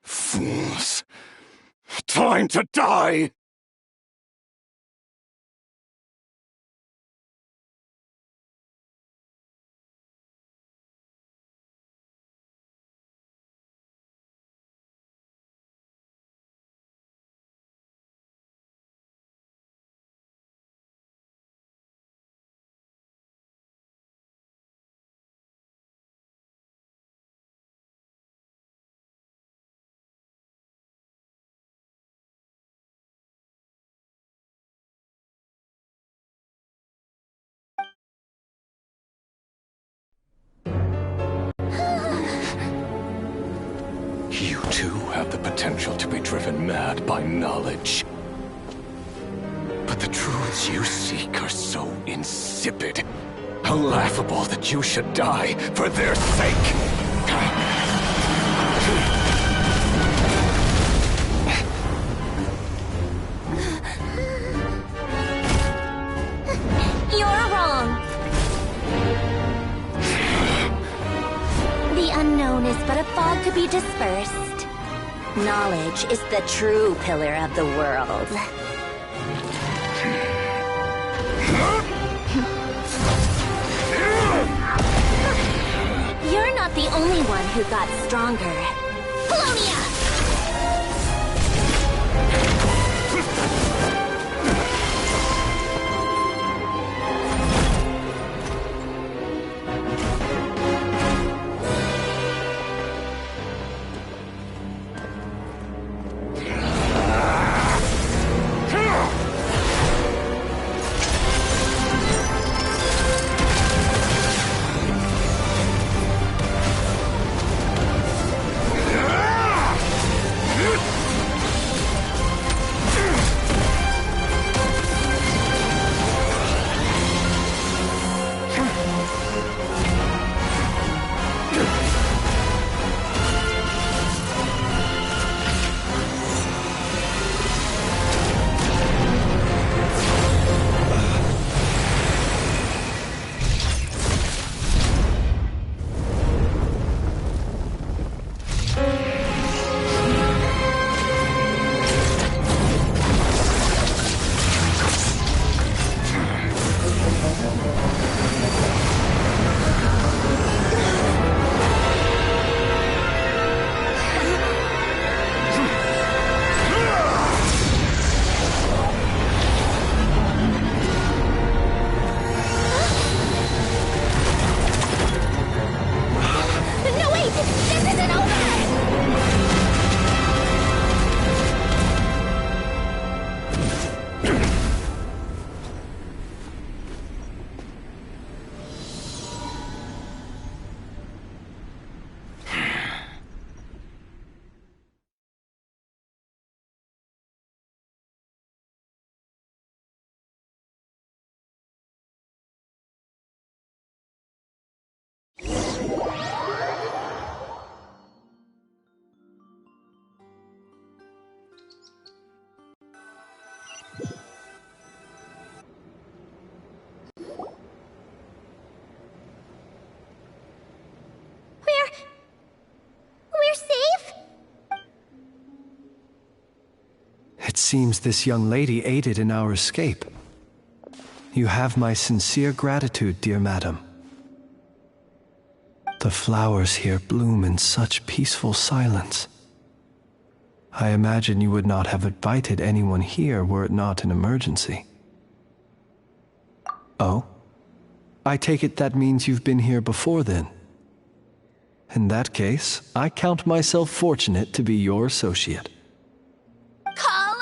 Fools. Time to die! You too have the potential to be driven mad by knowledge. But the truths you seek are so insipid, laughable that you should die for their sake. You're wrong. The unknown is but a fog to be dispersed. Knowledge is the true pillar of the world. You're not the only one who got stronger. Polonia! It seems this young lady aided in our escape. You have my sincere gratitude, dear madam. The flowers here bloom in such peaceful silence. I imagine you would not have invited anyone here were it not an emergency. Oh? I take it that means you've been here before then. In that case, I count myself fortunate to be your associate. Columbina!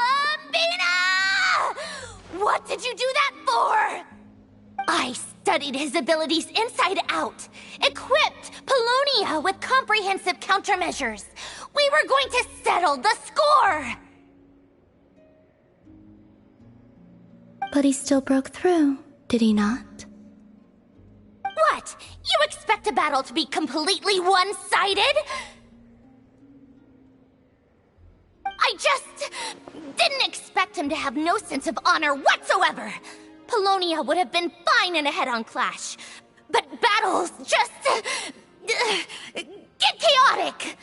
What did you do that for? I studied his abilities inside out, equipped Polonia with comprehensive countermeasures. We were going to settle the score! But he still broke through, did he not? What? You expect a battle to be completely one-sided? I just didn't expect him to have no sense of honor whatsoever. Polonia would have been fine in a head-on clash, but battles just get chaotic.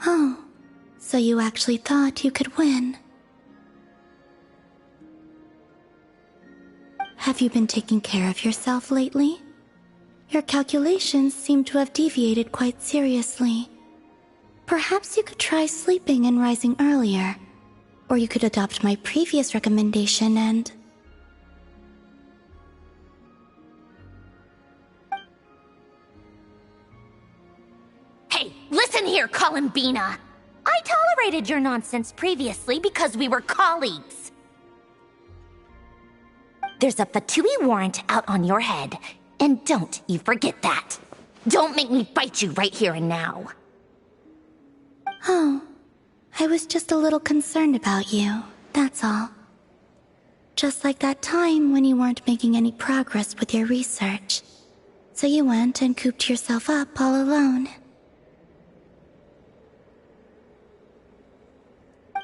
Oh, so you actually thought you could win? Have you been taking care of yourself lately? Your calculations seem to have deviated quite seriously. Perhaps you could try sleeping and rising earlier. Or you could adopt my previous recommendation and... Hey, listen here, Columbina. I tolerated your nonsense previously because we were colleagues. There's a Fatui warrant out on your head, and don't you forget that. Don't make me fight you right here and now. Oh, I was just a little concerned about you, that's all. Just like that time when you weren't making any progress with your research. So you went and cooped yourself up all alone.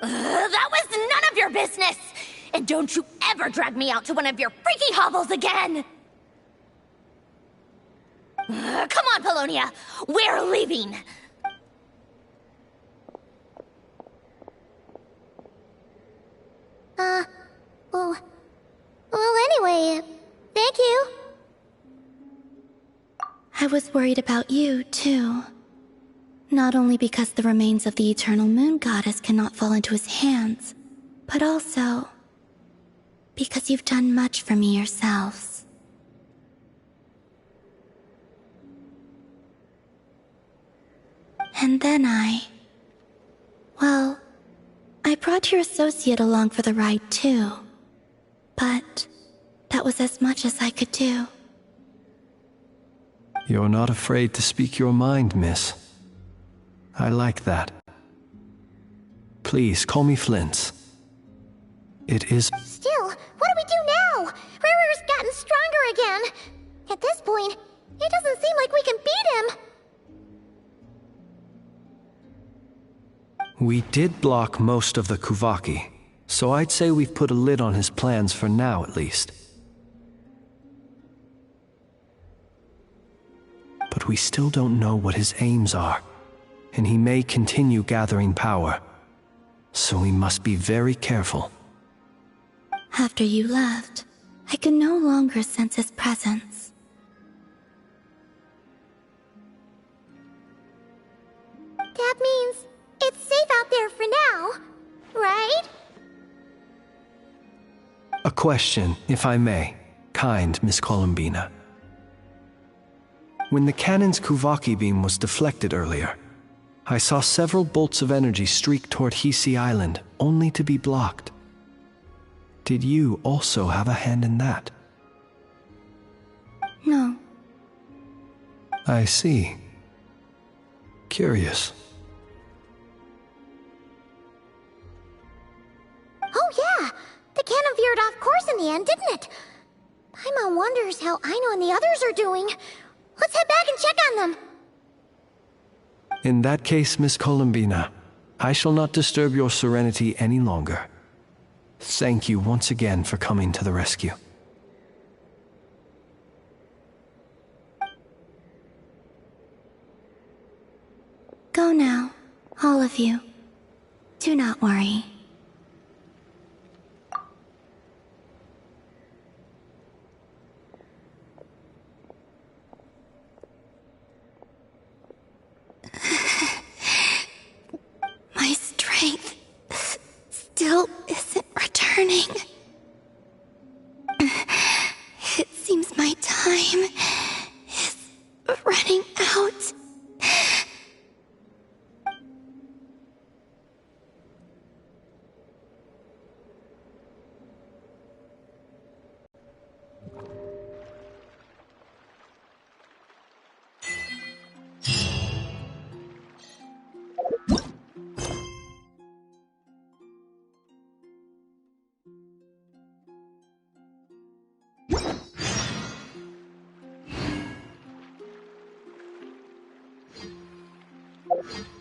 That was none of your business! And don't you ever drag me out to one of your freaky hovels again! Come on, Polonia! We're leaving! Well, anyway, thank you. I was worried about you, too. Not only because the remains of the eternal moon goddess cannot fall into his hands, but also because you've done much for me yourselves. And then well, I brought your associate along for the ride too. But that was as much as I could do. You're not afraid to speak your mind, miss. I like that. Please, call me Flint. It is... Still, what do we do now? Rarer's gotten stronger again. At this point, it doesn't seem like we can beat him. We did block most of the Kuvaki, so I'd say we've put a lid on his plans for now at least. But we still don't know what his aims are, and he may continue gathering power. So we must be very careful. After you left, I could no longer sense his presence. That means it's safe out there for now, right? A question, if I may, kind Miss Columbina. When the cannon's Kuvaki beam was deflected earlier, I saw several bolts of energy streak toward Hisi Island, only to be blocked. Did you also have a hand in that? No. I see. Curious. Oh yeah! The cannon veered off course in the end, didn't it? Paimon wonders how Aino and the others are doing. Let's head back and check on them. In that case, Miss Columbina, I shall not disturb your serenity any longer. Thank you once again for coming to the rescue. Go now. all of you. Do not worry. My strength still isn't returning. It seems my time is running out. You